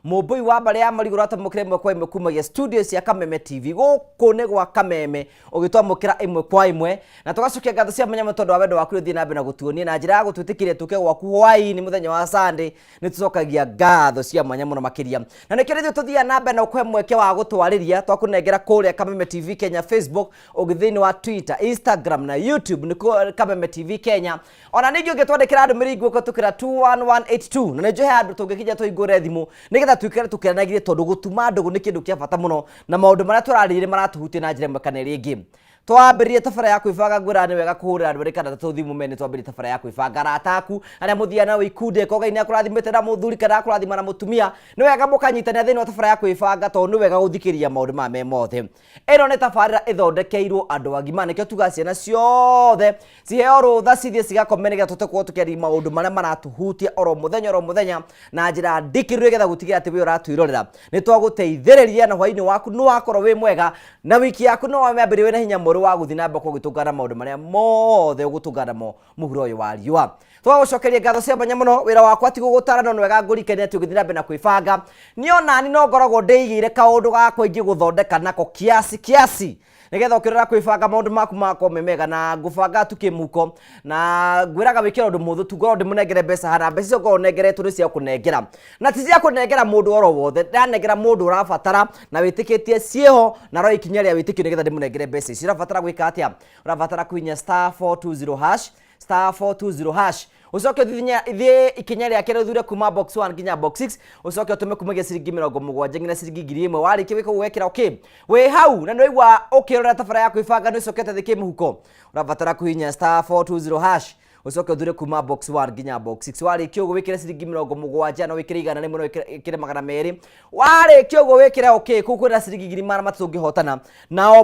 Mubui wa bare ya marigura tamukire imwe kwa imwe kumagia studios ya Kameme TV gukune gwa Kameme ugitwamukira imwe kwa imwe na tugacokia ngatho cia manyama tondu wa wendo waku uthii na mbere na gutuonia na njira ya gutwitikiria tuke gwaku hwaini muthenya wa Sunday ni tucokagia ngatho cia manyama no makiria na nikirithio tuthia na mbere na ukwe mweke wa gutwariria twakunengera kuria Kameme TV Kenya Facebook ugithini wa Twitter Instagram na YouTube ni Kameme TV Kenya ona ningi ugitwandikira andu miringo ko tukira 21182 na njo he andu tungikija tuigure thimu twikere tukiranagire tondu gutuma ndugu ni kindu kia bata muno na maundu maria turarire maratuhutie na njira mekane ringi twambiririe tabara ya kwibanga ngurani wega kuhurira andu kana tuthimu mene twambiririe tabara ya kwibanga rataku aria muthiana wa ikunde kogaine akurathimete na muthuri kana akurathima na mutumia ni wega mukanyitana thini wa tabara ya kwibanga tondu ni wega guthikiria maundu ma me mothe eno ne tabarira ithondekeirwo andu agima nikio tugaciana ciothe ciheo rutha cithie cigakomenega tutekwo tukeri maundu maria maratuhutia oro muthenya na njira ndikirwe getha gutigira ati we uratwirorera ni twaguteithiriria na hwaini waku no wakorwo wi mwega na wiki yaku no wambirie we na hinya muru wa guthina mbako gitungana maundu maria mothe ugutungana mo muhuro uyu wa riua twagucokeria ngatho cia manya muno wira wakwa ti gugutarana no wega ngurikene ati ugithina mbere na kwibanga niona ni no ngoragwo ndeigire kaundu gakwa ingi guthondeka nako kiasi nigetha ukirora kwibanga maundu maku mako memega na ngubanga tukimuko na ngwiraga wikira undu muthu tugoro ndimunengere mbeca hara mbeca cio nengere cia kunengera na ti cia kunengera mundu oro wothe ndanengera mundu urabatara na witikitie cieho na ro ikinya ria witikio nigetha ndimunengere mbeca ici urabatara gwika atia urabatara kuinya *420# *420# ucoke thithie ikinya ria kere thure kuma box 1 nginya box 6 ucoke utume kumagia ciringi 70 nginya ciringi 1000 wariki wika gwekira okay we hau na noigwa ukirora tabara ya kwibanga no icokete thiki muhuko urabatara kuhinya *420# ucoke thure kuma box 1 nginya box 6 wariki ugo wikire ciringi 70 no wikire igana rimwe no wikire 200 wariki ugo wikire okay kukwira ciringi 300 ngihotana na o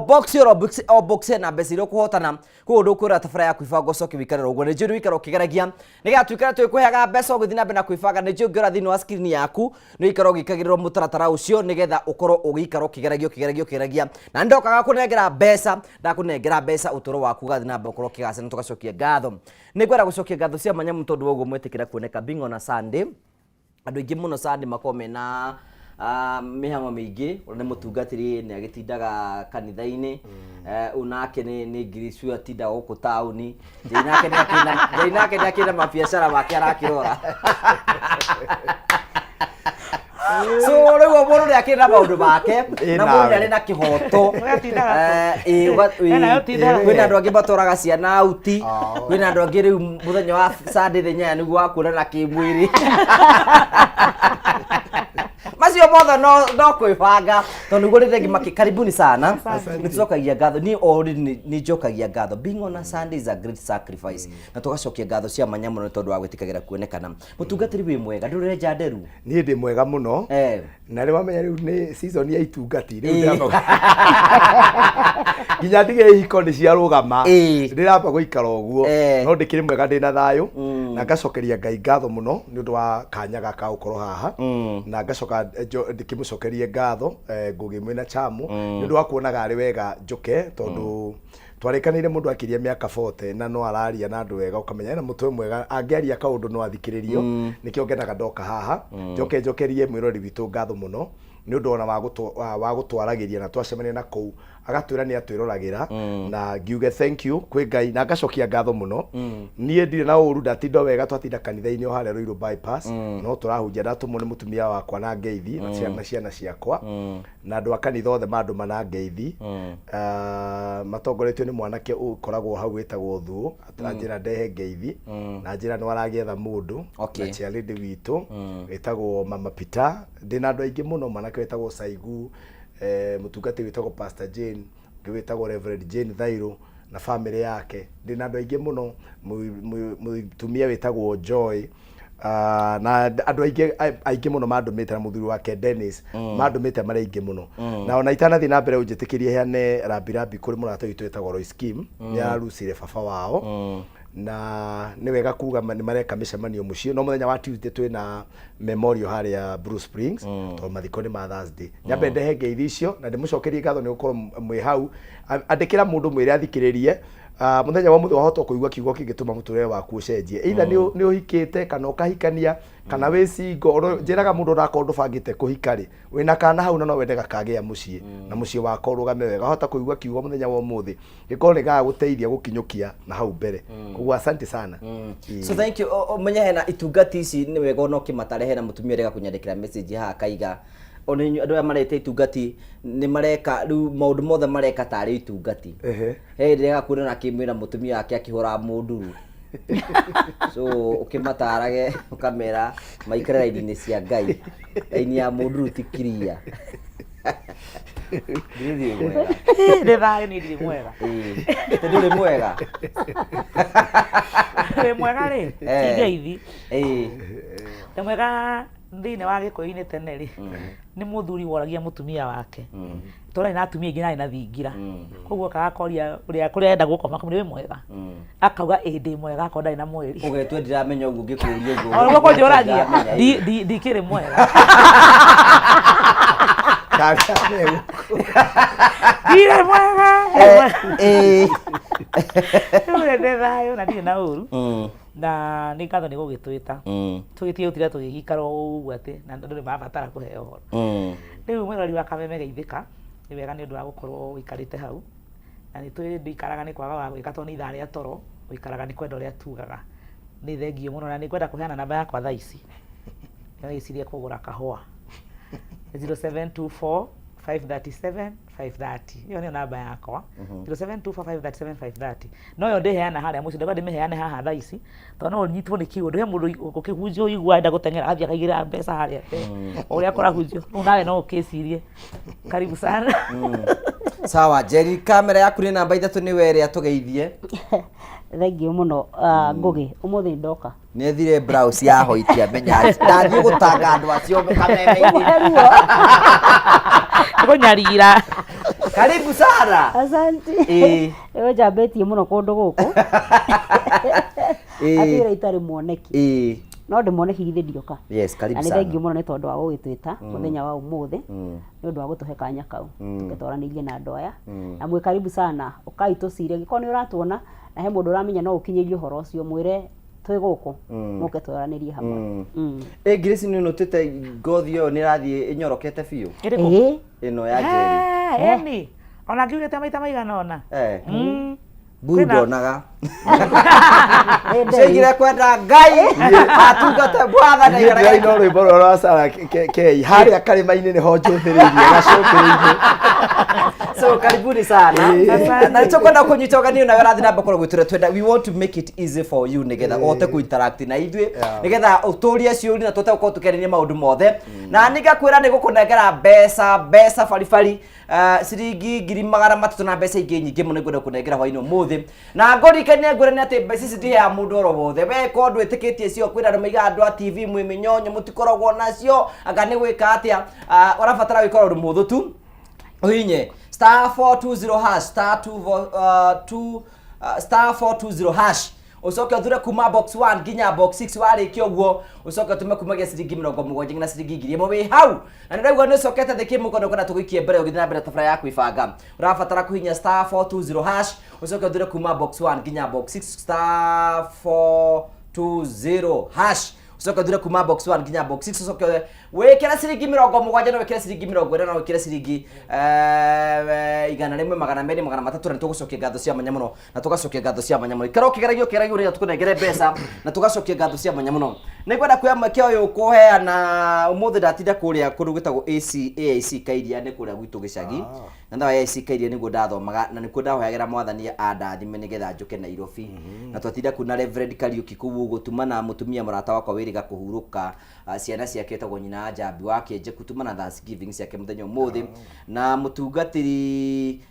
box na besiro kuhotana kundu kwira tabara ya kwibanga ucoke wikarira ugo nje wikara ukigeragia niga twikara twikuheaga mbeca ugithina mbere na kwibanga nje ngira thini wa screen yaku no ikara ugikagirira mutaratara ucio nigetha ukorwo ugikara ukigeragia na ndokaga kunengera mbeca ndakunengera mbeca utoro waku gathina mbere ukorwo kigacana tugacokia ngatho nigwera gucokia ngatho cia manyamu tondu woguo mwetikira kuoneka bingo na Sunday andu ingi muno Sunday makome na mihango mingi uri mutungatiri ni agitindaga kanitha-ini unake ni ngiricu atinda guku tauni nake ni akina mabiacara make arakirora so rĩu mũndũ nĩ akĩrĩ na maũndũ make na mũndũ nĩ arĩ na kĩhoto kwĩna andũ angĩ matwaraga ciana auti kwĩna andũ angĩ rĩu mũthenya wa Sunday thenya nĩguo wa kuonana kĩmwĩrĩ macio mothe no kwĩbanga tondũ nĩguo rĩrĩa ngĩ karibuni sana nĩtũcokagia ngatho ni already ni njokagia ngatho being on a Sunday is a great sacrifice na tugacokia ngatho cia manya muno tondũ wa gwĩtĩkagĩra kuonekana mũtungatĩri wĩ mwega ndũrĩ nja nderu niĩ ndĩ mwega muno na rĩu wamenya rĩu nĩ season ya itungati rĩu ndĩramba nginya ndige ihiko nĩ ciarũgama ndĩramba gũikara ũguo no ndĩkĩrĩ mwega ndĩ na thayũ na ngacokeria Ngai ngatho muno nĩ ũndũ wa kanya gaka ũkorwo haha na ngacoka ndikĩmũcokerie ngatho Ngugi mwĩna Chamu nĩ ũndũ wa kuonaga arĩ wega njoke tondũ twarĩkanĩire mũndũ akĩria mĩaka 40 na no araria na andũ wega ũkamenya ena mũtwe mwega angĩaria kaũndũ no athikĩrĩrio nĩkĩo ngenaga ndoka haha njokerie mwĩrori witũ ngatho mũno nĩ ũndũ ona wa gũtwaragĩria na twacemania na kũu agatwĩra nĩ atwĩroragĩra na ngiuge thank you kwĩ Ngai na ngacokia ngatho mũno niĩ ndirĩ na ũru ndatinda wega twatinda kanitha-inĩ o harĩa Ruiru bypass no tũrahunjia ndatũmwo nĩ mũtumia wakwa na ngeithi na ciana ciakwa na andũ a kanitha othe mandũma na ngeithi matongoretio nĩ mwanake ũkoragwo hau wĩtagwo Thuo atanjĩra ndehe ngeithi na njĩra nĩ waragietha mũndũ na ciarĩndĩ witũ wĩtagwo Mama Peter ndĩna andũ aingĩ mũno mwanake wĩtagwo Saigu mũtungatĩri wĩtagwo Pastor Jane wĩtagwo Reverend Jane Thairũ na family yake ndĩna andũ aingĩ mũno mũtumia wĩtagwo Joy na andũ aingĩ mũno mandũmĩte na mũthuri wake Dennis mandũmĩte marĩ aingĩ mũno na ona itanathiĩ na mbere ũnjĩtĩkĩrie heane rambirambi kũrĩ mũrata witũ wĩtagwo Roy Skim nĩ arucire baba wao na nĩ wega kuga nĩ mareka mĩcemanio mũciĩ no mũthenya wa Tuesday twĩna memorial harĩa Bruce Springs to mathiko nĩ ma Thursday nyambe ndehe ngeithi icio na ndĩmũcokerie ngatho nĩ gũkorwo mwĩ hau andĩkĩra mũndũ mwĩre athikĩrĩrie muthenya wa muthe wahota kuigua kiugo kingituma muturire waku ucenjie either ni uhikite kana ukahikania kana wi singo njiraga mundu urakorwo ndubangite kuhika ri wina kana hau no wende gakagia mucii na mucii wako urugame wega hota kuigua kiugo muthenya wa umuthi gikorwo ni gaguteithia gukinyukia na hau mbere koguo asante sana. So thank you. Menya hena itungati ici ni wega no kimatarehe na mutumia rega kunyandikira message ha kaiga oni andu marete itungati ni mareka riu maundu mothe mareka tari itungati rega kuna na kimwira mutumia yake akihura munduru so ukimatarage ukamera maikara raini cia Ngai raini ya munduru tikiria Ndiri mwega. Ndeva ni ndiri mwega. Ndiri mwega. Ndiri mwega ri. Tigeithi. Ndiri mwega ndine wa gikoini tene ri. Ni muthuri woragia mutumia wake. Tora ina atumia ingĩ na thingira. Koguo kagakoria uria enda gukoma kamwe mwega. Akauga ndi mwega akonda na mweri. Ugetwe ndiramenya uguo ngikuria uguo. Ono goko njoragia. Ndikire mwega. Ndire mwega. Ndire thayo na ndire na uru. Na ni ngatho ni gugitwita tugitie utira tugikara uguo ati na nduri mabatara kuheo horo riu mwirori wa Kameme Geithika ni wega ni undu wa gukorwo wikarite hau na ni twikaraga ni kwaga wa gwika to ni ithaa ria toro wikaraga ni kwenda uria tugaga ni thengio muno na ni kwenda kuheana namba yakwa thaa ici ni icirie kugura kahua 0724 537 530 hiyo ni namba yakwa 0724537530 no yo ndeheana haria muci ndego ndimeheane haha thaa ici to no nyitwo ni kiundu he mundu ukihunjio igwa enda gutengera athia kaigira mbeca haria uria akora hunjio nawe no ukicirie karibu sana. Sawa Jerry, kamera yaku ni namba 3 ni were atugeithie. Thengio muno Ngugi umuthi ndoka ni thire browse ya hoitia menya ndathie gutanga andu acio Kameme-ini kunyarira. Karibu sana. Asante. Ewe jambetie muno kundu guku atira itari muoneki no ndimoneki githe ndioka. Yes, karibu sana. Ani thengio muno ni tondu wa gugitwita muthenya wa umuthi ni undu wa gutuhe kanya kau tukitwaranirie na andu aya na mwe karibu sana ukai tucire giko ni uratuona na he mundu uramenya no ukinyirie horo ucio mwire twi guku muke twaranirie hamwe. Grace ni notete ngothi yo ni rathie inyorokete biu ino ya Jerry Eni ona ngiugete maita maigana ona buru ndonaga Segire kwenda Ngai atungate bwatha na igara ino rwimbo rwa Sara Kei haria karima-ini ni ho njuthiririe gacokereirie. So karibuni sana na chokwenda kunyitoganio na werathi namba korwo gwiture twenda we want to make it easy for you nigetha ote ku interact na ithui nigetha uturie ciuri na tote uko tukerenie maundu mothe na ningakwira ni gukunengera mbeca farifari ciringi 300 na mbeca ingi nyingi muno ngwenda kunengera hwaini umuthi na ngorikania ngwira ati mbeca ici ndi ya mundu oro wothe we ko ndwitikitie cio kwira andu maiga andu a TV mwi minyonyo mutikoragwo nacio anga ni gwika atia urabatara wikora undu muthu tu uhinye *420# *420# ucoke uthure kuma box 1 ginya box 6 warikio guo ucoke tume kumagia ciringi 70 na ciringi 1000 wi hau na ndirauga ni cokete thiki mukono kana tugikie mbere ugithina mbere tabara yaku ibanga urabatara kuhinya *420# ucoke uthure kuma box 1 ginya box 6 *420# ucoke uthure kuma box 1 ginya box 6 ucoke wekera ciringi 70 na wekera ciringi 40 na wekera ciringi 100 na tugucokia ngatho cia manya muno na tugacokia ngatho cia manya muno ikaro kigeragio ria tukunengere mbeca na tugacokia ngatho cia manya muno nikwenda kuya mwekea uyu kuheana umuthi ndatinda kuria kundu gwitagwo AIC Kairia ni kuria gwitu gicagi na ndawa AIC Kairia niguo ndathomaga na nikuo ndahoyagera mwathani andathime nigetha njuke Nairobi na twatinda kuna Reverend Kariuki kugu gutuma na mutumia murata wakwa wiriga kuhuruka ciana ciake etagwo nyina Njambi wake nje kutuma na Thanksgiving ciake muthenya umuthi na mutungatiri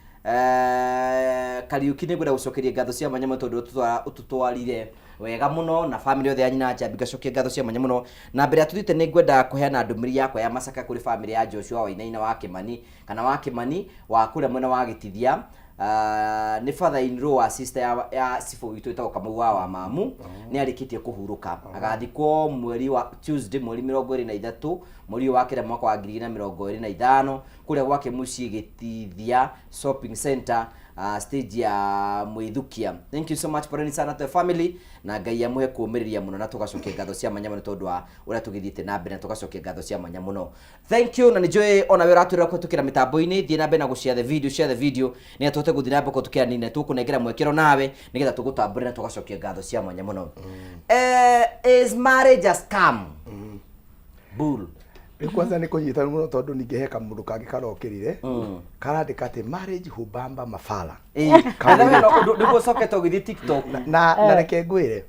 Kariuki ni gwenda gucokeria ngatho cia manya muno tondu ututwarire wega muno na family yothe ya nyina Njambi gacokia ngatho cia manya muno na mbere atuthite ni ngwenda kuheana ndumiri yakwa ya macaka kuri family ya Joshua Wainaina wa Kimani kana wa Kimani wa kura mwena wa Gitithia ni father in law wa sister ya sifu witu etagwo Kamau wa Mamu ni arikitie kuhuruka agathikwo mweri wa Tuesday mweri 23 mweri wa kira mwaka wa 2025 kuria gwake mucii Gitithia shopping center stage ya Mwithukia. Thank you so much poreni sana to family na Ngai amwe kumiriria muno na tugacokia ngatho cia manya muno tondu wa uria tugithiite na mbere na tugacokia ngatho cia manya muno. Thank you na nijoe ona wira aturira kutukira mitambo-ini thie na mbere na gushare the video ni atote guthii na mbere kutukira nine tukunengera mwekero nawe nigetha tugutambure na tugacokia ngatho cia manya muno. Is marriage a scam? Bull. Kwanza niko nyita muno tondu ningeheka mundu kangi karokirire karandika ati marriage hubamba mafala ndiko socket ogithi TikTok na reke ngwire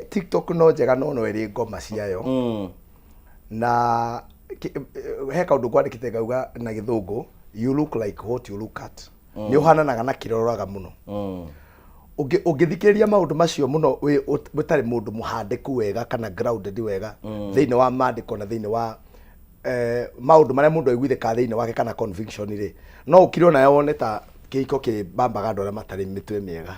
TikTok no njega no iri ngoma ciayo na he kaundu kwandikite gauga na githungu you look like what you look at ni uhananaga na kiroraga muno ungithikiriria maundu macio muno utari mundu muhandiku wega kana grounded wega thiini wa mandiko na thiini wa maundu maria mundu aiguithika thiini wake kana conviction ri no ukirwo na yone ta kihiko kibambaga andu aria matari mitwe miega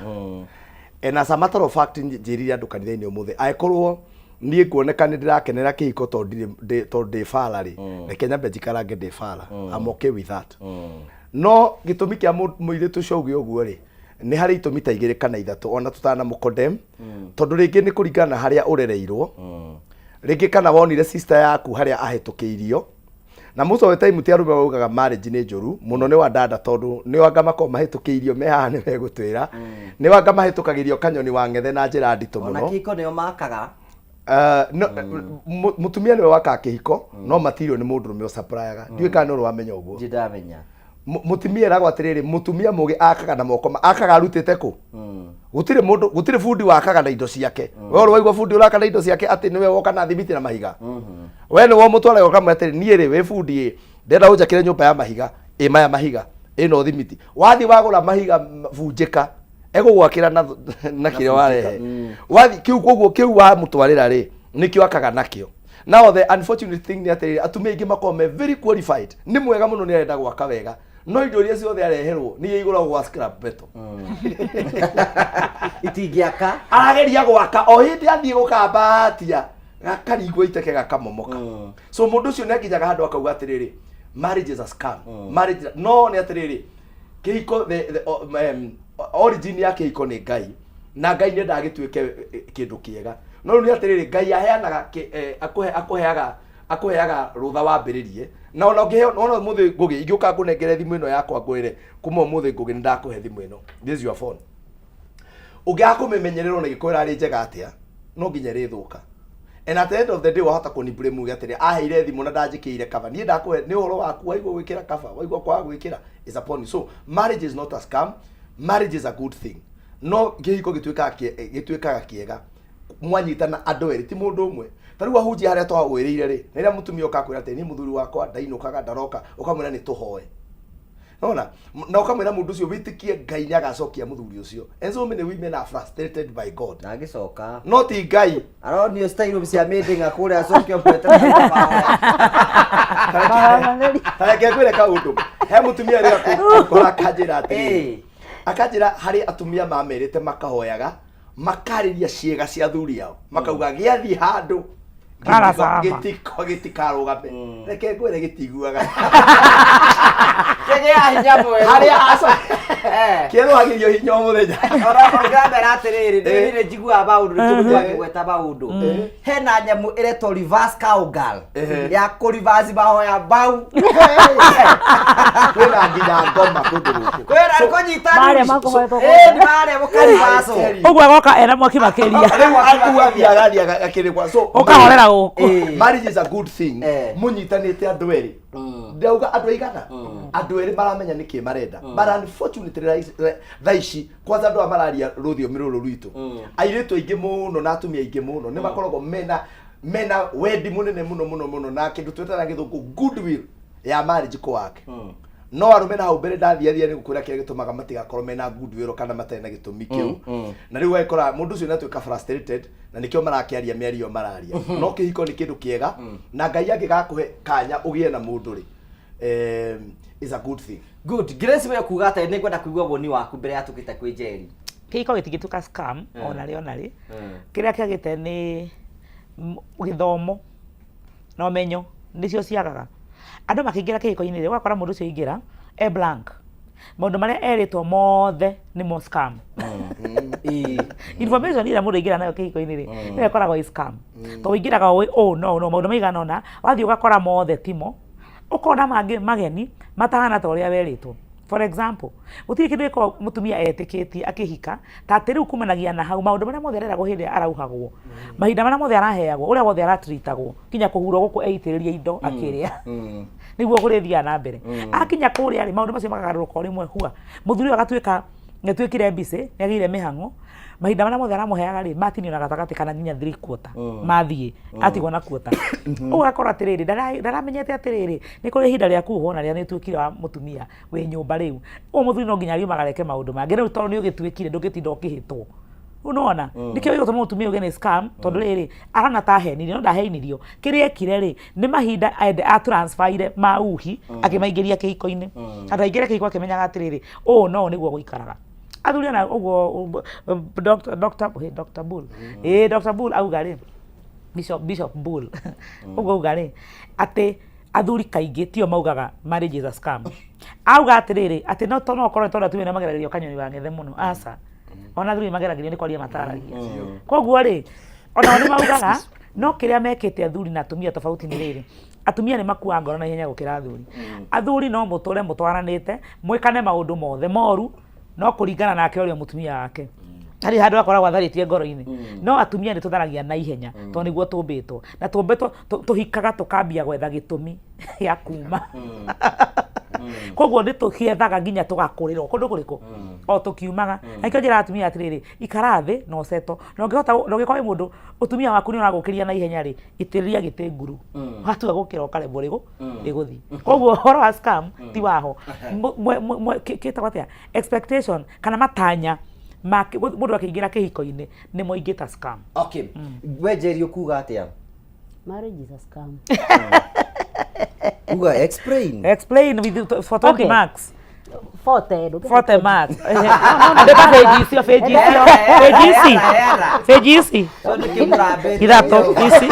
and as a matter of fact njiriria andu kanitha-ini umuthi aikorwo nie kuoneka ni ndirakenera kihiko tondu ndi fala ri reke nyambe njikarange ndi fala I'm okay with that no gitumi kia muiritu ucio ugi uguo ri ni hari itumi ta igiri kana ithatu ona tutana mukondem tondu ringi ni kuringana haria urereirwo ringi kana wonire sister yaku haria ahitukiirio na muso we time ti arume ugaga marriage ni njuru muno ni wa dada tondu ni wanga mako mahitukiirio me haha ni megutwira ni wanga mahitukagirio kanyoni wa ngethe na njira nditu muno ona kiko ni makaga mutumia ni waka kihiko no matirio ni mundu rume supplyaga ndiwe kana ro wamenya uguo ndamenya mutumia ragwa atiriri mutumia mugi akaga na moko akaga arutite ku gutire fundi wakaga na indo ciake we ro waigwa fundi uraka na indo ciake ati niwe woka na thimiti na mahiga we ni wo mutware woka mwatiri nie ri we fundi ndenda unjakire nyumba ya mahiga maya mahiga no thimiti wathi wagura mahiga bunjika egugwakira na kire warehe wathi kiu koguo kiu wa mutwarira ri nikio akaga nakio. Now the unfortunate thing ni atiri atumia ingi makome very qualified ni mwega muno ni arenda gwaka wega no indo iria ciothe areherwo ni igura gwa scrap beto itingiaka arageria gwaka o hindi athie gukambatia gakarigwo iteke gakamomoka so mundu ucio ni akinyaga handu akauga atiriri marriage is a scam marriage no ni atiriri kihiko the origin ya kihiko ni Ngai na Ngai ni ndagituike kindu kiega no ni atiriri Ngai aheanaga akuheaga rutha wambiririe na ona ona muthi ngugi ingiuka ngunengere thimu ino yakwa ngwire kuma muthi ngugi ndakuhe thimu ino this is your phone ungiakumemenyererwo na gikwira ari njega atia no nginya rithuka and at the end of the day wahota kuniblame ugi atiri aheire thimu na ndanjikiire cover ni ndakuhe ni uhoro waku waigwo gwikira cover waigwo kwa gwikira is upon you. So marriage is not a scam, marriage is a good thing no gihiko gituikaga kiega mwanyitana andu eri ti mundu umwe tariu ahunji haria twagwirire ri riria mutumia ukakwira ati ni muthuri wakwa ndainukaga ndaroka ukamwira ni tuhoe nona na ukamwira mundu ucio witikie Ngai ni agacokia muthuri ucio and so many women are frustrated by God na gicoka not Ngai aronio style cia meeting akure acokio pwetera tareke kwire kaundu he mutumia ri akora kanjira ati akajira hari atumia mamerite makahoyaga makariria ciega cia thuri yao makauga giathi handu gitikarugame reke ngwire gitiguaga kege hinya mwe haria aso kero hagirio hinya muthenya ora atiriri ndire njigua baundu ritugwa gweta baundu hena nyamu ireto reverse cowgirl ya ku reverse bahoya bau kwina nginya ngoma kunduruku kwira konyitana mare makohetwo ni mare mukarivaso ugwa goka era mwaki makeria riu akuathia gathia akirikwa so ukahorera guku marriage is a good thing munyitanite andu eri ndauga andu aigana andu eri maramenya niki marenda but unfortunately thaici kwanza andu amararia ruthiomi ruru rwitu airitu aingi muno na atumia aingi muno ni makoragwo mena wendi munene muno na kindu twetara githungu goodwill ya marriage ko wake no arume na ubere ndathiathia ni gukwira kire gitumaga matigakorwo mena goodwill kana matari na gitumi kiu na riu wekora mundu ucio natuika frustrated na nikio marakiaria miario mararia no kihiko ni kindu kiega na Ngai angigakuhe kanya ugie na mundu ri is a good thing. Good. Grace we kuga ata ni kwenda kuigwa woni waku mbere ya tukite kwi jeri. Kihiko gitigituka scam onari kiria kiagite ni githomo na ũmenyo nĩcio ciagaga. Andũ makĩingĩra kĩhiko-inĩ ũgakora mũndũ ũcio aingĩra blank, maũndũ marĩa erĩtwo mothe nĩmo scam. Information ĩrĩa mũndũ aingĩra nayo kĩhiko-inĩ nĩyo ĩkoragwo ĩ scam. Tondũ aingĩraga no maũndũ maigana ũna, wathiĩ ũgakora mothe timo, ũkona mangĩ mageni matahana ta ũrĩa werĩtwo. For example, gũtirĩ kĩndũ gĩkoragwo mũtumia etĩkĩtie akĩhika, ta atĩ rĩu kumanagia na hau maũndũ marĩa mothe areragwo hĩndĩ ĩrĩa arauhagwo, mahinda marĩa mothe araheagwo, ũrĩa wothe aratritagwo, kinya kũhurwo gũkũ eitĩrĩria indo akĩrĩa, nĩguo kũrĩthiaga na mbere. Akinya kũrĩa rĩ, maũndũ macio makagarũrũka o rĩmwe hua, mũthuri agatuĩka nĩatuĩkire mbici, nĩagĩire mĩhang'o, mahinda marĩa mothe aramũheaga rĩ, matinio na gatagatĩ kana nginya 3/4 mathiĩ atigwo na kuota. Ũgakora atĩrĩrĩ, ndaramenyete atĩrĩrĩ, nĩ kũrĩ ihinda rĩa kuohwo na rĩrĩa nĩũtuĩkire wa mũtumia wĩ nyũmba rĩu. Ũyũ mũthuri no nginya riumaga reke maũndũ mangĩ, rĩu tondũ nĩũgĩtuĩkire ndũgĩtinda ũkĩhĩtwo. Unaona, nĩkĩo gĩgũtũma mũtumia ũgĩe nĩ scam, tondũ rĩrĩ arana ta henirio, no ndahenirio. Kĩrĩa ekire rĩ, nĩ mahinda a transfer ma uhi akĩmaingĩria kĩhiko-inĩ. Andũ aingĩre kĩhiko akĩmenyaga atĩrĩrĩ, ũũ no nĩguo gũikaraga. Athuri ana ũguo Dr. Bull. Dr. Bull auga rĩ, Bishop Bull. Ũguo auga rĩ, atĩ athuri kaingĩ tio maugaga marriage is a scam. Auga atĩrĩrĩ, atĩ no okorwo tondũ atumia nĩ mageragĩrio kanyoni wa ng'ethe mũno, aca. Ona athuri mageragĩrio nĩ kwaria mataragia. Koguo rĩ, ona nĩ maugaga no kĩrĩa mekĩte athuri na atumia tofauti nĩ rĩrĩ. Atumia nĩ makuaga ngoro na ihenya gũkĩra athuri. Athuri no mũtũre mũtwaranĩte, mwĩkane maũndũ mothe moru, no kũringana nake ũrĩa mũtumia wake. Harĩ handũ akoragwo atharĩtie ngoro-inĩ. No atumia nĩ tũtharagia na ihenya, tondũ nĩguo tũmbĩtwo. Na tũmbĩtwo tũhikaga tũkambia gwetha gĩtũmi gĩa kuma. Koguo nĩ tũgĩethaga nginya tũgakũrĩrwo kũndũ kũrĩkũ, o tũkiumaga. Na ikĩo njĩra atumia atĩrĩrĩ, ikara thĩ na ũceto. Na ũngĩkorwo mũndũ ũtumia waku nĩ ũragũkĩria na ihenya rĩ, itĩrĩria gĩtĩ nguru. Watua gũkĩra ũkaremwo rĩgũthiĩ. Koguo ũhoro wa scam ti waho. Kĩtagwo atĩa, expectation kana matanya mũndũ akĩingĩra kĩhiko-inĩ nĩ moingĩ ta scam. Okay, we Njeri ũkuga atĩa? Marriage is a scam. Uga explain with for 20 marks. Forte marks. Andĩka page icio. So nĩ kĩmũrambe ithatũ ici.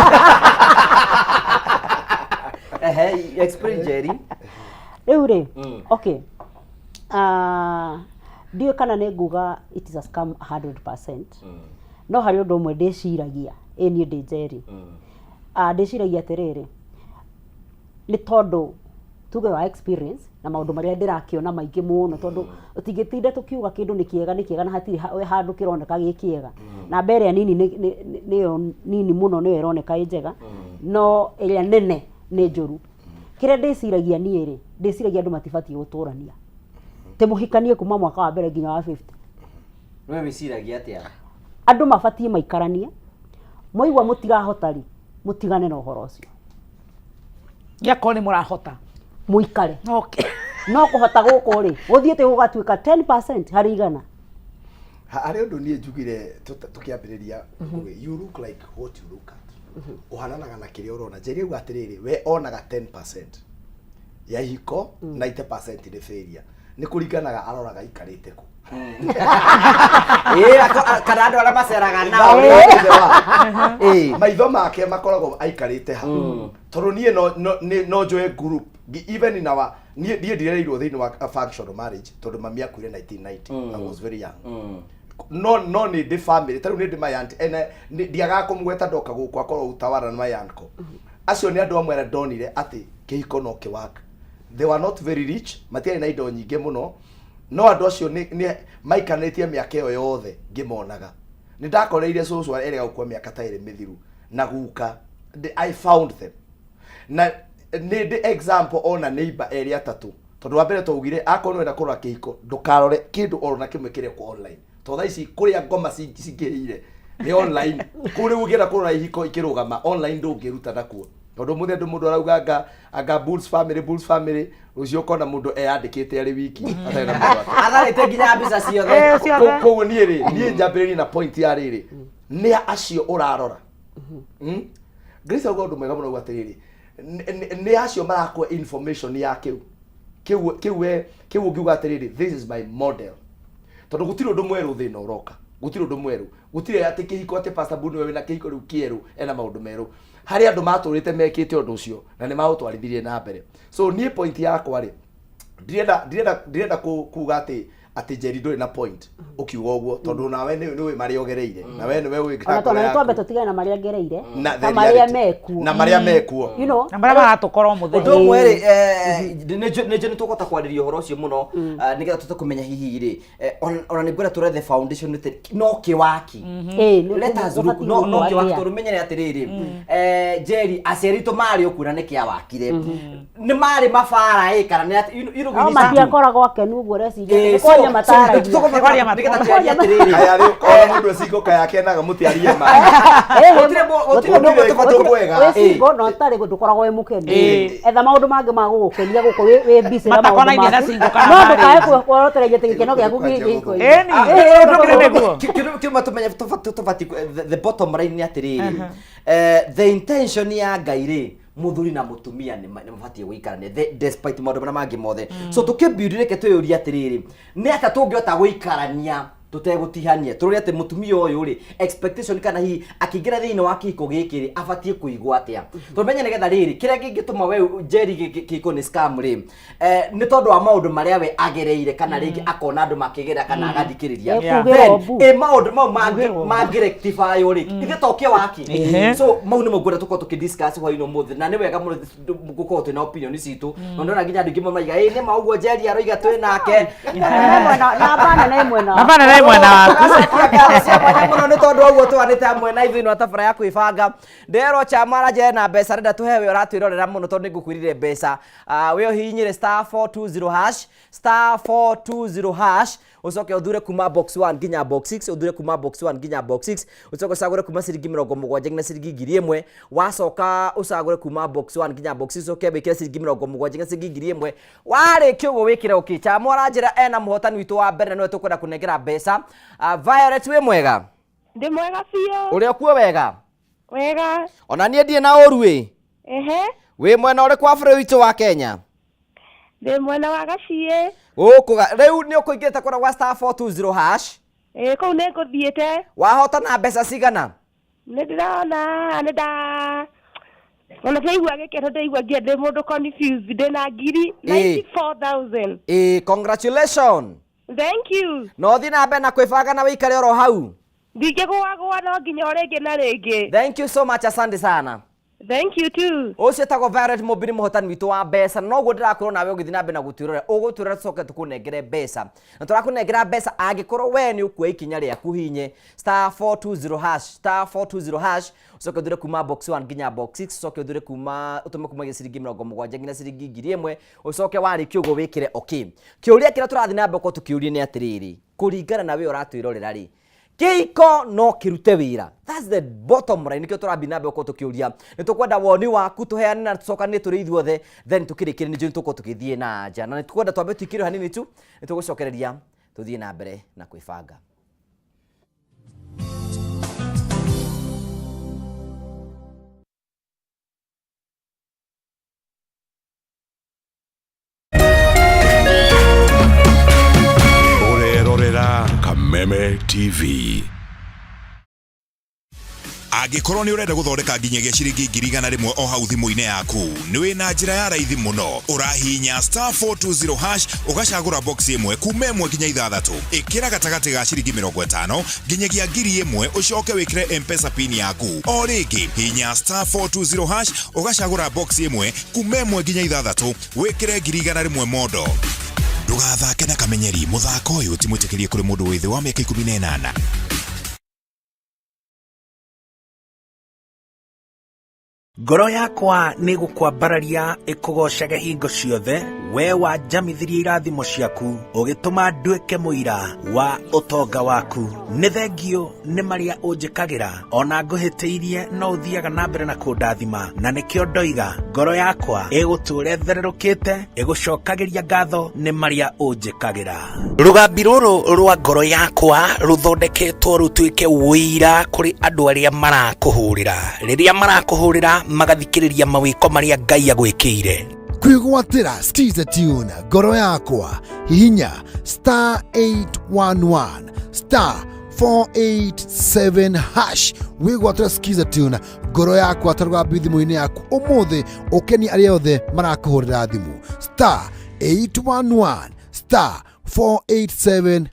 Explain Njeri. Rĩu rĩ, okay. Ndiyo kana nĩ nguga it is a scam 100%. No harĩ ũndũ ũmwe ndĩciragia, niĩ ndĩ Njeri. Ndĩciragia atĩrĩrĩ, nĩ tondũ tuge wa experience na maũndũ marĩa ndĩrakĩona maingĩ mũno, tondũ ũtingĩtinda tũkiuga kĩndũ nĩ kĩega na hatirĩ handũ kĩroneka gĩ kĩega. Na mbere nini nĩyo nini mũno nĩyo ĩroneka ĩ njega, no ĩrĩa nene nĩ njũru. Kĩrĩa ndĩciragia niĩ rĩ, ndĩciragia andũ matibatiĩ gũtũrania. Te mũhikanie kuma mwaka wa mbere nginya wa 50. Wewe wĩciragia atĩa? Andũ mabatiĩ maikaranie, mwaigua mũtirahota rĩ, mũtigane na ũhoro ũcio. Yakorwo nĩ mũrahota Mũikare. Okay. No kũhota gũkũ rĩ, gũthiĩte gũgatuĩka 10% harĩ igana. Harĩ ũndũ niĩ njugire tũkĩambĩrĩria, you look like what you look at. Ũhananaga na kĩrĩa ũrona. Njeri auga atĩrĩrĩ, we onaga 10% ya ihiko, 90% nĩ failure. Nĩ kũringanaga aroraga ikarĩte kũ. Kana andũ arĩa maceraga nao maitho make makoragwo aikarĩte ha. Tondũ niĩ no njũe group, even in our niĩ ndirereirwo thĩinĩ wa functional marriage, tondũ mami akuire 1990. I was very young. No nĩ ndĩ family, tarĩu nĩ ndĩ my aunt, ndiagaga kũmũgweta ndoka gũkũ akorwo utawara na my uncle. Acio nĩ andũ amwe arĩa ndonire atĩ kĩhiko no kĩwaka. They were not very rich, matiarĩ na indo nyingĩ mũno, no andũ acio nĩ maikanĩtie mĩaka ĩyo yothe ngĩmonaga. Nĩ ndakoreire cũcũ erega gũkua mĩaka ta ĩrĩ mĩthiru na guka. I found them. Na nĩ ndĩ example ona neighbor erĩ atatũ, tondũ wa mbere twaugire akorwo nĩ wenda kũrora kĩhiko ndũkarore kĩndũ ona kĩmwe kĩrĩa kwa online, tondũ thaa ici kũrĩa ngoma cingĩhĩire nĩ online. Kũrĩ ũngĩenda kũrora ihiko ikĩrũgama online ndũngĩruta nakuo. Tondũ mũndũ arauga anga Bulls family ucio kona mũndũ eyandĩkĩte arĩ wiki atarĩ na mũndũ atharĩte nginya mbica ciothe. Koguo niĩ njambĩrĩrie na point ya rĩrĩ, nĩ acio ũrarora. Grace auga ũndũ mwega mũno uga atĩrĩrĩ, nĩ acio marakũhe information ya kĩu ũngiuga atĩrĩrĩ, this is my model. Tondũ gũtirĩ ũndũ mwerũ thĩna ũroka. gutire undu mweru gutire ati kihiko ati pastor Bunu we na kihiko riu kieru ena maundu meru hari andu maturite mekite undu ucio na ni mautwarithirie na mbere so nie point yakwa ri ndirenda kuga ati Njeri nduri na point ukiuga uguo tondu nawe ni mari ogereire na we ni we wikira kwa ya twambe tutigane na mari agereire na mari amekuo na mari amekuo you know na mari bagatukora muthenya undu mweri ni tukota kwariria horo ucio muno nigetha tutakumenya hihi ri ona ni ngwira tore the foundation no kiwaki let us look no kiwaki turumenyere atiriri Njeri acerito mari okura ni kia wakire ni mari mabara kana ni irugi ni matia koragwo akenu uguo reciria konya matara tukoria matara kaya mundu eciko kaya kenaga mutiarie ma ecigo no tari gukoragwo we mukeni etha maundu mangi magugukenia guko we busy na maundu mangi no ndukae kuorotereria gikeno giaku giko kima tumenya tofati the bottom line ni atiriri the intention ya Ngai ri muthuri na mutumia ni mabatie guikarania despite maundu mana mangi mothe so tukibuild reke tuyuria atiriri ni ata tungiota guikarania tutegutihania tururi ati mutumia uyu ri expectation kana hi akigira thiini wa kiko gikiri abatie kuigwa atia tumenye nigetha riri kiria kingituma we Njeri kiko ni scam ri ni tondu wa maundu maria we agereire kana ringi akona andu makigera kana agathikiriria maundu mau magirectify uri igitokia waki so mau ni mugura tuko tukidiscuss hwa ino muthi na ni wega muno gukorwo twina opinion citu no ndona nginya andu ngimo maiga ni mauguo Njeri aroiga twi nake na bana na mwena mwena waku muno ni tondu oguo twanite amwe na ithuĩ no tabara ya kwibanga ndero chamara je na mbeca renda tuhewe uratwirorera muno tondu ngukwirire mbeca we hihinyire *420# ucoke uthure kuma box 1 nginya box 6 uthure kuma box 1 nginya box 6 ucoke ucagure kuma ciringi 70 nginya ciringi 1000 wacoka ucagure kuma box 1 nginya box 6 ucoke wikire ciringi 70 nginya ciringi 1000 wariki uguo wikire ukicha mwara njira ena muhotani witu wa mbere no tukwenda kunengera mbeca Violet we mwega ndi mwega biũ uri okuo wega ona nie ndie na ũru ĩ we mwena uri kwa bũrũri witu wa Kenya ndi mwena wa Gaciĩ ukuga riu ni ukuingirite kura gwa *420# kũu nĩ ngũthiĩte wahotana mbeca cigana nĩ ndĩrona ona ndaigua gĩkeno ndaigua ngia ndĩ mũndũ confused ndĩna ngiri 94,000 congratulations thank you no thi na mbere na kwĩbanga na wĩikare oro hau ndingĩgũagũa no nginya o rĩngĩ na rĩngĩ thank you so much asante sana thank you too ucio tago Violet Mobini muhotani witu wa mbeca no guo ndirakorwo nawe ugithi na mbere na gutirora ugutwira tucoke tukunengere mbeca na turakunengera mbeca angikorwo we ni ukuwa ikinya riaku hinye *420# ucoke uthure kuma box 1 nginya box 6 ucoke uthure kuma utume kuma ciringi 70 nginya ciringi 1000 ucoke wariki uguo wikire okay kiuria kira turathi na mbere ko tukiuria ni atiriri kuringana na we uratwirorera ri kiko no kirute wira that's the bottom line nikio turabi nabe ko tukiuria nitukwenda woni waku tuheane na tucoka ni turi ithuothe then tukirikire ni tuko tukithie na nja na nitukwenda twambe tukire hanini tu nitugucokereria tuthie na mbere na kwibanga Kameme TV. Angĩkorwo nĩ ũrenda gũthondeka nginyagia ciringi 100 o hau thimũ-inĩ yaku nĩ wĩna njĩra ya raithi mũno ũrahihinya *420# ũgacagũra box ĩmwe kuma 1 nginya 6 ĩkĩra gatagatĩ ga ciringi 50 nginyagia 1000 ũcoke wĩkĩre M-Pesa pin yaku o rĩngĩ hihinya *420# ũgacagũra box ĩmwe kuma 1 nginya 6 wĩkĩre 100 modo ndũgathake na kamenyeri muthako ũyũ ti mwĩtĩkĩrie kũrĩ mũndũ wĩ thĩ wa mĩaka 18 Ngoro yakwa nĩ gũkwambararia ĩkũgocage hingo ciothe we wanjamithirie irathimo ciaku ũgĩtũma nduĩke mũira wa ũtonga waku nĩ thengio nĩ marĩa ũnjĩkagĩra ona ngũhĩtĩirie no ũthiaga na mbere na kũndathima na nĩkĩo ndoiga ngoro yakwa ĩgũtũũre thererũkĩte ĩgũcokagĩria ngatho nĩ marĩa ũnjĩkagĩra rũgambi rũrũ rwa ngoro yakwa rũthondeketwo rũtuĩke ũira kũrĩ andũ arĩa marakũhũrĩra rĩrĩa marakũhũrĩra magathikĩrĩria mawĩko marĩa Ngai agwĩkĩire kwĩgwatĩra Skiza Tune ngoro yakwa hihinya *811 * 487 hash wigwatira skiza tune ngoro yakwa taruga thimũ-inĩ yaku ũmũthĩ ũkeni arĩa othe marakũhũrĩra thimũ star 811 star 487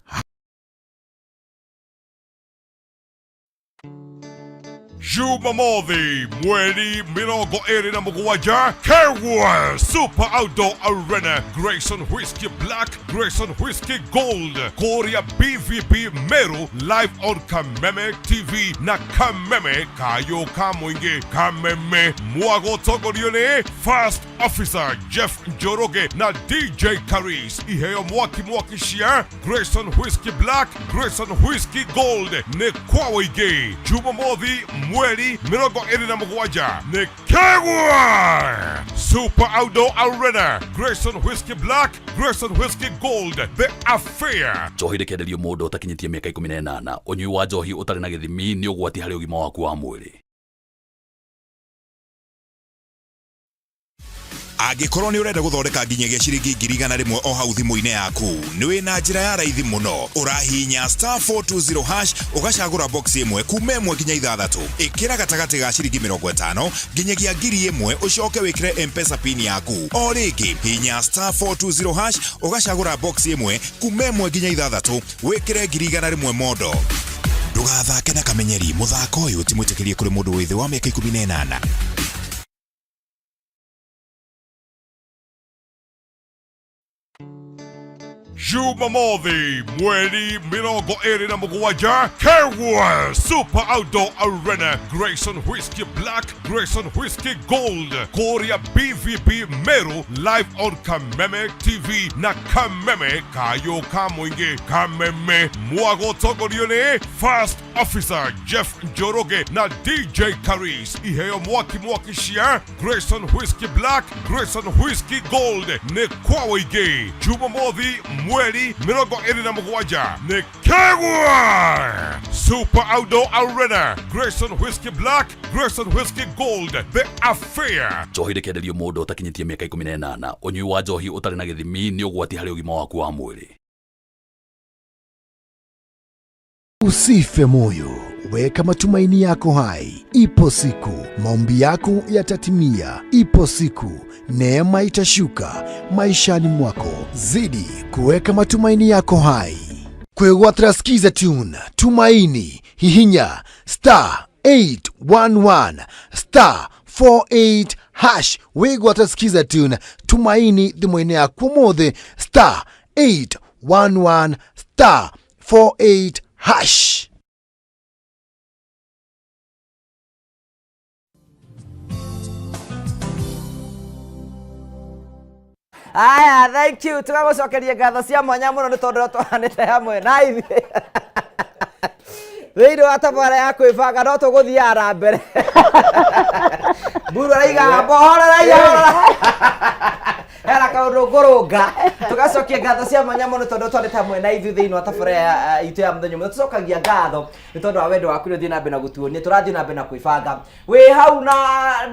Jumamothi, mweri mirongo iri na mugwanja, Kerwa Super Outdoor Arena, Grayson Whiskey Black, Grayson Whiskey Gold, Korea BVB Meru, live on Kameme TV na Kameme Kayo Kamwingi, Kameme Mwago Togorione, First Officer Jeff Njoroge na DJ Karis, Iheo Mwaki Shia, Grayson Whiskey Black, Grayson Whiskey Gold, ne Kwawaige, Jumamothi, mweri mirongo iri na mugwanja ni Kegwa Super Outdoor Arena, Grayson Whiskey Black, Grayson Whiskey Gold, The Affair. Njohi rekenderio mundu utakinyitie miaka 18. Unyui wa njohi utari na githimi ni ugwati hari ugima waku wa mwiri. Angĩkorwo nĩ ũrenda gũthondeka nginyagia ciringi 100,000 o hau thimũ-inĩ yaku, nĩ wĩ na njĩra ya raithi mũno. Ũrahihinya star 420 hash ũgacagũra box ĩmwe kuma 1 nginya 6. Ĩkĩra gatagatĩ ga ciringi 50 nginyagia 1,000 ũcoke wĩkĩre M-Pesa pin yaku. O rĩngĩ hihinya star 420 hash ũgacagũra box ĩmwe kuma 1 nginya 6 wĩkĩre 100,000 modo. Ndũgathake na kamenyeri, mũthako ũyũ ti mwĩtĩkĩrie kũrĩ mũndũ wĩ thĩ wa mĩaka 18. Jumamothi, mweri mirongo iri na mugwanja, Kerwa Super Outdoor Arena, Grayson Whiskey Black, Grayson Whiskey Gold, Korea BVB Meru, live on Kameme TV na Kameme Kayo Kamwingi, Kameme Mwago Togorione, First Officer Jeff Njoroge na DJ Karis, Iheo Mwaki Shia, Grayson Whiskey Black, Grayson Whiskey Gold, ne Kwawaige, Jumamothi, mweri mirongo iri na mugwanja ni Kegwa Super Outdoor Arena, Grayson Whiskey Black, Grayson Whiskey Gold, The Affair. Njohi rekenderio mundu utakinyitie miaka 18. Unyui wa njohi utari na githimi ni ugwati hari ugima waku wa mwiri. Usife moyo, weka matumaini yako hai. Ipo siku maombi yako yatatimia. Ipo siku neema itashuka maishani mwako. Zidi kuweka matumaini yako hai. Kwegwatira skiza tune tumaini hihinya star 811 star 48 hash wegwatira skiza tune tumaini thimũ-inĩ yaku ũmũthĩ star 811 star 48 hash. Aya, thank you. Tukagocokeria ngatho cia mwanya muno ni tondu twanite hamwe na ithuĩ. Thĩinĩ wa tabara ya kwĩbanga no tũgũthiara mbere. Mburu araiga mbohorera hera kaũndũ ngũrũnga. Tugacokia ngatho cia mwanya muno tondu twanite hamwe na ithuĩ thĩinĩ wa tabara itũ ya mũthenya ũmwe. Tucokagia ngatho nĩ tondũ wa wendo waku ũthiĩ na mbere na gũtuonia. Tũrathiĩ na mbere na kwĩbanga. Wĩ hau na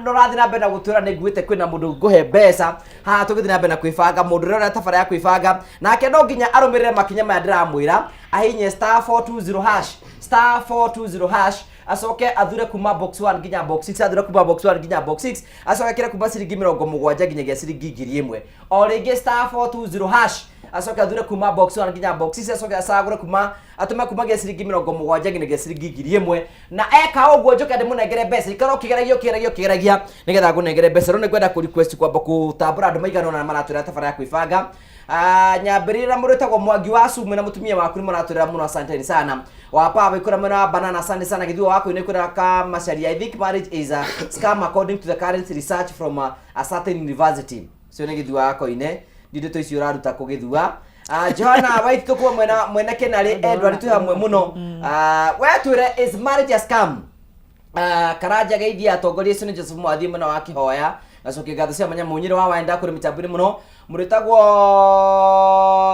ũrathiĩ na mbere na gũtwĩra nĩ nguĩte kwĩna mũndũ ngũhe mbeca. Haha tũgĩthiĩ na mbere na kwĩbanga. Mũndũ ũrĩa tabara ya kwĩbanga nake no nginya arũmĩrĩre makinya maya ndĩramwĩra. Ahihinye star 420 hash star 420 hash acoke athure kuma box 1 nginya box 6 athure kuma box 1 nginya box 6 acoke kire kuma ciringi 70 nginyagia ciringi 1,000 o rĩngĩ star 420 hash acoke athure kuma box 1 nginya box 6 acoke acagũre kuma atume kumagia ciringi 70 nginyagia ciringi 1,000 na eka ũguo njoke ndĩmũnengere mbeca ikaro kĩgeragia nĩgetha ngũnengere mbeca rĩu nĩngwenda kũ request kwamba gũtambũra andũ maigana ũna maratwĩra tabara ya kwĩbanga. Nyambĩrĩra mũndũ etagwo Mwangi wa Sumu na mũtumia waku nĩ mũratwĩra mũno, asanteni sana. Wapa wĩkũra mwena banana, asante sana. Githuo wako inĩkwĩra ka macaria. I think marriage is a scam according to the current research from a certain university. So nĩ githuo wako ine ndito icio ũraruta kũgĩthua. Johanna White tukua mwena Kenari Edward tu hamwe muno. Wetwĩre is marriage a scam? Karanja geithia atongoria icio nĩ Joseph Mwathi mwena wa Kĩhoya. Gacokia ngatho cia mwanya mũnyĩre wa waenda kũrĩ mĩtambo-inĩ mũno. Mũrĩtagwo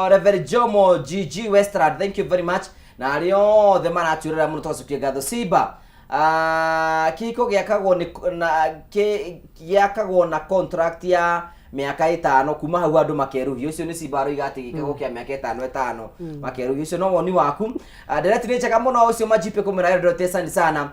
Reverend Jomo GG Westland, thank you very much. Na arĩa othe maratwĩrĩra mũno tũgacokia ngatho. Simba kiko gĩakagwo na contract ya miaka 5 kuma hau andu makeruhio ucio ni cibaro igatigika kia miaka 5 makeruhio ucio no woni waku ndireti ni njega muno ucio majipe kumira ndote sana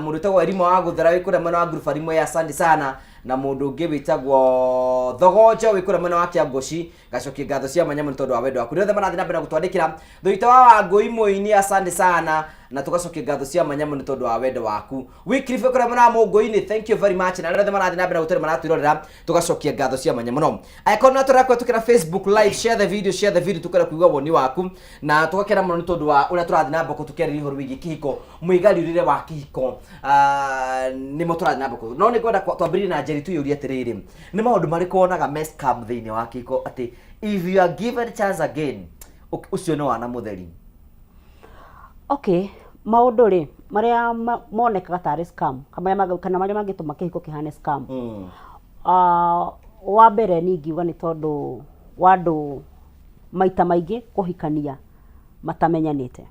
mundu tagwo Erima wa guthera wikura mwena wa group arimo ya asante sana na mundu ungi witagwo Thogojo wikura mwena wa Kiamboshi gacokie ngatho cia manyamå tondu wa wendo waku rĩothe marathi na mbere gũtwandĩkĩra thuita wa Wangũi Mũini asante sana na tugacokia ngatho cia manyamå nĩ tondu wa wendo waku Wycliffe kũrĩa mwena wa Mũngũi-inĩ thank you very much na rĩothe marathi na mbere gũtwĩra maratwĩrorera tugacokia ngatho cia manyamå no aikona tũrakwa tukĩra Facebook live share the video tukĩra kuigua woni waku na tũgakena mũno nĩ tondu wa ũrĩa tũrathi na mbere tukĩarĩria ũhoro wĩgiĩ kĩhiko mwĩgarũrĩre wa kĩhiko nĩmo tũrathi na mbere no nĩ kwenda twambĩrĩrie na Njeri tuyũrie atĩrĩrĩ nĩ maũndũ marĩkũ wonaga mess cam thĩinĩ wa kĩhiko atĩ if you are given chance again ucio no wana mutheri okay maundu ri maria monekaga tari scam kana maria mangituma kihiko kihane scam wa mbere ni ngiuga ni tondu wandu maita maingi kuhikania matamenyanite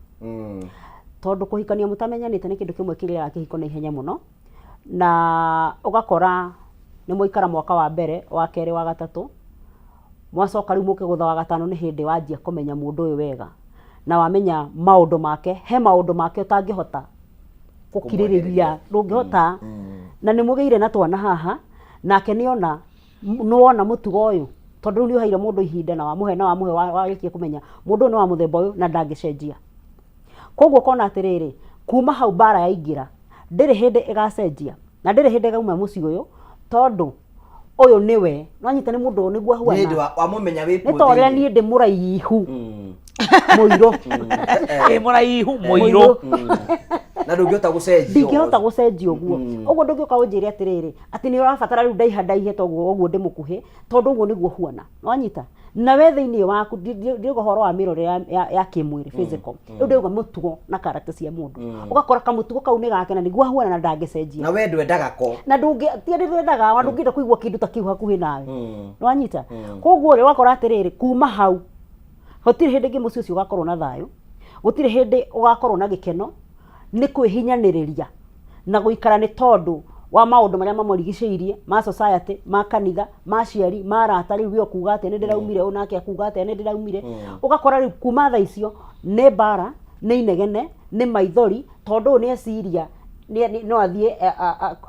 tondu kuhikania mutamenyanite ni kindu kimwe kirira kihiko na ihenya muno na ugakora ni muikara mwaka wa mbere wa keri wa gatatu mwacoka riu mukigutha wa gatano ni hindi wanjia kumenya mundu uyu wega na wamenya maundu make he maundu make utangihota gukiririria ndungihota na ni mugeire na twana haha nake niona nuona mutugo uyu tondu ni uhaire mundu ihinda na wamuhe warikie kumenya mundu no wa muthemba uyu na ndangicenjia koguo kona atiriri kuma hau bara yaingira ndiri hindi igacenjia na ndiri hindi gauma muci uyu tondu uyu niwe nwanyita ni mundu niguo huana ni wa mumenya wipu ni toria ni ndi muraihu muiro muraihu muiro na ndungihota gucenjia ndingihota gucenjia uguo uguo ndungioka unjire atiriri ati ni urabatara riu ndaihe toguo uguo ndimukuhe tondu uguo niguo huana nwanyita na we thiini waku ndiuga horo wa mirore ya kimwiri physical riu ndiuga mutugo na character cia mundu ugakora kamutugo kau ni gake na niguo huana na ndangicenjia na we ndwendaga ko na ndungiendaga wa ndungida kuigua kindu ta kiu hakuhi nawe nwanyita koguo ri wakora atiriri kuma hau gutire hindi ngi muci ucio ugakorwo na thayo gutire hindi ugakorwo na gikeno ni kwihinyaniriria na guikara ni tondu wa maundu maria mamurigiceirie ma society ma kanitha ma ciari ma rata riu wi kuga ati ni ndiraumire onake akuga ati ni ndiraumire ugakora riu kuma tha icio ni bara ni inegene ni maithori tondu ni esiria no athie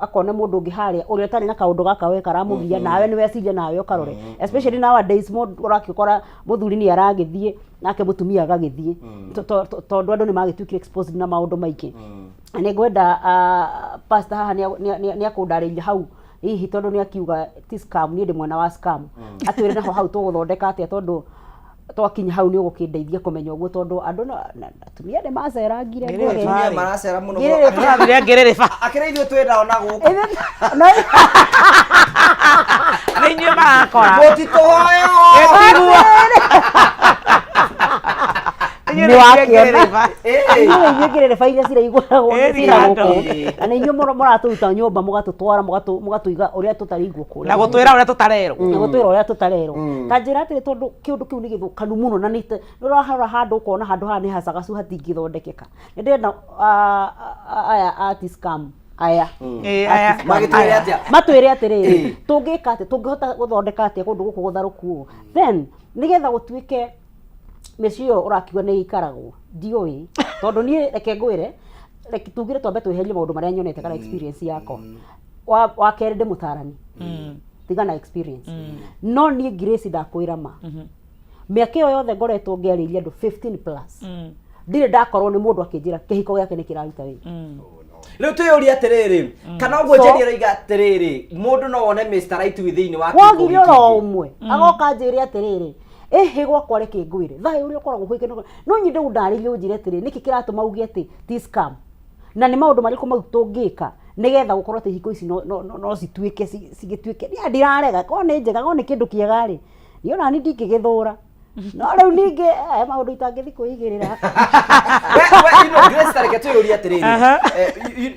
akona mundu ungi haria uria tari na kaundu gaka we karamugia nawe ni weciria nawe ukarore especially nowadays urakikora muthuri ni aragithie nake mutumia agagithie tondu andu ni magituikire exposed na maundu maingi ni ngwenda pastor haha ni akundariria hau hihi tondu ni akiuga ti scam ni ndi mwana wa scam atwire naho hau tuguthondeka atia tondu twakinya hau ni ugukindeithia kumenya uguo tondu andu atumia ni macerangire atumia maracera muno athire ngerereba akireithio twenda ona guku ni nyu makora mutitoyo ni wakiona ni ngerereba iria ciraiguragwo na inyu muraturuta nyumba mugatutwara mugatuiga uria tutaringwo kuria na gutwira uria tutarerwo na gutwira uria tutarerwo kanjira atiri tondu kiundu kiu ni githukanu muno na nite nurahara handu ukona handu ha ni hacagacu hatingithondekeka ni ndenda aya artist scam aya matwire atiriri tungika ati tungihota guthondeka ati kundu guku gutharuku then nigetha gutuike mecio urakiwa ni ikaragwo ndioi tondu ni reke ngwire reke tugire twambe tweherie maundu maria nyonete kana experience yako wa kere ndi mutarani tigana experience no ni Grace ndakwira ma miaka iyo yothe ngoretwo ngiariria andu 15 plus ndire ndakorwo ni mundu akinjira kihiko giake ni kiraruta wi riu tuyuria atiriri kana uguo Njeri roiga atiriri mundu no wone Mr. Right within wa kwagire ro umwe agoka Njeri atiriri gwakwa reke ngwire thayo uria ukoragwo kwikeno no nyinde undaririe unjire atiriri niki kiratuma ugie ati ti scam na ni maundu mariku mau tungika nigetha gukorwo ati hiko ici no cituike cigituike ni ndirarega ko ni njega ko ni kindu kiega ri niona ni ndingigithura no rĩu ningĩ maũndũ itangĩthi kwĩigĩrĩra we Grace tareke tuyũria atiriri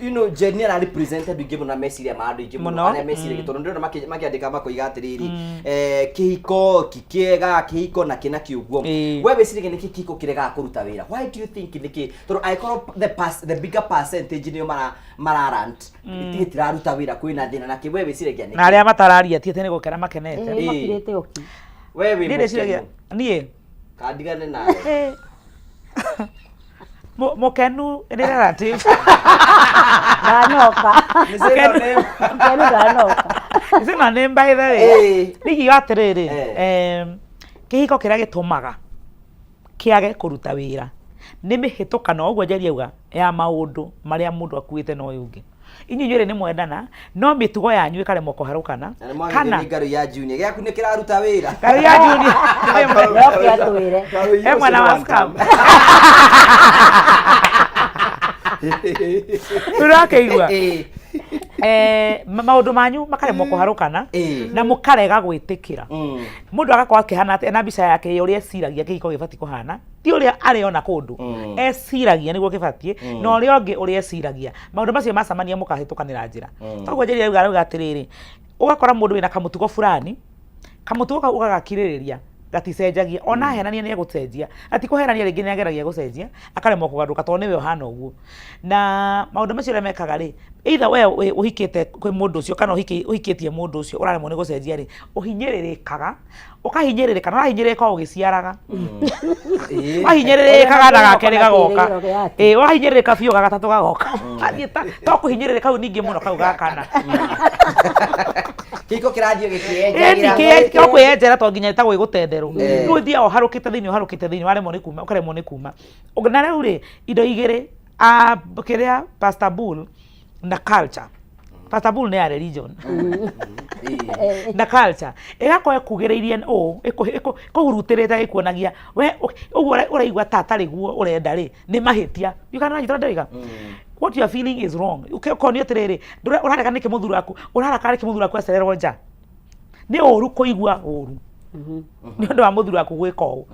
you know Jenny ara represented ingi mũno meciria ma andũ ingi mũno arĩa meciria gĩtũrũ ndĩrona makĩandĩka makoiga atiriri kĩhiko kĩega kĩhiko na kĩna kĩuguo we meciria nĩkĩ kĩhiko kĩrega kũruta wĩra why do you think nĩkĩ tondũ aikorwo the bigger percentage nĩo mararant tiraruta wĩra kwĩna thĩna na kĩ we meciria nĩkĩ na arĩa matararia ti atĩ nĩ gũkena makenete makirĩte oki we wĩ ndĩreciria niĩ kandigane nawe mukenu ni relative ndanoka mukenu ndanoka isema name by the way nigi atiriri kihiko kiria gitumaga kiage kuruta wira ni mihitũkano ũguo njeria uga ya maũndũ marĩa mũndũ akuĩte no yungi inyi nyere ni mwendana no mitugo yanyu ikaremwo kuharũkana kana ngaru ya junior gĩaku nĩ kĩraruta wĩra ngaru ya junior mwana wa scam turakeigua maũndũ manyu makaremwo kuharũkana na mũkarega gwĩtĩkĩra mũndũ agakorwo akĩhana atĩ na mbica yake ũrĩa eciragia kĩhiko gĩbatiĩ kũhana ti ũrĩa arĩona kũndũ eciragia nĩguo gĩbatiĩ na ũrĩa ũngĩ ũrĩa eciragia maũndũ macio macamania mũkahĩtũkanĩra njĩra toguo njeria rauga atĩrĩrĩ ũgakora mũndũ wĩna kamũtugo fulani kamũtugo kau ũgagakirĩrĩria gaticenjagia ona henania nĩ egũcenjia atikũhenania rĩngĩ nĩ ageragia gũcenjia akaremwo kũgarũrũka tondũ nĩwe ũhana ũguo na maũndũ macio ũrĩa mekaga rĩ either we ũhikĩte kwĩ mũndũ ũcio kana ũhikĩtie mũndũ ũcio ũraremwo nĩ gũcenjia rĩ ũhinyĩrĩrĩkaga ũkahinyĩrĩrĩka na ũrahinyĩrĩrĩka ũgĩciaraga wahinyĩrĩrĩkaga na gake gagoka wahinyĩrĩrĩka biũ gagatatũ gagoka to kũhinyĩrĩrĩka kau ningĩ mũno kau gakana kĩhiko kĩrathiĩ gĩkĩenjagira kĩo kwĩyenjera to nginya ta gwĩgũtenderwo nĩ ũthia ũharũkĩte thĩinĩ waremwo nĩ kuma ũkaremwo nĩ kuma na rĩu rĩ indo igĩrĩ kĩrĩa Pastor Bull na culture Pastor Bull nĩ ya religion na culture ĩgakorwo ĩkugĩrĩirie ũũ ĩkũhurutĩrĩte ĩkuonagia we ũguo ũraigua tatarĩ guo ũrenda rĩ nĩ mahĩtia yũkananyitĩra ndĩiga what you are feeling is wrong ukonio atiriri urareka niki muthuri waku uraraka niki muthuri waku acererwo nja ni ũru kuigua ũru ni ũndũ wa muthuri waku gwĩka ũũ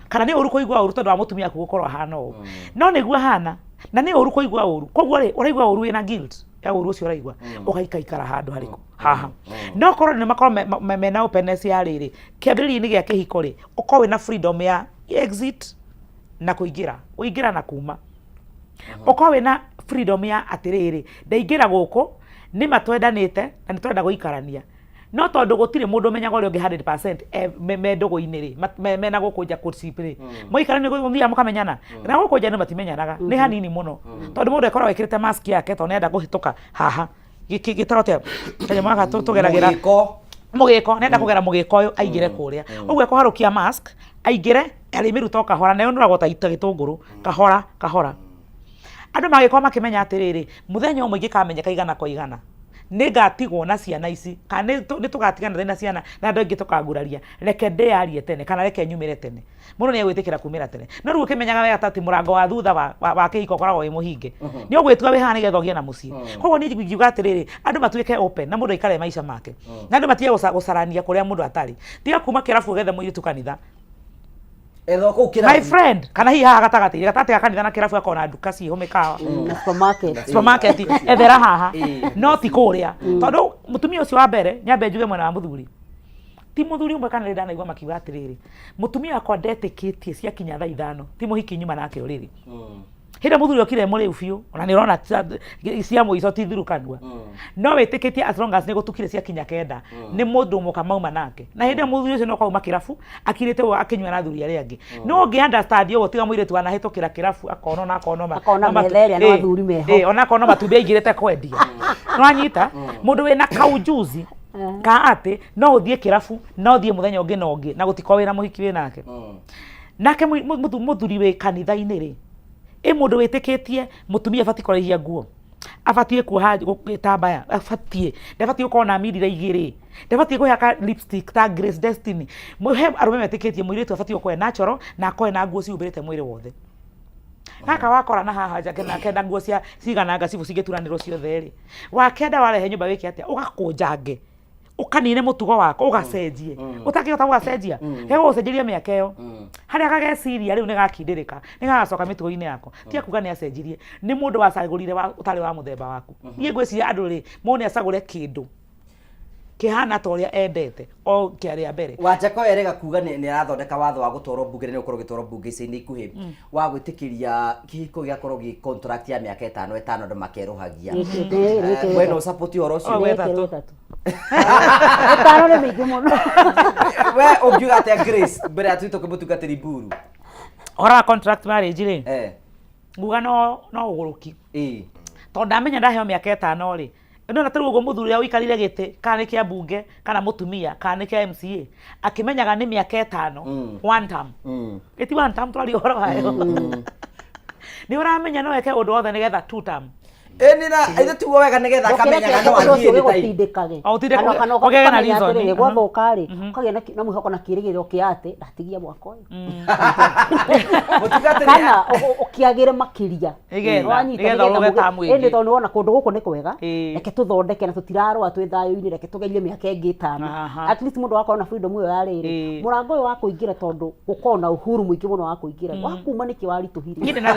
kana ni ũru kuigua ũru tondũ wa mutumia waku gũkorwo hana ũũ no nĩguo hana na ni ũru kuigua ũru koguo rĩ ũraigua ũru wĩna guilt ya ũru ũcio ũraigua ũgaikaikara handũ harĩkũ haha no korwo nĩ makorwo mena openness ya rĩrĩ kĩambĩrĩria-inĩ gĩa kĩhiko rĩ ũkorwo wĩna freedom ya exit na kũingĩra na kuma ũkorwo wĩna freedom ya atiriri ndaingĩra gũkũ nĩ matwendanĩte na nĩ twenda gũikarania no tondũ gũtirĩ mũndũ menyaga ũrĩa ũngĩ 100% me ndũgũ-inĩ rĩ mena gũkũ nja kũricipi rĩ mũikarania gũthia mũkamenyana na gũkũ nja nĩ matimenyanaga nĩ hanini mũno tondũ mũndũ ekorwo ekĩrĩte mask yake tondũ nĩenda kũhĩtũka haha gĩtarote kanyamũ gaka tũgeragĩra mũgĩko nĩenda kũgera mũgĩko ũyũ aingĩre kũrĩa ũguo ekũharũkia mask aingĩre arĩmĩruta kahora na yonũragwo ta gĩtũngũrũ kahora andũ magĩkorwo makĩmenya atĩrĩrĩ mũthenya ũmwe ingĩkamenyeka igana kwa igana nĩngatigwo na ciana ici kana nĩtũgatigana na ciana na andũ aingĩ tũkaguraria reke ndĩyarie tene kana reke nyumĩre tene mũndũ nĩegwĩtĩkĩra kumĩra tene no rĩu ũkĩmenyaga wega atĩ mũrango wa thutha wa kĩhiko ũkoragwo wĩ mũhinge nĩ ũgwĩtua wĩ haha nĩgetha ũgĩe na mũciĩ koguo niĩ ngiuga atĩrĩrĩ andũ matuĩke open na mũndũ aikare maica make na andũ matige gũcarania kũrĩa mũndũ atarĩ tiga kuma kĩrabu ũgethe mũirĩtu kanitha my friend kana hihi haha gatagatĩ ga kanitha na kĩrabu akona nduka ciho mĩkawa supermarket ethera haha no ti kũrĩa tondũ mũtumia ũcio wa mbere nyambe njuge mwena wa mũthuri ti mũthuri ũmwe kana ndanaigua makiuga atĩrĩrĩ mũtumia wakwa ndetĩkĩtie ciakinya thaa ithano ti mũhiki nyuma nake ũrĩrĩ hĩndĩ mũthuri okire mũrĩu biũ ona nĩ ũrona cia mũico ti thirukanua no wĩtĩkĩtie as long as nĩ gũtukire ciakinya kenda nĩ mũndũ mũka mauma nake na hĩndĩ mũthuri ũcio no kwauma kĩrabu akirĩte ũũ akĩnyua na athuri arĩa angĩ no ũngĩ understand ũguo tiga mũirĩtu wanahĩtũkĩra kĩrabu akona matumbĩ aingĩrĩte kwendia nĩwanyita mũndũ wĩna kaujuzi ka atĩ no ũthiĩ kĩrabu no ũthiĩ mũthenya ũngĩ na ũngĩ na gũtikorwo wĩna mũhiki wĩ nake nake mũthuri wĩ kanitha-inĩ rĩ mũndũ wĩtĩkĩtie mũtumia abatiĩ kũraihia nguo abatiĩ kuoha gĩtambaya ndabatiĩ gũkorwo na mirira igĩrĩ ndabatiĩ kwĩhaka lipstick ta Grace Destiny he arũme metĩkĩtie mũirĩtu abatiĩ gũkorwo natural na akorwo na nguo ciumbĩrĩte mwĩrĩ wothe gaka wakora na haha njake na kenda nguo cigana ngacibu cingĩturanĩrwo ciothe rĩ wakenda warehe nyũmba wĩke atĩa ũgakũnjange ũkanine mũtugo wako ũgacenjie ũtakĩhota gũgacenjia he gũgũcenjeria mĩaka ĩyo haria gageciria riu nigakindirika nigacoka mitugo-ini yako tia kuga ni acenjirie ni mundu wacagurire utari wa muthemba waku nie ngwiciria andu ri mone acagure kindu kihana ta uria endete o kiaria mbere Wanjako erega kuga ni arathondeka watho wa gutwarwo bunge ni ukorwo gitwarwo bunge ici-ini ikuhi wa gwitikiria kihiko giakorwo gi contract ya miaka 5 andu makeruhagia wena support horo ucio Etano ni mingi muno we ungiuga atia Grace mbere ya twito kimutungatiri Buru ora contract marriage ri nguga no uguruki tondu ndamenya ndaheo miaka 5 ri ino na taru ugo muthuri ya uikarire gite kana ni kia bunge kana mutumia kana ni kia MCA akimenyaga ni miaka 5 one term eti one term twari horo hayo ni uramenya no eke undu othe nigetha two term nina ide tuwo wega nigetha kamenyaga no athie gutindikage kana ogega na reason gwathoka ri ukagĩa na mwihoko na kirigiro kia ati ndatigia mwaka uyu kana ukiagire makiria nigetha uroge tamu indi tondu wona kundu guku ni kwega reke tuthondeke na tutirarwa twi thayu-ini reke tugerie miaka ingi 5 at least mundu wakorwo na freedom iyo ya riri murango uyu wa kuingira tondu gukorwo na uhuru muingi muno wa kuingira wakuma niki warituhirie ndina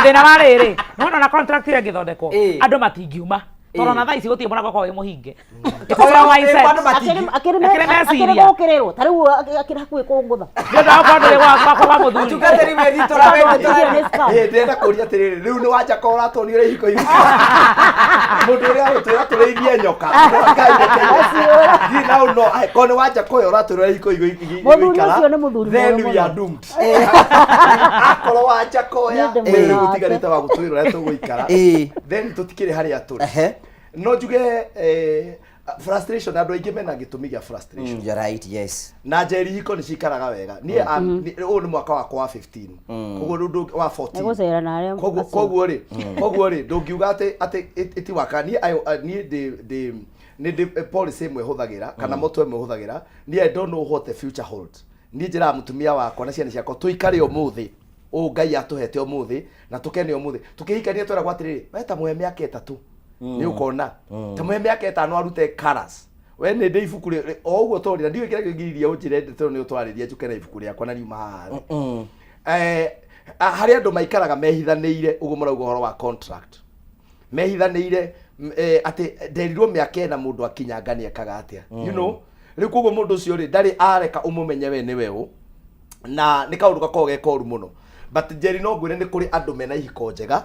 thina wa riri nona na contract ile ngithondekwo andu matingiuma tondu na thaici gutie mwana goko muhinge akiri gukiriro tariu akiri hakuhi kungutha ndio akwandire kwa muthuri tugateri we ritora we ndenda kuria atiriri riu ni Wanjako uratonire hiko hiyo mundu uria utira tureithie nyoka di now no kone Wanjako uratonire hiko hiyo muthuri ucio ni muthuri then we are doomed akoro Wanjako ya utigarite wa gutwira uria tuguikara then tutikire haria turi no juge frustration andu aingi mena gitumi gia frustration you're right yes na njeri hiko ni cikaraga wega ni u ni mwaka wakwa wa 15 koguo ndu wa 14 egocera na aria koguo ri ndungiuga ati iti waka ni policy imwe huthagira kana moto imwe huthagira ni I don't know what the future holds ni njira mutumia wakwa na ciana ciakwa tuikare umuthi Ngai atuhete umuthi na tukene umuthi tukihikania twera gwatiriri weta muhe miaka 3 ni ukona ta muhe miaka 5 arute colors we ni ndi ibuku o uguo torira ndiwe kira kingiriria unjire ndetero ni utwariria njukena ibuku riakwa na riuma hari andu maikaraga mehithaniire uguo murauga horo wa contract mehithaniire ati nderirwo miaka na mundu akinyangania ekaga atia you know riu koguo mundu ucio ri ndari areka umumenye we ni weũ na ni kaundu gakorwo gekoru muno but Njeri no ngwire ni kuri andu mena ihiko njega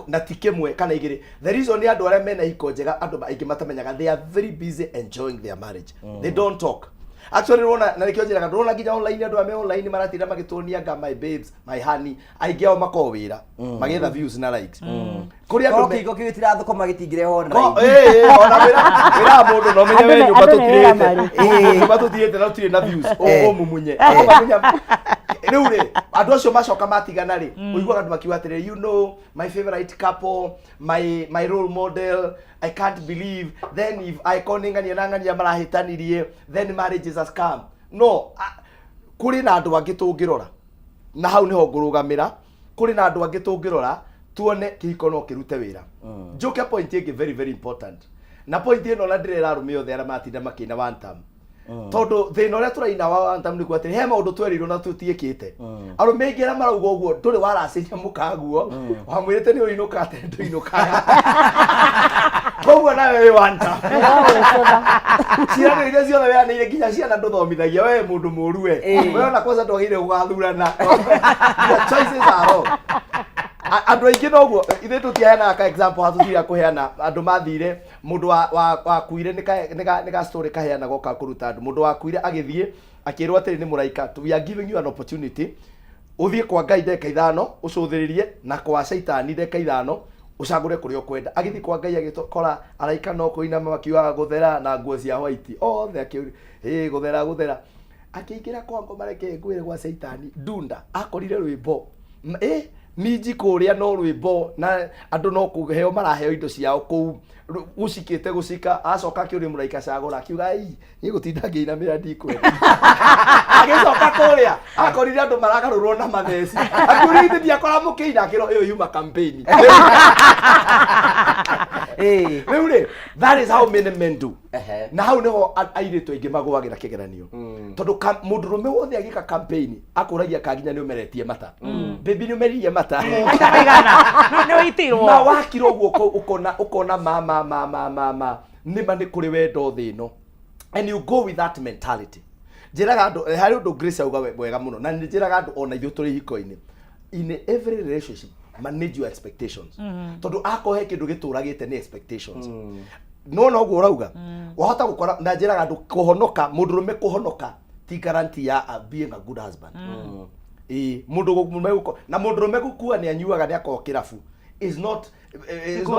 na tikimwe kana igiri the reason ni andu aria mena ihiko njega andu aingi matamenyaga they are very busy enjoying their marriage they don't talk actually rona na nikio njira ndona nginya online andu ame online maratinda magitonianga my babes my honey aingi ao mako wira magetha views na likes kuri andu kigo kigitira thuko magitingire online ona wira mundu no menye we nyumba tutirite batutirite na tutire na views o mumunye riu ri andu acio macoka matigana ri uiguaga andu makiuga atiriri you know my favorite couple my role model I can't believe then if I koningania nangania marahitanirie then marriage is a scam no kuri na andu angi tungirora na hau niho ngurugamira kuri na andu angi tungirora tuone kihiko no kirute wira njuke point igi very very important na point ino na ndirera rume othe ara matinda makina one time tondu thina uria turaina wa one time ni gwatiri he maundu twerirwo na tutiikite arume ingi ara marauga uguo nduri waraciria mukaguo wamwirite ni uinuka ate nduinuka koguo nawe we one time ciana iria ciothe weanĩire nginya ciana ndũthomithagia we mũndũ mũru we ona kwanza ndwagĩrĩire gũgathurana choices are wrong andu aingi noguo ithe tutiheana ka example hatutira kuheana andu mathire mundu wa kuire nika story kaheana goka kuruta andu mundu wa kuire agithie akirwa atiri ni muraika we are giving you an opportunity uthie kwa Ngai ndeka 5 ucuthiririe na kwa Saitani ndeka 5 ucagure kuria kwenda agithi kwa Ngai agitokora araika no kuina makiuga guthera na nguo cia white othe akiuri guthera akiingira kwa ngomareke ngwire gwa Saitani ndunda akorire rwimbo miji kuria no rwimbo na andu no kuheo maraheo indo ciao ku gucikite gucika acoka akiuri muraika cagura akiuga ni gutinda ngiina mira ndikwenda agicoka kuria akorire andu maragarurwo na matheci akiuri ndi akora mukiina akiro iyo yuma campaign Riu ri, that is how many men do. Na hau niho airitu aingi magwagira kigeranio. Tondu mundurume wothe agika campaign akuragia kaginya ni umeretie mata. Baby ni umeririe mata. No itirwo. Na wakiro guo ukona ma nima ni kuri wendo thino. And you go with that mentality. Njiraga andu hari undu Grace auga wega muno na njiraga andu ona ithu turi hiko-ini. In every relationship, manage your expectations. Tondu akohe kindu gituragite ni expectations. No guo urauga. Wahota gukora na njiraga andu kuhonoka, mundurume kuhonoka ti guarantee ya being a good husband. Mundurume gukua ni anyuaga ni akoo kirafu is not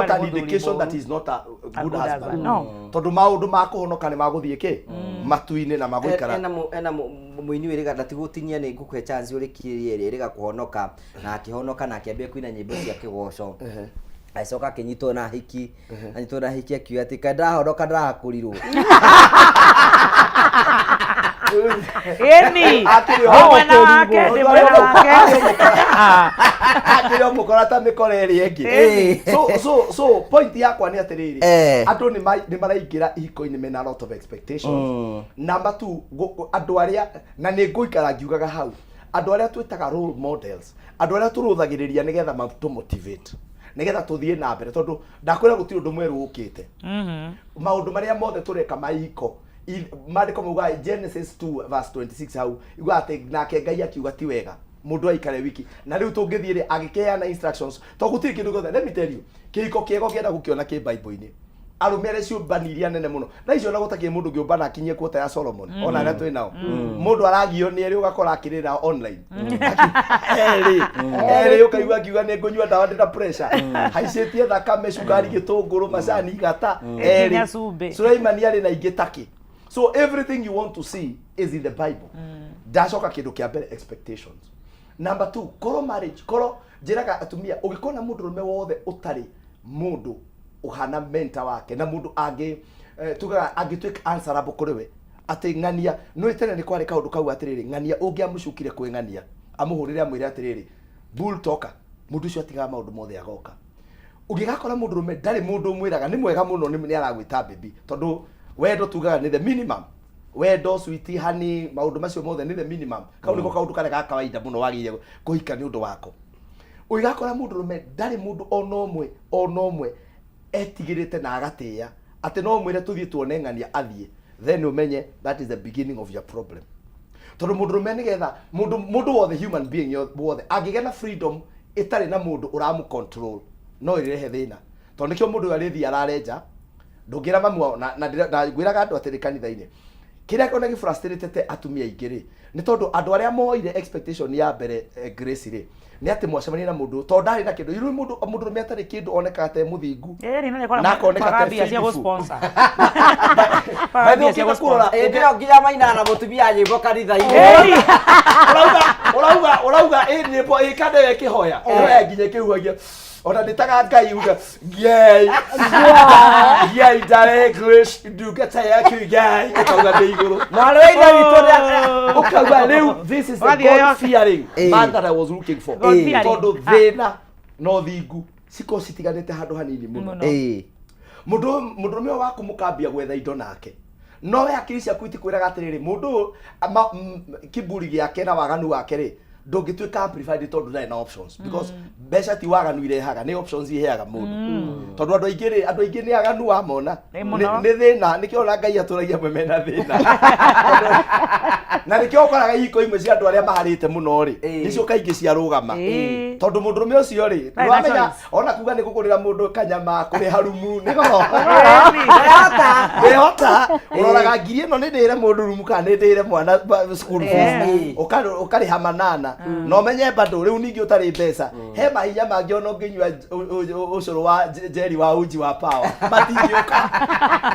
an indication that he's not a good husband. No. Tondu maundu ma kuhonoka ni maguthie ki matuini na maguikara. Ena muini wiriga ndatigutinia ni ngukwe chance uri kirie riga kuhonoka na akihonoka na akiambia kuina nyimbo cia kigoco. Aicoka kinyitwo na hiki anyitwo na hiki akiuga ati kandahonoka ndakurirwo. Eni. Mwana wake ndi mwana wake. Akiri omukora ta mikore eri engi. So point yakwa ni atiriri. Andu ni maraingira ihiko-ini mena lot of expectations. Number 2, andu aria na ni nguikara ngiugaga hau. Andu aria twitaga role models. Andu aria turuthagiriria nigetha matu motivate. Nigetha tuthie na mbere tondu ndakwira gutiri undu mweru ukite. Maundu maria mothe tureka maiko Maandiko mauga Genesis 2 verse 26 hau igwa ati nake Ngai akiuga ti wega mundu aikare wiki na riu tungithire agikeana instructions to gutiri kindu gothe. Let me tell you, kihiko kiego kienda gukiona ki Bible-ini arume aria ciumbaniria nene muno na icio na gutaki mundu ngiumbana akinyie kuota ya Solomon ona aria twi nao mundu aragio ni eri ugakora akirira online eri ukaigua kiuga ni ngunyua ndawa ndina pressure haicetie thakame cukari gitunguru macani igata eri Sulaimani ari na ingitaki. So everything you want to see is in the Bible. Dacoka kindu kia mbere expectations. Number 2, koro marriage, koro njiraga atumia ugikona mundurume wothe utari mundu uhana mentor wake na mundu angi tugaga angitwika answerable kuri we ati ng'ania no itene ni kwari kaundu kau atiriri ng'ania ungiamucukire kwi ng'ania amuhurire amwire atiriri bull talker mundu ucio atiga maundu mothe agoka ugigakora mundurume ndari mundu mwiraga ni mwega muno ni aragwita baby tondu wendo tugaga ni the minimum wendo sweetie honey maundu macio mothe ni the minimum kau niko kaundu kare ga kawaida muno wagire kuhika ni undu wako ugigakora mundurume ndari mundu onomwe etigirite na agatia ati no mwire tuthie tuone ng'ania athie then umenye that is the beginning of your problem. Tondu mundurume nigetha mundu wothe human being wothe angigena freedom itari na mundu uramu control no irehe thina tondu nikio mundu arithi ararenja ndungira mamu na ngwiraga andu atiri kanitha-ini kiria kona gifrustrated atumia ingiri ni tondu andu aria moire expectation ya mbere Grace ri ni ati mwacemania na mundu to ndari na kindu iru mundu metari kindu oneka te muthingu na koneka te cia go sponsor baadhi ya kurora ndio nginya maina na mutumia nyimbo kanitha-ini urauga nyimbo ikande wekihoya nginya kihuagia ona nditaga Ngai uga Ngai ndare Grace ndungata yake Ngai ukauga ndi iguru mwalo ina witoria ukauga riu this is the God fearing man that I was looking for tondu thina no thingu ciko citiganite handu hanini muno mundurume waku mukambia gwetha indo nake no we akiri ciaku itikwiraga atiriri mundu kiburi giake na waganu wake ri ndungituika amplified tondu ndari na options because mbeca ti waganu irehaga ni options iheaga mundu tondu andu aingi ni aganu wamona ni thina nikio na Ngai aturagia mwemena thina na nikio ukoraga ihiko imwe cia andu aria maharite muno ri nicio kaingi cia rugama tondu mundurume ucio ri wamenya ona kuga ni gukurira mundu kanyama kuri harumu ni goro hota uroraga ngiri ino ni ndire mundu rumu kana ni ndire mwana school fees ukari hamanana no menye bado riu ningi utari mbeca he mahinya mangi ono nginywa ucuru wa jeri wa uji wa power matingioka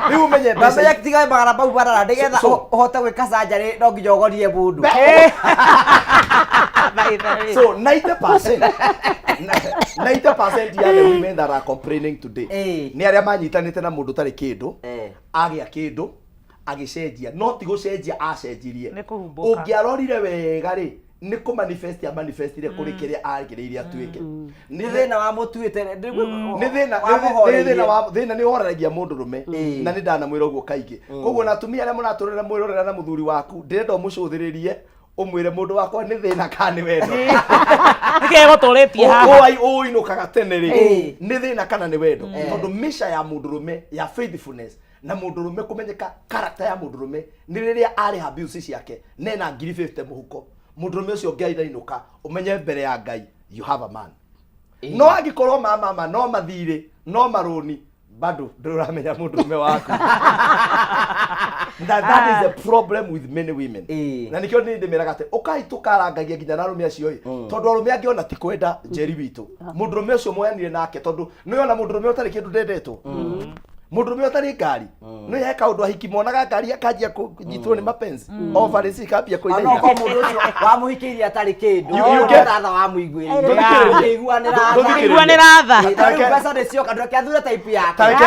riu menye mbeca yakitiga magara bau barara ndigetha uhote gwika surgery no nginya ugorie mundu so 90% ya the women that are complaining today ni aria manyitanite na mundu tari kindu agia kindu agicenjia no ti gucenjia acenjirie ungiarorire wega ri nä kå manifestire kå rä kä rä a arigä atuä nä thä na wa må tuä thä na nä horeragia må ndå rå me na nä ndanamwä ra å guo kaingä koguo na atumia arä a må ratå rä ra mwä rorera na må thuri waku ndä renda å må cå thä rä rie å mwä re må ndå wakwa nä thä na ka nä wendo nä tå rä tie å inå kaga tene rä nä thä na kana nä wendo tondå mä ya må ndå rå me ya faithfulness na må ndå rå me kå menyeka character ya må ndå rå me nä rä rä a arä ha bills ciake nena 50 må huko må ndå rå me å cio ngai ndainåka å menye mbere ya ngai you have a man no angä korwo mama no mathirä no maråni bado ndå ramenya må ndå rå me waku that is the problem with many women na nä kä o nä ndä mä raga atä å kai tå karangagia nginya na arå me acio tondå arå me angä ona ti kwenda njeri witå må ndå rå me å cio moyanire nake tondå nä ona må ndå rå me å tarä kä ndå ndendetwo må ndå rå me å tarä ngari nä he kaå ndå ahiki monaga ngari akanjia kå nyitwo nä mapenzi ovarĩci kambia kå inaina må ndå å cio wa må hikä irie atarä kä ndå ratha wa må iguä iguanä ratha mbeca nä cioka ndå kä athure taipu yake tareke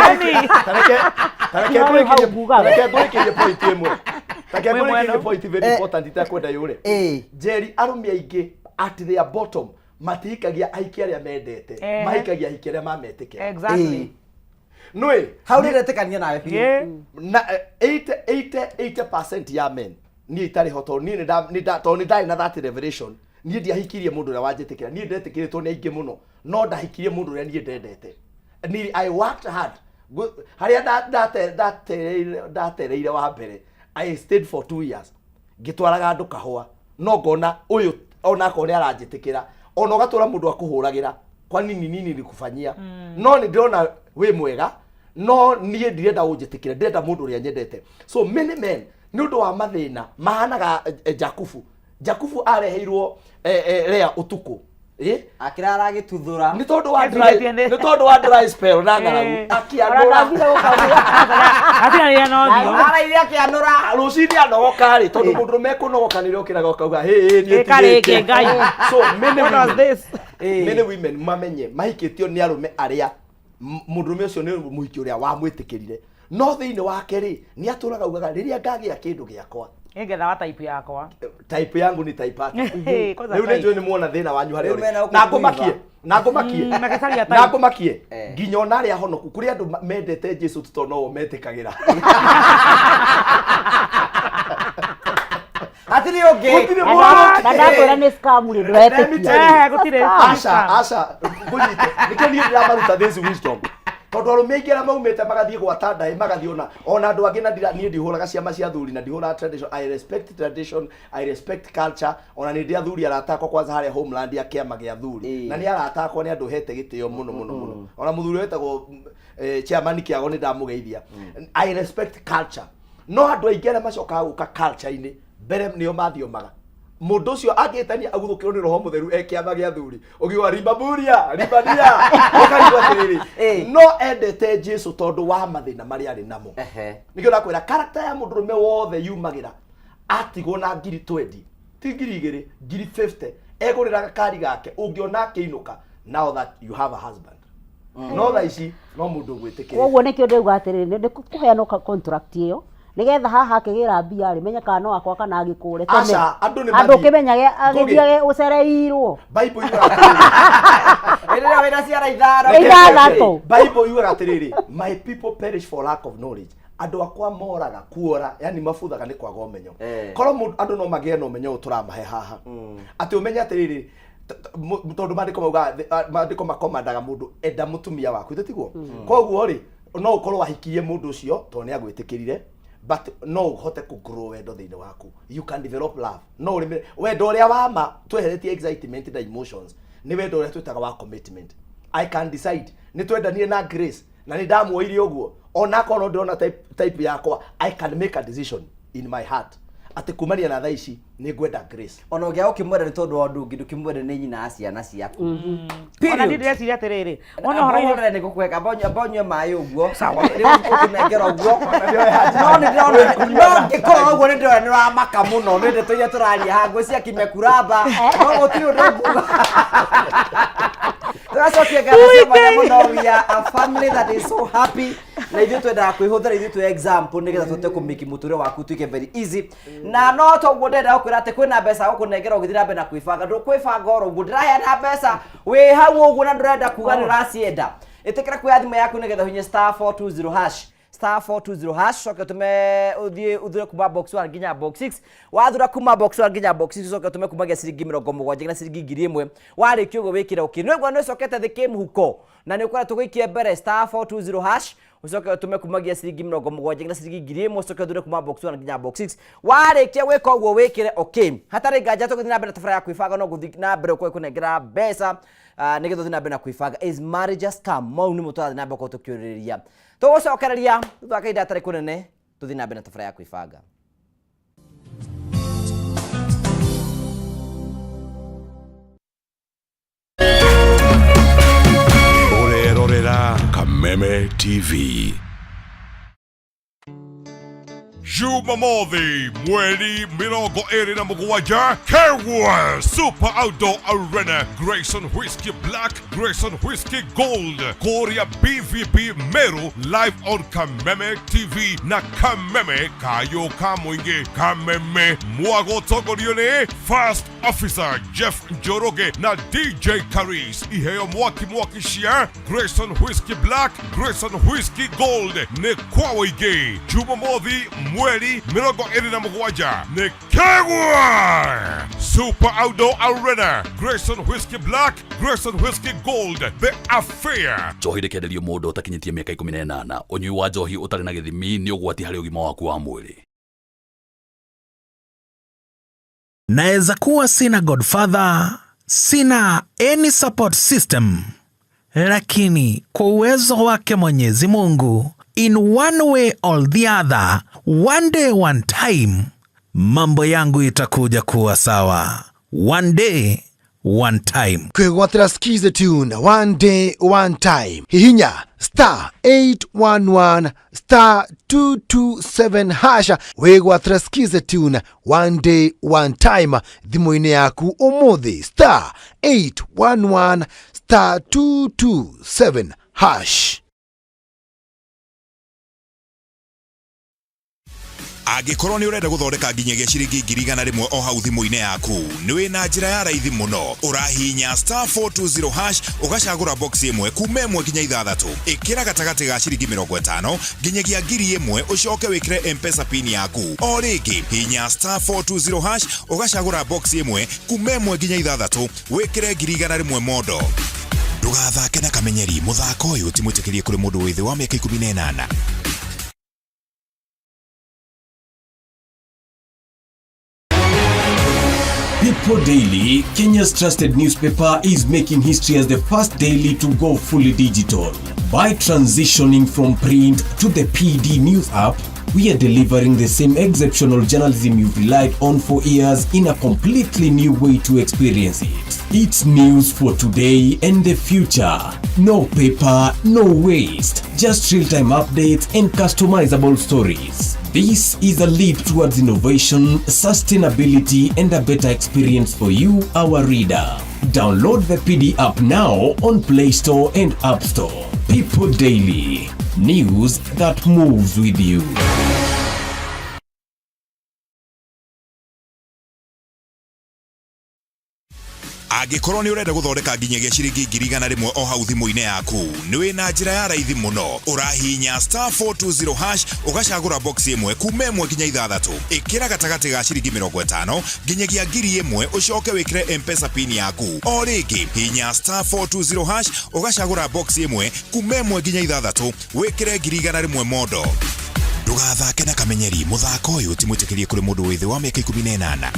ngå kä rie point ĩmwe tareke ngå kä rie point very important itakwenda yå re njeri arũme aingĩ at their bottom matihikagia ahiki arĩa mendete mahikagia ahiki arĩa mametĩkĩra nwe hau nä retekania nawe na 80% ya men ni itarĩ ho tondũ nĩ ndarĩ na that revelation niĩ ndiahikirie mũndũ ũrĩa wanjĩtĩkĩra niĩ ndetĩkĩrĩtwo nĩ aingĩ mũno no ndahikirie mũndũ ũrĩa niĩ ndendete I worked hard harĩa ndatereire wa mbere I stayed for 2 years ngĩtwaraga andũ kahũa no ngona ũyũ ona akorwo nĩ aranjĩtĩkĩra ona ũgatũra mũndũ akũhũragĩra kwa nini nikufanyia no nĩ ndĩrona wĩ mwega no niĩ ndirenda ũnjĩtĩkĩre ndĩrenda mũndũ ũrĩa nyendete so many men nĩ ũndũ wa mathĩna mahanaga Jakubu areheirwo Lea ũtukũ akĩrara agĩtuthũra nĩ tondũ wa dry spell na ng'aragu araire akĩanũra rũcinĩ anogoka rĩ tondũ mũndũ mekũnogoka nĩrĩo kĩraga ũkauga so many women mamenye mahikĩtio nĩ arũme arĩa mũndũ ũmwe ũcio nĩ mũhiki ũrĩa wamwĩtĩkĩrire no thĩinĩ wake rĩ nĩ atũraga ugaga rĩrĩa ngagĩa kĩndũ gĩakwa ngetha wa type yakwa type yangu ni type yake rĩu nĩ njũĩ nĩ muona thĩna wanyu harĩa ũrĩ na ngũmakie nginya ona arĩa ahonoku kũrĩ andũ mendete Jesu tondũ no metĩkagĩra hatirĩ ũngĩ ndakwĩra nĩ scam rĩ ndũretĩkia gũtirĩ aca ngũnyite nĩkĩo niĩ ndĩramaruta this wisdom tondũ arũme aingĩ arĩa maumĩte magathiĩ gwata ndaĩ magathiĩ ona andũ angĩ na niĩ ndihũraga ciama cia athuri na ndihũraga tradition I respect tradition I respect culture ona nĩ ndĩ athuri aratakwo kwanza harĩa homeland ya kĩama gĩa athuri na nĩ aratakwo nĩ andũ hete gĩtĩo mũno ona mũthuri wetagwo chairman kĩago nĩ ndamũgeithia I respect culture no andũ aingĩ arĩa macokaga gũka culture-inĩ mbere nĩo mathiomaga mũndũ ũcio angĩtania aguthũkĩrwo nĩ roho mũtheru ekĩama gĩa athuri ũgiuga ribania ũkarigwo atĩrĩrĩ no endete Jesu tondũ wa mathĩna marĩa arĩ namo nĩkĩo ndakwĩra character ya mũndũ rũme wothe yumagĩra atigwo na ngiri 20 ti ngiri 2 ngiri 50 egũrĩra gakari gake ũngĩona akĩinũka now that you have a husband no thaa ici no mũndũ gwĩtĩkĩra koguo nĩkĩo ndĩuga atĩrĩrĩ nĩ kũheanwo contract ĩyo nigetha haha akĩgĩra mbia rĩ menya kana no akwa kana agĩkũre tene andũ kĩmenyage agĩthiage ũcereirwo Bible ĩrĩa wĩra ciara ithatũ Bible yugaga atĩrĩrĩ my people perish for lack of knowledge andũ akwa moraga kuora yani mabuthaga nĩ kwaga ũmenyo korwo andũ no magĩe na ũmenyo tũramahe haha atĩ ũmenye atĩrĩrĩ tondũ mandĩko makomandaga mũndũ enda mũtumia waku tiguo koguo rĩ no ũkorwo wahikirie mũndũ ũcio tondũ nĩ agwĩtĩkĩrire but no uhote ku grow wendo thĩinĩ waku you can develop love no wendo ũrĩa wama tweheretie excitement na emotions nĩ wendo ũrĩa twĩtaga wa commitment I can decide nĩ twendanire na grace na nĩ ndamuoire ũguo ona korwo ndĩrona type yakwa I can make a decision in my heart atĩ kumania na thaa ici nĩ ngwenda grace ona ũngĩaga ũkĩmwenda nĩ tondũ wa ũndũ ũngĩ ndũkĩmwenda nĩ nyina wa ciana ciaku ona ndĩreciria atĩrĩrĩ ona ũhoro nĩ gũkweka mbonyue maĩ ũguo rĩu ũkĩnengera ũguo no nĩ ndĩrona no ngĩkorwo ũguo nĩ ndĩrona nĩ ũramaka mũno nĩ ndeto iria tũraria haha ngwĩciria kimekuraba no gũtirĩ ũndũ nguga tũracokia ngatho cia mwanya mũno we are a family that is so happy na ithuĩ twendaga kwĩhũthĩra ithuĩ twĩ example nĩgetha tũte kũmiki mũtũrĩre waku tuike very easy na no toguo ndenda gũkwĩra atĩ kwĩna mbeca gũkũnengera ũgĩthira mbe na kwĩbanga ndũkwĩbanga oro ũguo ndĩraheana mbeca wĩ hau ũguo na ndũrenda kuga nĩ ũracienda ĩtĩkĩra kuoya thimũ yaku nĩgetha hinya *420# *420# soke tume uthie uthure kuma box 1 nginya box 6 wathura kuma box 1 nginya box 6 soke tume kumagia ciringi 70 nginya ciringi 1000 warĩkia ũguo wĩkĩre okay nĩguo nĩ sokete thĩ mũhuko na nĩ ũkora tũgĩikie mbere *420# ucoke tume kumagia ciringi 70 nginya ciringi 1000 soke uthure kuma box 1 nginya box 6 warĩkia gwĩka ũguo wĩkĩre okay hatarĩ nganja tũgĩthiĩ na mbere tafara ya kwĩbanga no gũthiĩ na mbere kũnengera mbeca nĩgetha tũthiĩ na mbere na kwĩbanga is marriage scam mau nĩ mũtũrathiĩ na mbere tũkĩũrĩrĩria tũgũcokereria thutha kahinda gatarĩ kũnene tũthiĩ na mbere na tafara ya kwĩbanga Urerorera Kameme TV. Jumamothi mweri 27 Kerwa Super Outdoor Arena Grayson Whiskey Black Grayson Whiskey Gold Korea BVB Meru live on Kameme TV na Kameme Kayo Kamwingi Kameme Mwago Togorione First Officer Jeff Njoroge na DJ Karis Iheo Mwaki Shia Grayson Whiskey Black Grayson Whiskey Gold ne Kwawaige Jumamothi mweri 27 ni Kegwa Super Outdoor Arena Grayson Whiskey Black Grayson Whiskey Gold The Affair njohi ndĩkenderio mũndũ ũtakinyĩtie mĩaka 18 ũnyui wa njohi ũtarĩ na gĩthimi nĩ ũgwati harĩ ũgima waku wa mwĩrĩ. Naweza kuwa sina godfather, sina any support system, lakini kwa uwezo wake Mwenyezi Mungu, in one way or the other, one day one time, mambo yangu itakuja kuwa sawa. One day one time. Kwĩgwatĩra skiza tune one day one time hihinya *811 *227# wĩgwatĩra skiza tune one day one time thimũ-inĩ yaku ũmũthĩ *811 *227#. Angĩkorwo nĩ ũrenda gũthondeka nginyagia ciringi 100 o hau thimũ-inĩ yaku nĩ wĩna njĩra ya raithi mũno ũrahihinya *420# ũgacagũra box ĩmwe kuma 1 nginya 6 ĩkĩra gatagatĩ ga ciringi 50 nginyagia 1000 ũcoke wĩkĩre M-Pesa pin yaku o rĩngĩ hihinya *420# ũgacagũra box ĩmwe kuma 1 nginya 6 wĩkĩre 100 modo ndũgathake na kamenyeri mũthako ũyũ ti mwĩtĩkĩrie kũrĩ mũndũ wĩ thĩ wa mĩaka 18. People Daily, Kenya's trusted newspaper, is making history as the first daily to go fully digital. By transitioning from print to the PD News app, we are delivering the same exceptional journalism you've relied on for years in a completely new way to experience it. It's news for today and the future. No paper, no waste. Just real-time updates and customizable stories. This is a leap towards innovation, sustainability, and a better experience for you, our reader. Download the PD app now on Play Store and App Store. People Daily. News that moves with you. Angĩkorwo nĩ ũrenda gũthondeka nginyagia ciringi 100 o hau thimũ-inĩ yaku nĩ wĩna njĩra ya raithi mũno ũrahihinya *420# ũgacagũra box ĩmwe kuma 1 nginya 6 ĩkĩra gatagatĩ ga ciringi 50 nginyagia 1000 ũcoke wĩkĩre M-Pesa pin yaku o rĩngĩ hihinya *420# ũgacagũra box ĩmwe kuma 1 nginya 6 wĩkĩre 100 modo ndũgathake na kamenyeri mũthako ũyũ ti mwĩtĩkĩrie kũrĩ mũndũ wĩ thĩ wa mĩaka 18.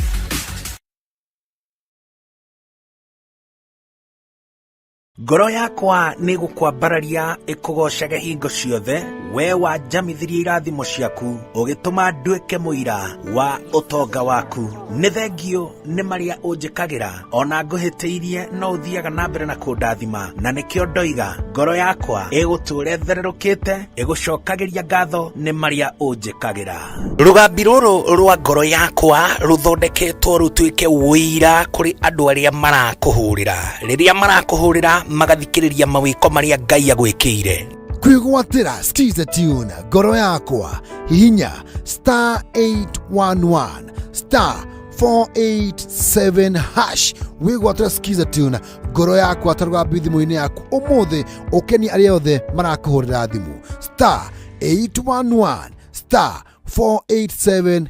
Ngoro yakwa nĩ gũkwambararia ĩkũgocage hingo ciothe we wanjamithirie irathimo ciaku ũgĩtũma nduĩke mũira wa ũtonga waku. Nĩ thengio nĩ marĩa ũnjĩkagĩra ona ngũhĩtĩirie no ũthiaga na mbere na kũndathima na nĩkĩo ndoiga ngoro yakwa ĩgũtũũre thererũkĩte ĩgũcokagĩria ngatho nĩ marĩa ũnjĩkagĩra. Rũgambi rũrũ rwa ngoro yakwa rũthondeketwo rũtuĩke ũira kũrĩ andũ arĩa marakũhũrĩra rĩrĩa marakũhũrĩra magathikĩrĩria mawĩko marĩa Ngai agwĩkĩire. kwigwatira skiza tune ngoro yakwa hihinya star 811 star 487 hash wigwatira skiza tune ngoro yakwa tarwa thimũ-inĩ yaku ũmũthĩ ũkeni arĩa othe marakũhũrĩra thimũ star 811 star 487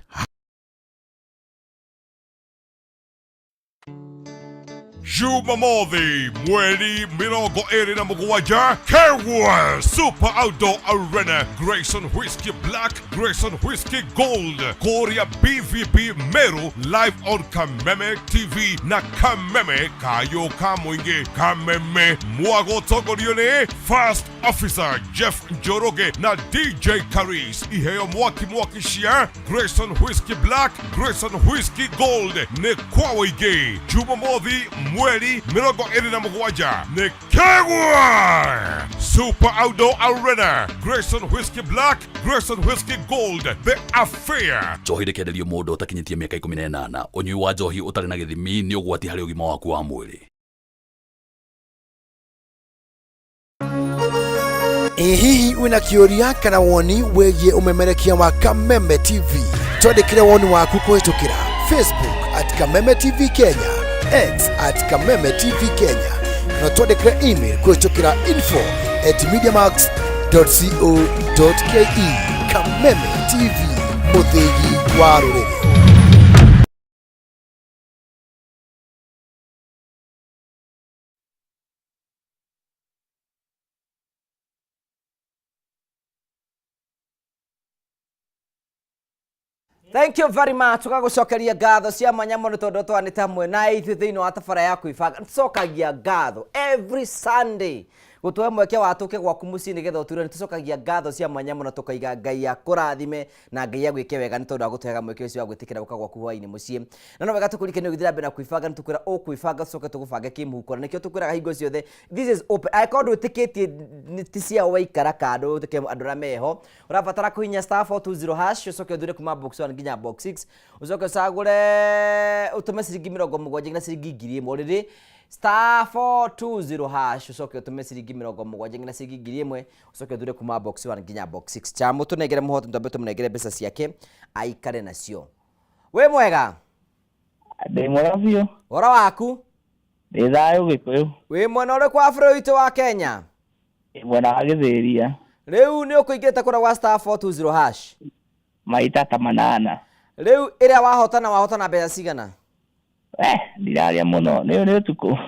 Jumamothi, mweri mirongo iri na mugwanja, Kerwa Super Outdoor Arena, Grayson Whiskey Black, Grayson Whiskey Gold, Korea BVB Meru, live on Kameme TV na Kameme Kayo Kamwingi, Kameme Mwago Togorione, First Officer Jeff Njoroge na DJ Karis, Iheo Mwaki Shia, Grayson Whiskey Black, Grayson Whiskey Gold, ne Kwawaige, Jumamothi, mweri mirongo iri na mugwanja ni Kegwa Super Outdoor Arena, Grayson Whiskey Black, Grayson Whiskey Gold, The Affair. Njohi rekenderio mundu utakinyitie miaka 18. Unyui wa njohi utari na githimi ni ugwati hari ugima waku wa mwiri. Hihi wina kĩũria kana woni wĩgiĩ umemerekia wa Kameme TV? Twandĩkĩre woni waku kũhĩtũkĩra Facebook @Kameme TV Kenya, X @Kameme TV Kenya, na twandĩkĩre email kũhĩtũkĩra info@mediamax.co.ke. Kameme TV, mũthĩgi wa rũrĩrĩ. Thank you very much. Tukagucokeria ngatho cia mwanya muno tondu twanite hamwe na ithu thiini wa tabara ya kwibanga. Tucokagia ngatho every Sunday. Gutwe mweke watuke gwaku mucii nigetha uture ni tucokagia ngatho cia mwanya muno tukaiga Ngai akurathime na Ngai agwike wega ni tondu wa gutwega mweke ucio wa gwitikira guka gwaku hwaini mucii. Na no wega tukurikene githira mbere na kwibanga tukwira ukwibanga tucoke tugubange kimuhuko na nikio tukwiraga hingo ciothe this is open. I called witikitie ti cia waikara kando tuke andura meho urabatara kuhinya star 420 hash ucoke uthure kuma box 1 nginya box 6 ucoke ucagure utume ciringi 70 nginya ciringi 1000 already star 420 hash ucoke utume ciringi 70 nginya ciringi 1000 ucoke uthure kuma box 1 nginya box 6 chamu tunegere muhoto ndombe tumunegere mbeca ciake aikare nacio. We mwega? Ndi mwega biũ. Wora waku? Ndi thayo Gĩkũyũ. We mwena uri kwa bũrũri witũ wa Kenya? Mwena wa Gĩthĩria. Riu ni ukuingĩte kura wa star 420 hash maita ta 8. Riu ĩrĩa wahotana mbeca cigana? Ndiraria mũno nĩ ũtukũ.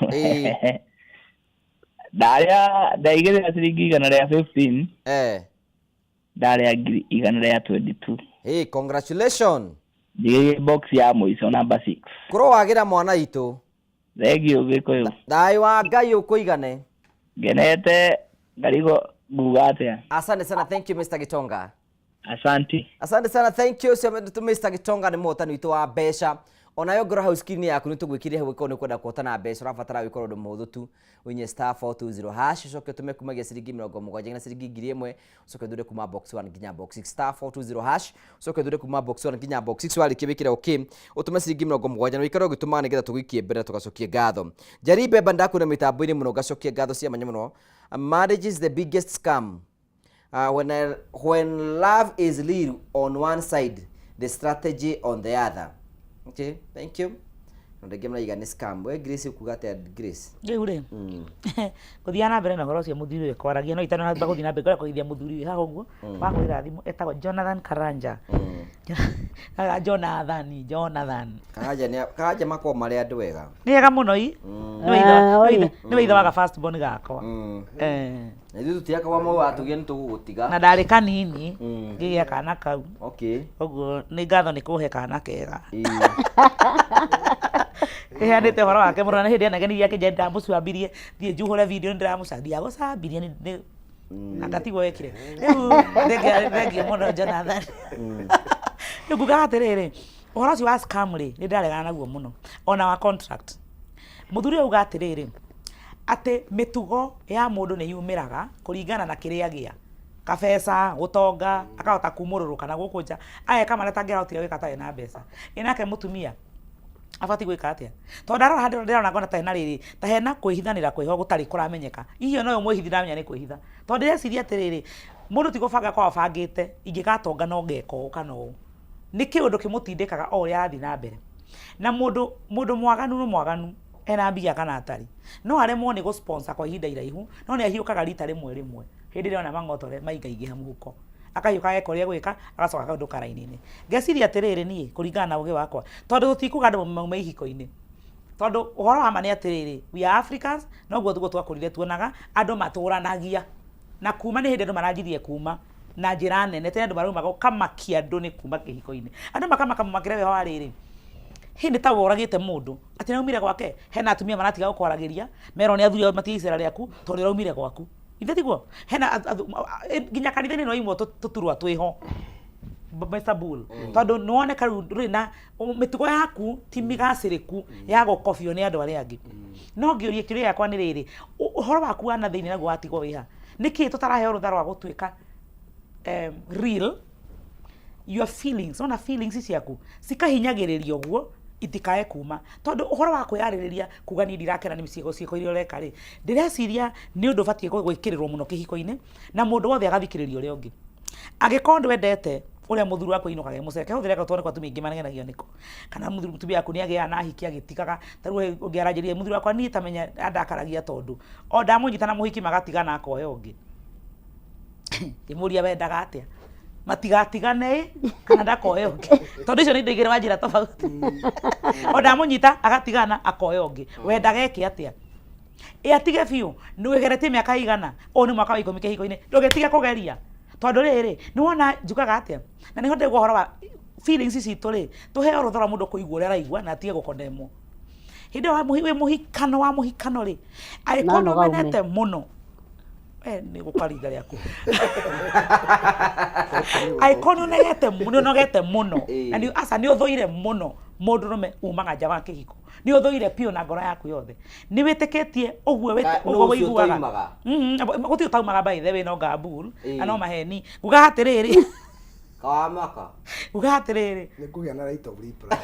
Ndaigĩrĩra ciringi 115. Ndaria 122. Congratulations. Njigĩire box ya mũico number 6. Kũrũ wagira mwana itu. Thengio Gĩkũyũ. Thayũ wa Ngai ũkũigane. Ngenete ngarigo nguga atĩa. Asante sana, thank you Mr. Gitonga. Asante sana, thank you Mr. Gitonga ni mũhotani witũ wa mbeca. Onayo ngoro hau screen yaku ni tugwikire hau gĩkorwo nĩ kwenda kuhotana mbeca ũrabatara wĩkorwo ũndũ mũhũthũ tu winye star 420 hash ucoke tume kumagia ciringi 70 nginya ciringi 1000 ucoke thure kuma box 1 nginya box 6 star 420 hash ucoke thure kuma box 1 nginya box 6 wali kibikira okay utume ciringi 70 na wikaro gituma nigetha tugikie mbere tugacokie ngatho Jaribe bandaku na mitambo-ini muno gacokie ngatho cia manya muno. Marriage is the biggest scam. When love is real on one side, the strategy on the other. Okay, thank you. Ndege mraiga ni scam. We Grace ukugate Grace. Ure. Kuthiana mbere na goro cia muthuri we kwaragia no itano na guthina mbere kuithia muthuri haha uguo. Wakwira thimu etagwo Jonathan Karanja. Jonathan. Karaja mako mari andu wega. Ni wega muno i. Ni weitha waga first born gakwa. Na ithu tutiaka wa mau atugie ni tugutiga. Na ndari kanini ngigia kana kau. Okay. Uguo ni ngatho ni kuhe kana kega. Andite horo wake mũrana hĩndĩ anageni yake je ndamucambirie thiĩ njuhũre video ndĩramucambia gũcambirie nĩ na ngatigwo wekire rĩu thengio mũno Jonathan rĩu ngugaga atĩrĩrĩ ũhoro ũcio wa scam rĩ nĩ ndaregana naguo mũno ona wa contract mũthuri ũyũ uga atĩrĩrĩ atĩ mĩtugo ya mũndũ nĩ yumĩraga kũringana na kĩrĩa gĩa kabesa gũtonga akahota kumũrũrũka na gũkũ nja aya kama natangĩrahotire wĩka atarĩ na mbeca inake mũtumia abati gwika atia to ndarora handu ndirona ngona ta hena riri ta hena kwihithanira kwiho gutari kuramenyeka iyo no mwihithira menya ni kwihitha to ndireciria atiriri mundu tigubanga kwa bangite ingikatonga no ngeko kana u ni kiundu kimutindikaga o ria athi na mbere na mundu mwaganu no mwaganu ena mbia kana atari no aremwo ni go sponsor kwa ihinda iraihu no ni ahiukaga rita rimwe hindi ria ona mangotore maingaingĩha muhuko akahiuka ekoria gwika agacoka kaunduka raini-ini ngeciria atiriri nie kuringana na ugi wakwa tondu tutikuga andu maume ihiko-ini tondu uhoro wa ma ni atiriri we are Africans no guo twakurire tuonaga andu maturanagia na kuma ni hindi andu maranjirie kuma na njira nene tene andu maraumaga kamakia andu ni kuma kihiko-ini andu makamamakire weho ariri hindi ta woragite mundu ati naumire gwake hena atumia maratiga gukwaragiria mero ni athuri matige icera riaku tondu raumire gwaku Indetiguo hena ginya kanitha-ini no imwe tuturwa twiho Mr. Bull tondu nuoneka rina mitugo yaku ti migaciriku ya gukobio ni andu aria angi no ngiurie kiria yakwa ni riri uhoro waku wa na thiini naguo watigwo wiha niki tutarahe rutha rwa gutwika real your feelings ona feelings ciaku cikahinyagiririo guo itikae kuma tondu uhoro wa kwiyaririria kuga ni ndirakena ni micigo ciiko irio reka ri ndireciria ni undu batie gwikirirwo muno kihiko-ini na mundu wothe agathikiririo uri ungi agikorwo ndwendete uria muthuru wako inukage muceke huthire ka tuone kwa tumi ingi manegenagio niko kana muthuru mutumia yaku ni agia na hiki agitikaga taru ungiaranjirie muthuru wakwa ni tamenya andakaragia tondu o ndamunyita na muhiki magatigana akoe ungi imuria wendaga atia matigatigane kana ndakoe ungi tondu icio ni ndigire wanjira tofauti o ndamunyita agatigana akoe ungi wendaga eki atia atige biu ni wegerete miaka igana o ni mwaka wa 10 kihiko-ini ndugetige kugeria tondu riri ni wona njukaga atia na niho ndiguo horo wa feelings citu ri tuheo ruthora mundu kuigua uria araigua na atige gukondemwo hindi wa muhikano ri aikono menete muno ni gukaringa riaku aikono negete muno na ni asa ni uthoire muno mundu rume umaga nja wa kihiko ni uthoire pio na ngoro yaku yothe ni witikitie uguo wiguaga guti utaumaga by the way no Gabul ano maheni guga hatiriri Kawamaka. Uga hatiriri ni kugia na right of reply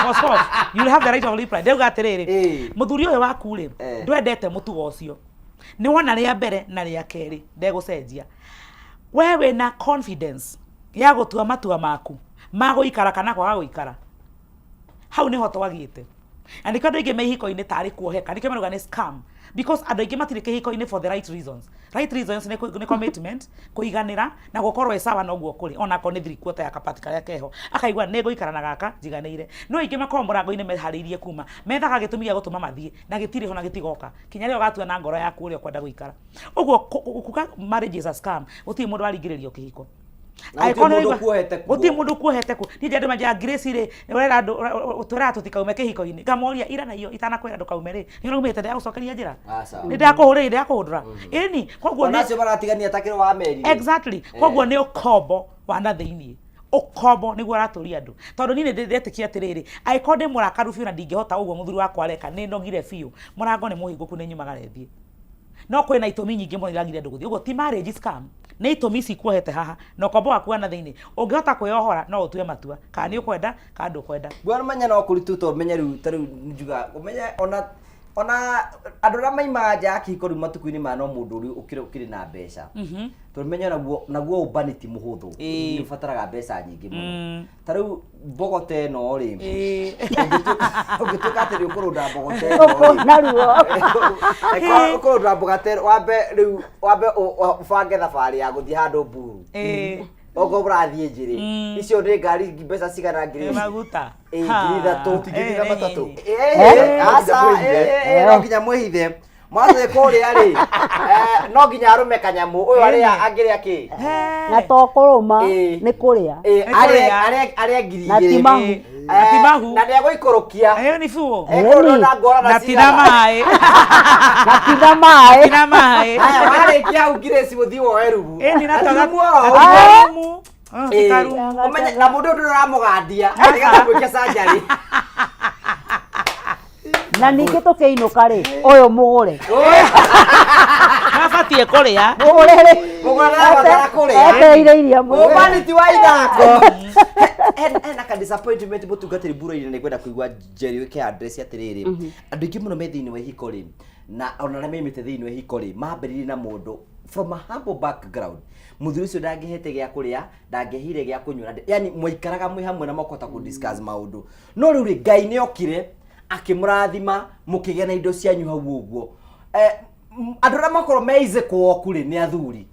of course you have the right of reply ndeuga hatiriri muthuri uyu waku ri ndwendete mutugo ucio ni wona ria mbere na ria keri ndegucenjia wewe na confidence ya gutua matua maku maguikara kana kwaga guikara hau ni hoto wagite and ikando ige mehiko-ini tari kuoheka ndike meruga ni scam because andu aingi matire kihiko-ini for the right reasons ni commitment kuiganira na gukorwo esawa no guo kuri ona ko ni thiri kuota ya kapati karia keho akaigwa nego ikara na gaka jiganire no ingi makorwo murango-ini mehariirie kuma methaga gitumia gutuma mathie na gitiri ho na gitigoka kinya rio gatua na ngoro yaku uria kwenda guikara uguo kuka marriage is a scam uti mundu aringiririo kihiko guti mundu kuohete ku ni ndio manja Grace ri urera utwera tutikaume kihiko-ini ngamoria ira na iyo itana kwera ndukaume ri ni urumite ndia gucokeria njira ni ndia kuhurira ndia kuhudura ini koguo ni acio baratigania takiro wa meri exactly koguo ni ukombo wa na thiini ukombo niguo araturia andu tondu ni ndetikia atiriri aikonde murakaru biu na ndingihota uguo muthuru wakwa areka ni ndogire biu murango ni muhinguku ni nyumaga rethie no kwina itumi nyingi muno iragire andu guthi uguo ti marriage scam ni itumi ici kuohete haha no kombo waku na thiini ungihota kwiohora no utue matua kana ni ukwenda kana ndukwenda bwana manya no kurituto menya riu tariu njuga umenya ona andu ra maima nja kihiko riu matuku-ini ma no mundu uri ukire na mbeca tumenya naguo ubaniti muhuthu ni ubataraga mbeca nyingi muno tariu bogote no ri ungituka atiri ukurunda bogote na ruo ukurunda bogote wambe ubange thabari ya guthie handu Mburu ogo brathie njiri icio ni ngari mbeca cigana ngiri maguta ngiri thatu tigirira matatu asa no nginya mwihithe mwathe kuria ri no nginya arume kanyamu uyu aria angiri aki na to kuruma ni kuria aria ngiri na timahu na ndia guikurukia ayo ni fuo na tina mai na mai aya wale kia ugire simuthi wo erubu ni natoga mu umenya na mundu ndu ramugandia ndiga gwike sanjari na ningi tukiinuka ri uyu mugure abatie kuria mugure na batara kuria eteire iria mubaniti wa ithako ena ka disappointment mutungatiri buro-ini ni kwenda kuigua Jerry wike address atiriri andu ingi muno me thiini wa ihiko ri na ona na memete thiini wa ihiko ri mambiriri na mundu from a humble background muthuri ucio ndangihete gya kuria ndangihire gya kunywa yani mwaikaraga mwi hamwe na makota ku discuss maundu no riu ri Ngai ni okire akimurathima mukigea na indo cianyu hau uguo andu ra makoro meize kwoku ri ni athuri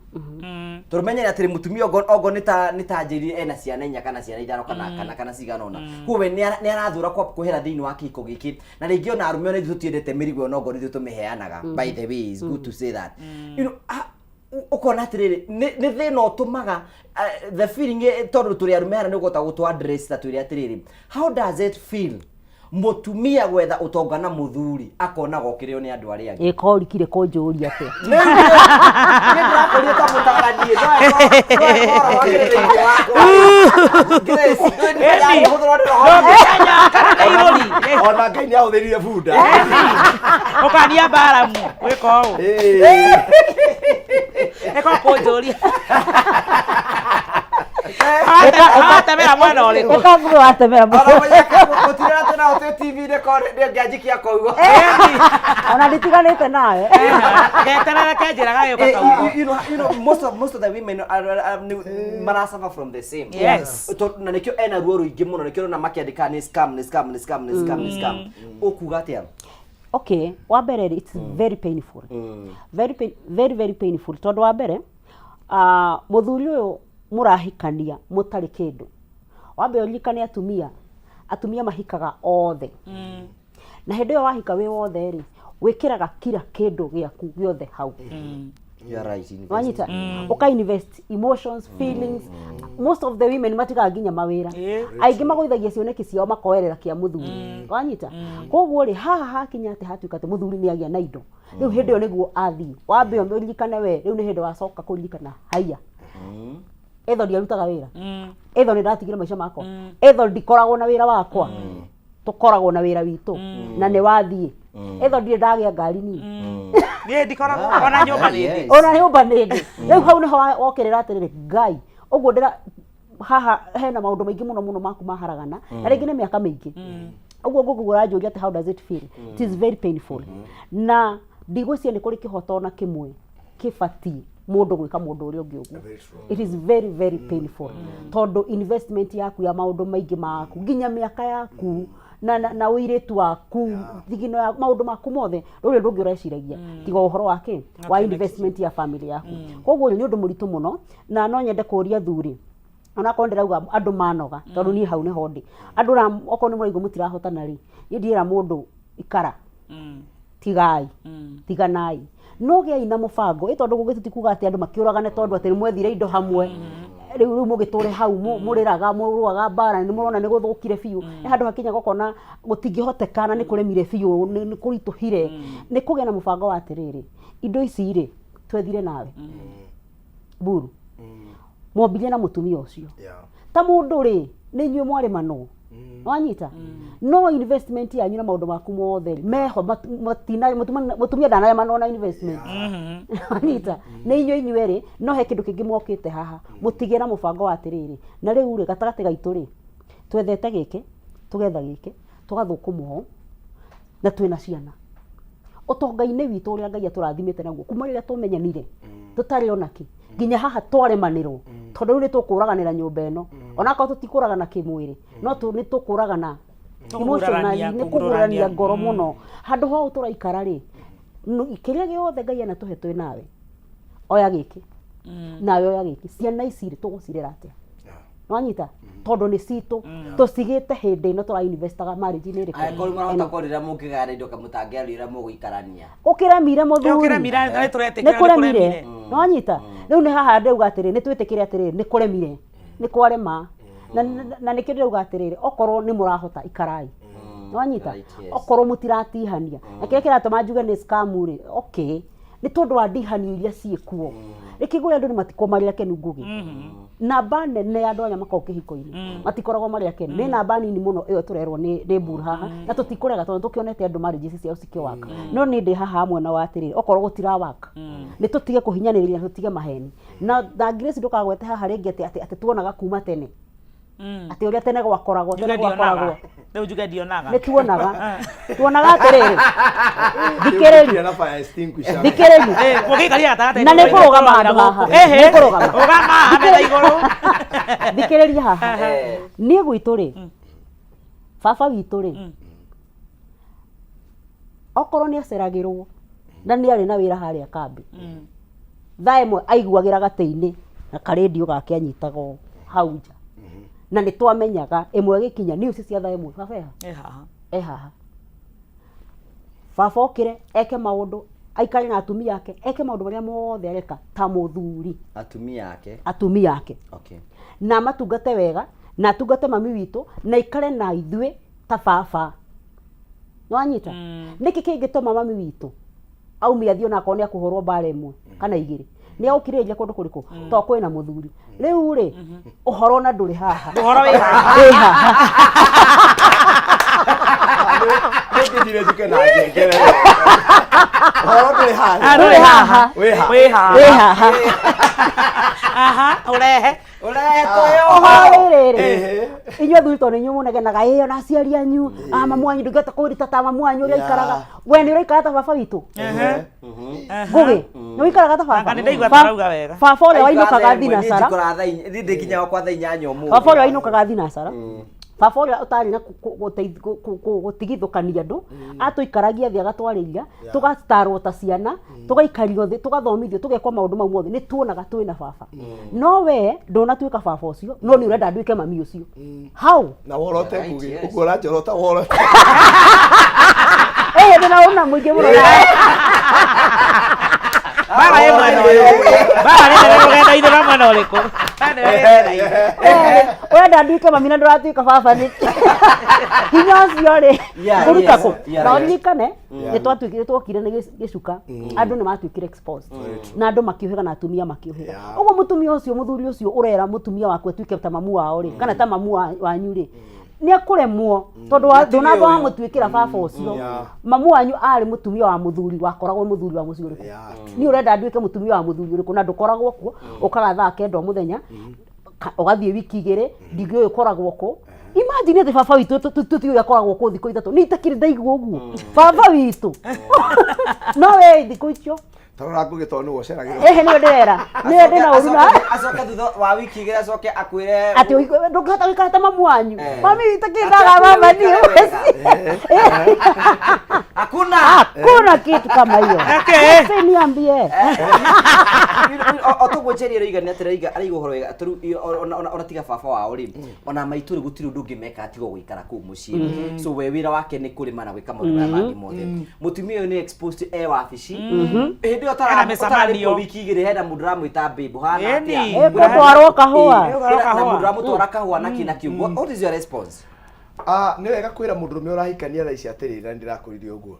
turumenye atiri mutumia ogo nita Njeri ena ciana inya kana ciana ithano kana cigana ona kuwe ni arathura kuhera thiini wa kiko giki na ringi ona arume ona itutiendete mirigo ona ogo ni tumiheanaga by the way is good to say that you know ukona atiriri ni thina utumaga the feeling tondu turi arume hara ni ugota gutwa address ta turi atiriri how does it feel mutumia gwetha utonga na muthuri akona gokirio ni andu aria angi ikorikire konjuria te ni ndirakoria ta mutaganie ona Ngai ni ahuthirie bunda ukania baramu wiko u eko konjuria atemera mwana uri ukaguru atemera mutira tena ote TV de kore de gajiki yako ugo ona nditiganite nawe geterere kenjira gayo you know most of the women are suffer from the same yes na nikyo ena ruo ruingi muno nikyo na makiandika ni scam okuga atia okay wa mbere it's very painful very painful tondu wa mbere muthuri uyu murahikania mutari kindu wambe ulikane atumia mahikaga othe na hende yo wahika we wothe ri wikiraga kila kindu giaku giothe hau you are right wanyita uka invest emotions feelings most of the women matiga nginya mawira aingi magoithagia cioneki ciao makoerera kia muthuri wanyita koguo ri haha hakinya ati hatuikate muthuri ni agia na indo riu hende yo niguo athi wambe ulikane we riu ni hende wacoka kulikana haya etho ndiarutaga wira etho ndiratigire maica makwa etho ndikoragwo na wira wakwa tukoragwo na wira witu na ni wathie etho ndire ndagia ngari ni ni ndikoragwo ona nyumba nindi riu hau niho wokirira atiriri Ngai uguo ndira haha hena maundu maingi muno maku maharagana na ringi ni miaka mingi uguo ngugura njuria ati how does it feel it is very painful na ndigwicia ni kuri kihoto na kimwe kibati mundu gwika mundu uri ungi uguo it is very painful tondu investment yaku ya maundu maingi maku nginya miaka yaku na uiritu waku thigino ya maundu maku mothe ruri ndungi ureciragia tiga uhoro wake wa investment ya family yaku koguo ni undu muritu muno na no nyende kuria thuri ona konderauga andu manoga tondu ni hau ni hondi andu ra oko ni murigo mutirahotana ri indiera mundu ikara tigai tiganai no gea ina mubango itondu gugitutikuga ati andu makiuragane tondu atiri mwethire indo hamwe riu mugiture hau muriraga muruaga bara ni murona ni guthukire biu handu hakinya gukona gutingihotekana ni kuremire biu ni kurituhire ni kugia na mubango wa atiriri indo ici ri twethire nawe buru mobilia na mutumia ucio ta mundu ri ni nywe mwari mano wanyita no investment yanyu na maundu maku mothe meho matina mutumia ndana manona investment wanyita ni inywe ri no he kindu kingi mwokite haha mutigira mubango wa atiriri na riu ri gatagati gaitu ri twethete gike tugetha gike tugathukumuho na twina ciana utonga-ini witu uria Ngai aturathimite naguo kuma riria tumenyanire tutari onaki nginya haha twaremanirwo tondu ni tukuraganira nyumba eno ona ko tutikuragana kimwiri no ni tukuragana emotionally ni kugurania ngoro muno handu ho turaikara ri kiria giothe Ngai ana tuhe twi nawe oya giki nawe oya giki ciana ici ri tugucirera atia nwanyita tondu ni citu tucigite hindi no tura investaga marriage ni riko ai kori marota korira mukigara indo kamutangiarira muguikarania ukiremire muthuri ukiremire ni turetikira kuremire nwanyita riu ni haha ndauga atiri ni twitikire atiri ni kuremire ni kwarema na nikio ndauga atiri okorwo ni murahota ikarai nwanyita okorwo mutiratihania na kile kiratuma njuge ni scam ri okay ni tondu wa ndihani iria ciikuo ikiguya andu ni matikomarira kenu ngugi namba nene andu anya makao kihiko-ini matikoragwo mari akeni ni namba nini muno iyo turerwo ni mburu haha na tutikurega tondu tukionete andu marriages ciao cikiwaka no ni ndi haha amwe na watiriri okorwo gutirawaka ni tutige kuhinyaniriria tutige maheni na Grace ndukagwete haha ringi ati tuonaga kuma tene ati uria tene gwakoragwo Rĩu njuge ndionaga. Nĩ tuonaga atĩrĩrĩ. Thikĩrĩria. Mũgĩikaria gatagatĩ. Na nĩ kũrũgama handũ haha. Nĩ kũrũgama. Rũgama metha igũrũ. Thikĩrĩria haha. Niĩ gwitũ rĩ. Baba witũ rĩ. Okorwo nĩ aceragĩrwo na nĩ arĩ na wĩra harĩa kambi. Thaa ĩmwe aiguagĩra gatĩ-inĩ na karendio gake anyitaga hau nja. Na nĩ twamenyaga ĩmwe gĩkinya news cia thaa ĩmwe baba haha. Baba okire eke maũndũ aikare na atumia yake eke maũndũ marĩa mothe areka ta mũthuri. Atumia yake. Okay. Na matungate wega na atungate mami witũ na ikare na ithuĩ ta baba. Nwanyita. Nĩkĩ kĩngĩtũma mami witũ aumia thio na akone akũhũrwo mbara ĩmwe kana igĩrĩ. Nĩ aukirĩria kũndũ kũrĩkũ to kwĩna mũthuri. Rĩu rĩ ũhoro na ndũrĩ haha. Ũhoro wĩ haha. Nĩngĩthire njuke na ngengere. Ũhoro ndũrĩ haha. Ndũrĩ haha. Wĩ haha. Aha, ũrehe tũyo ũhoro rĩrĩ. Inyuĩ athuri tondũ inyuĩ mũnegenaga ĩyo na aciari anyu mamu wanyu ndũngĩhota kũrita ta mamu wanyu ũrĩa aikaraga. We nĩ ũraikara ta baba witũ. Ngũgĩ nĩ ũikaraga ta baba. Baba ũrĩa wainũkaga thinacara. Baba ũrĩa wainũkaga thinacara. Baba ũrĩa ũtarĩ na gũtigithũkania andũ atũikaragia thĩ agatwarĩria tũgatarwo ta ciana tũgaikario thĩ tũgathomithio tũgekwo maũndũ mau mothe nĩ tuonaga twĩna baba. No we ndũnatuĩka baba ũcio no nĩ ũrenda nduĩke mami ũcio. Hau na worote Ngũgĩ ũguo ũranjorota worote. Ndĩraona mũingĩ mũno. Bara mwena ũyũ. Bara nĩ rũgenda-inĩ rwa mwena ũrĩkũ? Wenda nduĩke mami na ndũratuĩka baba nĩ. Hinya ũcio rĩ kũruta kũ. Na ũririkane nĩ twokire nĩ gĩcuka andũ nĩ matuĩkire exposed na andũ makĩũhĩga na atumia makĩũhĩga. Ũguo mũtumia ũcio mũthuri ũcio ũrera mũtumia waku atuĩke ta mamu wao rĩ kana ta mamu wanyu rĩ nĩ akũremwo tondũ ndũnamba wa mũtuĩkĩra baba ũcio. Mamu wanyu arĩ mũtumia wa mũthuri wakoragwo mũthuri wa mũciĩ ũrĩkũ. Niĩ ũrenda nduĩke mũtumia wa mũthuri ũrĩkũ na ndũkoragwo kuo ũkaga thaa kenda mũthenya ũgathiĩ wiki igĩrĩ ndingĩũĩ ũkoragwo kũ. Imagine atĩ baba witũ tũtiũĩ akoragwo kũ thikũ ithatũ nĩ itakĩrĩ ndaigua ũguo. Baba witũ no we thikũ icio tarora Ngũgĩ tondũ nĩwe ũceragĩrwo. Nĩwe ndĩrera nĩwe ndĩna ũru na acoke thutha wa wiki igĩrĩ acoke akwĩre atĩ ndũngĩhota gũikara ta mamu wanyu. Mami witũ kĩndaga mama niĩ hakuna kitu kama hiyo. Niambie otũgwĩciria rĩigani atĩ araigua ũhoro wega ona tiga baba wao rĩ ona maitũ rĩ gũtirĩ ũndũ ũngĩmeka atiga gũikara kũu mũciĩ. So we wĩra wake nĩ kũrĩma na gwĩka maũndũ maya mangĩ mothe. Mũtumia ũyũ nĩ exposed wabici hĩndĩ ĩyo ũtararĩkwo wiki igĩrĩ hena mũndũ ũramwĩta babe hana atĩa gũtwarwo kahũa na mũndũ ũramũtwara kahũa na kĩu. What is your response? Nĩ wega kwĩra mũndũrũme ũrahikania thaa ici atĩrĩrĩ na ndĩrakũririe ũguo.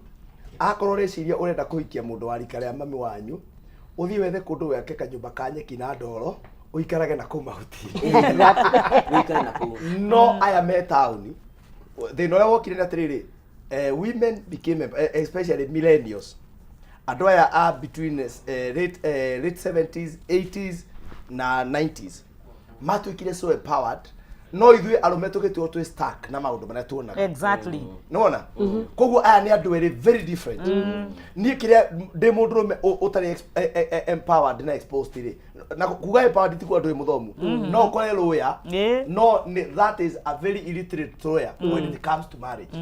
Akorwo rĩciria ũrenda kũhikia mũndũ wa rika rĩa mami wanyu ũthiĩ wethe kũndũ wake kanyũmba ka nyeki na ndoro ũikarage na kũu mahuti. No aya me taũni thĩna ũrĩa wokire nĩ atĩrĩrĩ women became especially millennials. Andũ aya are between late 70s, 80s na 90s. Matuĩkire so empowered. No ithuĩ arũme tũgĩtuo twĩ stuck na maũndũ marĩa tuonaga. Exactly. Nĩwona? Koguo aya nĩ andũ erĩ very different. Niĩ kĩrĩa ndĩ mũndũrũme ũtarĩ empowered na exposed rĩ. Na kuga empowered ti kwa andũ mũthomu. No ũkore lawyer. No that is a very illiterate lawyer when it comes to marriage.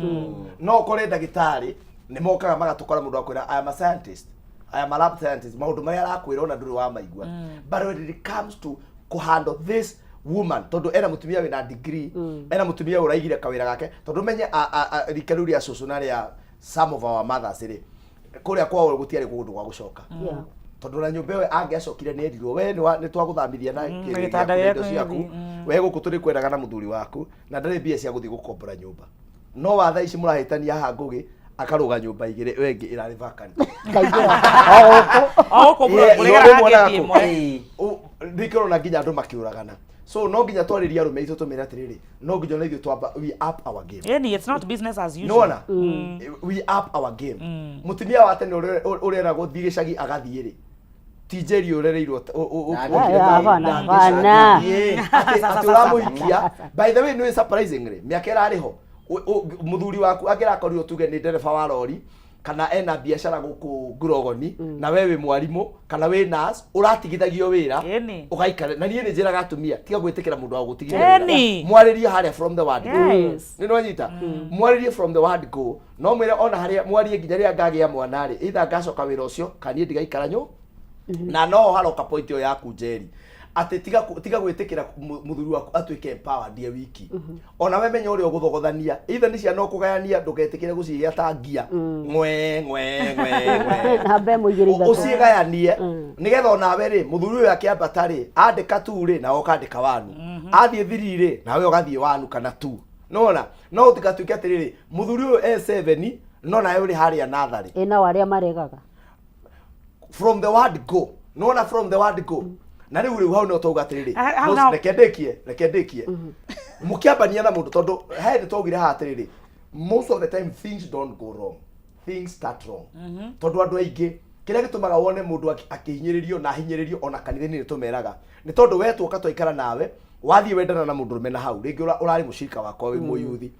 No ũkore ndagĩtarĩ nĩ mokaga magatũkora mũndũ akwĩra I am a scientist, I am a lab scientist, maũndũ marĩa arakwĩra ona ndũrĩ wa maigua. But when it comes to handle this woman tondu ena mutumia wina degree ena mutumia uraigire kawira gake tondu menye rika rĩu rĩa cũcũ na rĩa some of our mothers rĩ kuria kwao gutiarĩ kũndũ gwa gũcoka tondu na nyũmba ĩyo angĩacokire nĩ endirwo we nĩ twagũthambithia na kĩrĩndo ciaku we gũkũ tũrĩ kwendaga na mũthuri waku na ndarĩ mbia cia gũthiĩ gũkombora nyũmba no wa thaa ici mũrahĩtania haha Ngũgĩ akaruga nyũmba igĩrĩ wengi ĩrarĩ vacant ndikĩrwo na nginya andũ makĩũragana. So no nginya twarĩria arũme aitũ tũmĩre atĩrĩrĩ no nginya na ithuĩ twamba we up our game. Yani it's not business as usual. Nona we up our game. Mutumia wa tene ũrĩa gũthiĩ gĩcagi agathiĩ rĩ tijeri urereirwo bana aturamuhikia. By the way, no surprisingly miaka irariho muthuri waku angirakorirwo tuge ni ndereba wa lori kana ena biashara guku Ngurogoni na wewe mwarimu kana we nurse uratigithagio wira ugaikara na niĩ nĩ njĩraga atumia tiga gwĩtĩkĩra mũndũ wa gũtigithia wĩra mwaririe harĩa from the word go nĩ nwanyita mwaririe from the word go no mwĩre ona harĩa mwarie nginya rĩrĩa ngagĩa mwana rĩ either ngacoka wĩra ũcio kana niĩ ndigaikara na no haroka point yo yaku Njeri ati tiga gwĩtĩkĩra muthuri waku atuĩke empowered die wiki ona we menya ũrĩa ũgũthogothania either nĩ ciana ũkũgayania ndũgetĩkĩre gũcigia ta ngia ngwe hambe mũigĩrĩ ithatũ ũcigayanie nĩgetha onawe rĩ muthuri ũyũ akĩambata rĩ andĩka tu rĩ na ũkandĩka wanu athiĩ thiri rĩ nawe ũgathiĩ wanu kana tu nona no ũtigatuĩke atĩrĩrĩ muthuri ũyũ E7 no nawe ũrĩ harĩa natharĩ ĩna warĩa maregaga from the word go nona from the word go na rĩu hau no tauga atĩrĩrĩ reke ndĩkie mũkĩambania na mũndũ tondũ he nĩ twaugire haha atĩrĩrĩ most of the time things don't go wrong, things start wrong tondũ andũ aingĩ kĩrĩa gĩtũmaga wone mũndũ akĩhinyĩrĩrio na hinyĩrĩrio ona kanitha-inĩ nĩ tũmeraga nĩ tondũ we tuoka twaikara nawe wathiĩ wendana na mũndũ na hau rĩngĩ ũrarĩ mũcirika wakwa wĩ mũyuthi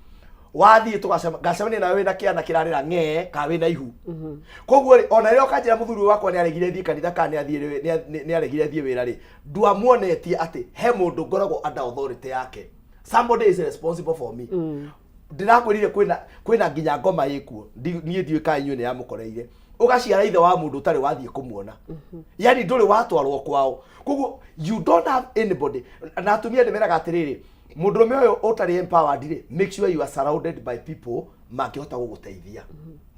wathiĩ tũgacemania nawe wĩna kĩana kĩrarĩra ng'e ka wĩna ihu koguo ona rĩrĩa ũkanjĩra mũthuri wakwa nĩ aregire thiĩ kanitha kana nĩ aregire thiĩ wĩra rĩ nduamuonetie atĩ he mũndũ ngoragwo under authority yake, somebody is responsible for me ndĩrakwĩrire kwĩna nginya ngoma ĩkuo niĩ ndiũĩ ka inyuĩ nĩ yamũkoreire ugaciara ithe wa mũndũ ũtarĩ wathiĩ kũmuona yani ndũrĩ watwarwo kwao koguo you don't have anybody na atumia ndĩmeraga atĩrĩrĩ mũndũrũme ũyũ ũtarĩ empowered rĩ make sure you are surrounded by people mangĩhota gũgũteithia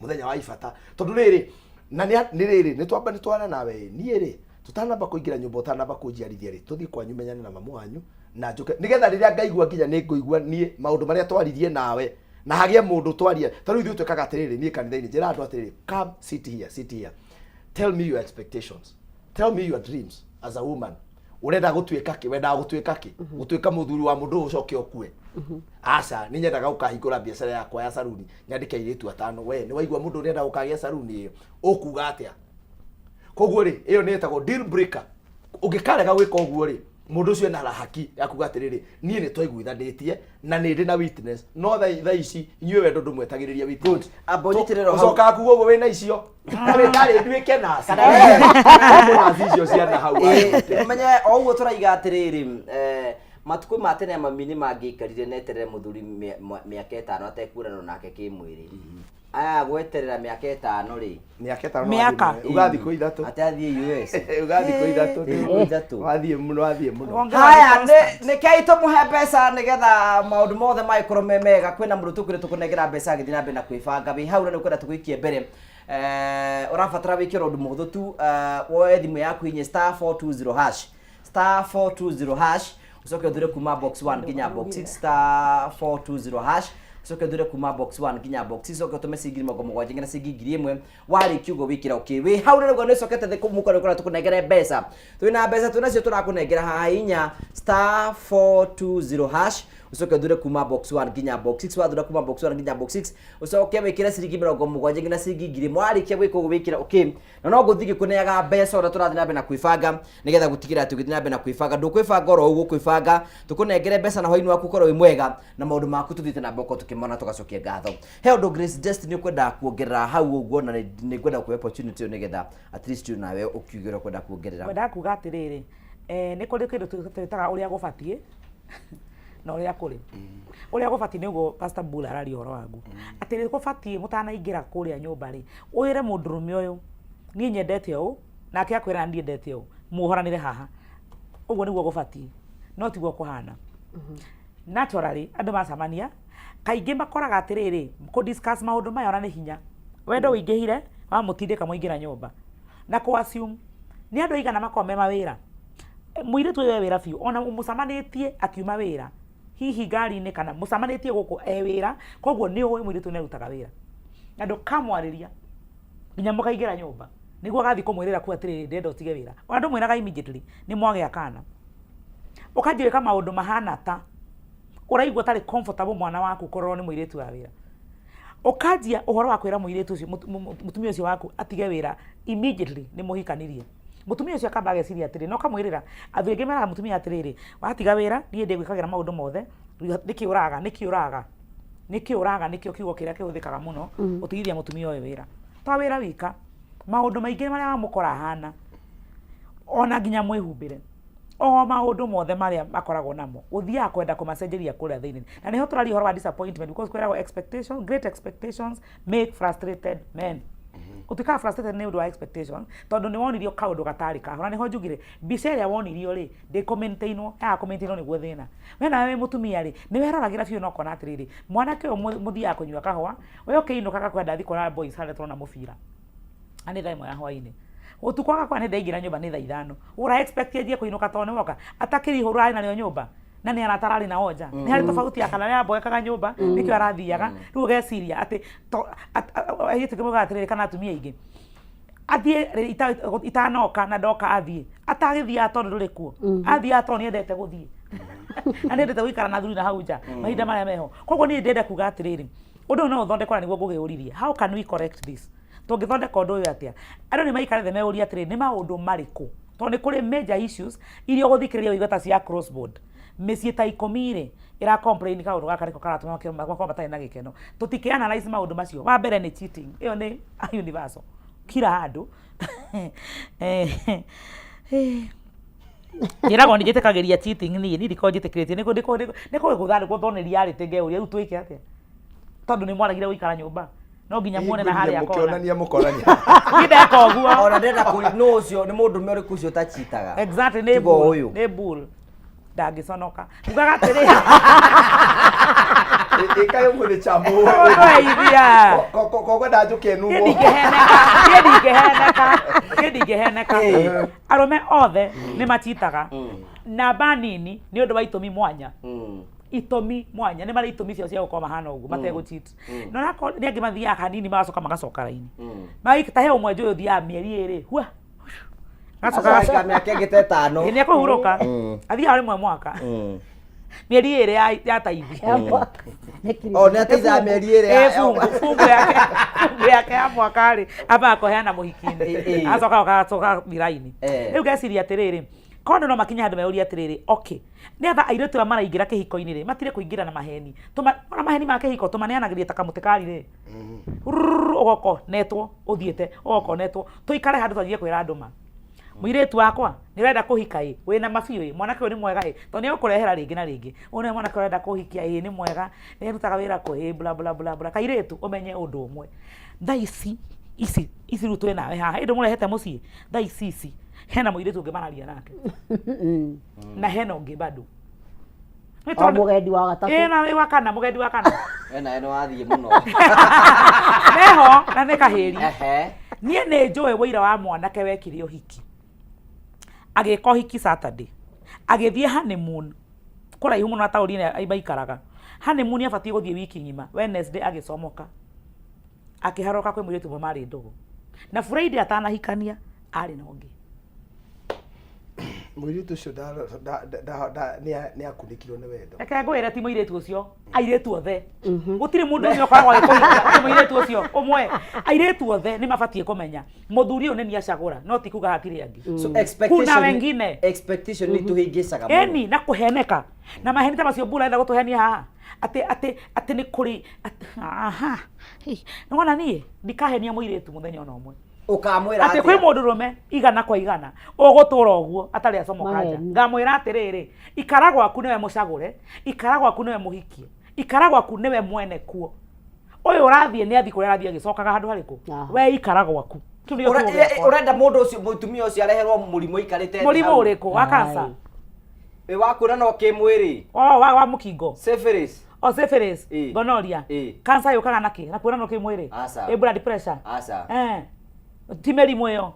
mũthenya wa ibata tondũ rĩrĩ na nĩ rĩrĩ nĩ twana nawe niĩ rĩ tutanamba kũingĩra nyũmba ũtanamba kũnjiarithia rĩ tũthiĩ kwanyu menyane na mamu wanyu na njoke nĩgetha rĩrĩa ngaigua nginya nĩ ngũigua niĩ maũndũ marĩa twaririe nawe na hagĩe mũndũ twaria tarĩu ithuĩ twĩkaga atĩrĩrĩ niĩ kanitha-inĩ njĩra andũ atĩrĩrĩ come sit here tell me your expectations, tell me your dreams as a woman urenda gũtuĩka kĩ wendaga gũtuĩka kĩ gũtuĩka mũthuri wa mũndũ ũcoke ũkue aca nĩ nyendaga gũkahingũra biacara yakwa ya saruni nyandĩke airĩtu atano we nĩ waigua mũndũ ũrenda gũkagĩa saruni ĩyo ũkuga atĩa koguo rĩ ĩyo nĩ ĩtagwo deal breaker ũngĩkarega gwĩka ũguo rĩ mũndũ ũcio ena haki ya kuga atĩrĩrĩ niĩ nĩ twaiguithanĩtie na nĩ ndĩ na witness no thaa ici inyuĩ wendo ndũmwetagĩrĩria witness ũcokaga kuga ũguo wĩna icio ndagĩtarĩ nduĩke naci naci icio ciana hau menye o ũguo tũraiga atĩrĩrĩ matukũ ma tene mami nĩ mangĩikarire neterere mũthuri mĩaka 5 atekuranwo nake kĩmwĩrĩ aya gweterera mĩaka 5 rĩ mĩaka 5 ugathiĩ kũ ithatũ atathiĩ US ugathiĩ kũ ithatũ wathiĩ mũno haya nĩkĩi tũmũhe mbeca nĩgetha maũndũ mothe magĩkorwo me mega kwĩna mũndũ tũkwĩre tũkũnengera mbeca agĩthiĩ na mbere na kwĩbanga wĩ hau na nĩ ũkwenda tũgĩikie mbere ũrabatara wĩkĩra ũndũ mũhũthũ tu woe thimũ yaku inye *420# ucoke uthure kuma box 1 nginya box 6 *420# ucoke uthure kuma box 1 nginya box 6 ucoke utume sigiri magomo gwa jingina sigiri imwe wari kiugo wikira okay we hau rero no sokete the kumukora kora tukunengera mbeca twina mbeca tunacio turakunengera haha inya *420# ucoke uthure kuma box 1 nginya box 6 wathura kuma box 1 nginya box 6 ucoke wikira sigiri magomo gwa jingina sigiri mwari kiugo iko wikira okay na no guthigi kuneaga mbeca ora turathina mbe na kwibanga nigetha gutigira ati githina mbe na kwibanga ndukwibanga oro uguo kwibanga tukunengere mbeca na hoini waku korwo wi mwega na maundu maku tuthite na mboko tukimona tugacokia ngatho he undu Grace Destiny kwenda kuongerera hau uguo na ni kwenda ku opportunity nigetha at least you nawe ukiugera kwenda kuongerera kwenda kuga atiriri ni kuri kindu twitaga uria gubatie na uria kuri uria gubatie niguo Pastor Bull arari horo wangu atiri gubatie mutanaingira kuria nyumba ri uire mundurume uyu ni nyendete u nake akwira ndiendete u muhoranire haha uguo niguo gubatie no tiguo kuhana naturally andu macamania kaingĩ makoraga atĩrĩrĩ ku discuss maũndũ maya ona nĩ hinya wendo ũingĩhire wa mũtindĩka mũingĩra nyũmba na ku assume nĩ andũ aigana makorwo me mawĩra mũirĩtu ũyũ wĩra biũ ona mũcamanĩtie akiuma wĩra hihi ngari-inĩ kana mũcamanĩtie gũkũ wĩra koguo nĩ ũĩ mũirĩtu nĩ arutaga wĩra na ndũkamwarĩria nginya mũkaingĩra nyũmba nĩguo agathiĩ kũmwĩrĩra kuo atĩrĩrĩ ndĩrenda ũtige wĩra ona ndũmwĩraga immediately nĩ mwagĩa kana ũkanjĩ gwĩka maũndũ mahana ta uraigua tari comfortable mwana waku korwo ni muiritu wa wira ukanjia uhoro wa kwira muiritu ucio mutumia ucio waku atige wira immediately ni muhikanirie mutumia ucio akamba ageciria atiri no kamwirira athuingi mera mutumia atiriri watiga wira nie ndi gwikagira maundu mothe nikiuraga nikio kiugo kiria kihuthikaga muno utigithia mutumia uyu wira twa wira wika maundu maingi maria mamukora hana ona nginya mwihumbire o maundu mothe maria makoragwo namo uthia kwenda kumacenjeria kuria thiini na niho turari horo wa disappointment because kwera expectations great expectations make frustrated men utika frustrated ni undu wa expectation tondu ni wonirio kaundu gatari ka na niho njugire mbica iria wonirio ri ndi commentainwo ni guo thina we nawe mutumia ri ni weraragira biu no kona atiriri mwanake uyu muthia kunyua kahwa we ukiinuka kwenda thi kona boys hale turona mubira ani thaa imwe ya hwaini utukwaga kwa nenda ingira nyumba ni thaa 5 ura expect ye kuinuka tone woka atakiri hurari na leo nyumba na ni aratarari na oja ni hari tofauti ya kana ya boyekaga nyumba nikio arathiaga riu geciria ati ayite kimuga atiriri kana atumia ingi athie itanoka na ndoka athie atagithia tondu nduri kuo athia tondu ni endete guthie na ndete guikara na thuri na hauja mahinda maria meho koguo ni ndende kuga atiriri undu no uthondekwa niguo ngugiuriria how can we correct this tungithondeka undu uyu atia andu ni maikare the meuri atiri ni maundu mariku to ni kuri major issues iria guthikiriria igota cia cross board meci ta ikomire ira complain ka undu gakariko karatuma kwa batari na gikeno tutikeana analyze maundu macio wa mbere ni cheating iyo ni universal kila handu njirago ni jitekagiria cheating ni ndiko jitekirite niko guthari guthoneria ari tengeuria riu twike atia tondu ni mwaragire guikara nyumba no nginya muone na hari akona mukonania ndeka oguo ona ndenda ku no ucio ni mundu me uriku ucio tachitaga exactly ni bull ndagiconoka ugaga tiri ikayo muri chambo ithia kogo ndajuke nugo ndigeheneka arume othe ni machitaga namba nini ni undu wa itumi mwanya itomi mwanya ni mari itomi cio cia gukoma hana ugu matego cheat no nako ni angi mathia kanini magacoka magacoka raini mai ta he umwe njuyo thia mieri iri hua gacoka miaka ingite 5 ni akuhuruka athia ari mwe mwaka mieri iri ya taithi o ne atitha mieri iri fungu yake ya mwaka ri aba akoheana muhikini acoka miraini riu geciria atiriri kono no makinya handu meuri atiriri okay netha airetu ya maraingira kihiko-ini ri matire kuingira na maheni ona maheni ma kihiko tumaneanagiria ta kamutikari ri ogoko netwo uthiete ogoko netwo tuikare handu twanjie kwira anduma muiretu wakwa ni renda kuhika wina mabiu mwanake ni mwega to ni ukurehera ringi na ringi one mwanake renda kuhikia ni mwega ni rutaga wira ku bla bla bla bla kairetu umenye undu umwe tha ici rutwe nawe haha indu murehete mucii tha ici hena muiretu ungemararia nake na hena ungi bado mugendi wa gatatu mugendi wa kana eno athie muno neho na ne kaheri nie ne njoe wira wa mwanake wekire uhiki ageka uhiki Saturday agithie honeymoon kura ihumo na tauri ne aibaikaraga honeymoon yabatie guthie wiki ngima Wednesday agicomoka akiharoka kwe muiretu mo mari ndogo na Friday atanahikania ari na ungi muiretu ucio ni akunikirwo ni wendo eka ngwira ti muiretu ucio airetu othe gutire mundu ucio koragwo agikuhika muiretu ucio umwe airetu othe ni mabatie kumenya muthuri uyu ni acagura no ti kuga hatire angi so kuna wengine expectation ni tuhingicaga muno eni na kuheneka na maheni ta macio bula enda gutuhenia haha ati ni kuri aha ngona nie ndikahenia muiretu muthenya ona umwe ukamwira ati kwi mundu rume igana kwa igana ugutura oguo atari acomokaja ngamwira atiriri ikara gwaku niwe mucagure ikara gwaku niwe muhikie ikara gwaku niwe mwene kuo uyu urathie ni athi kuria arathie agicokaga handu hariku we ikara gwaku urenda mundu ucio mutumia ucio areherwo murimo ikarite murimo uriku wa kansa wakura no kimwiri wa mukingo syphilis syphilis gonorrhea kansa yukaga naki na kuona no kimwiri blood pressure timeri mweyo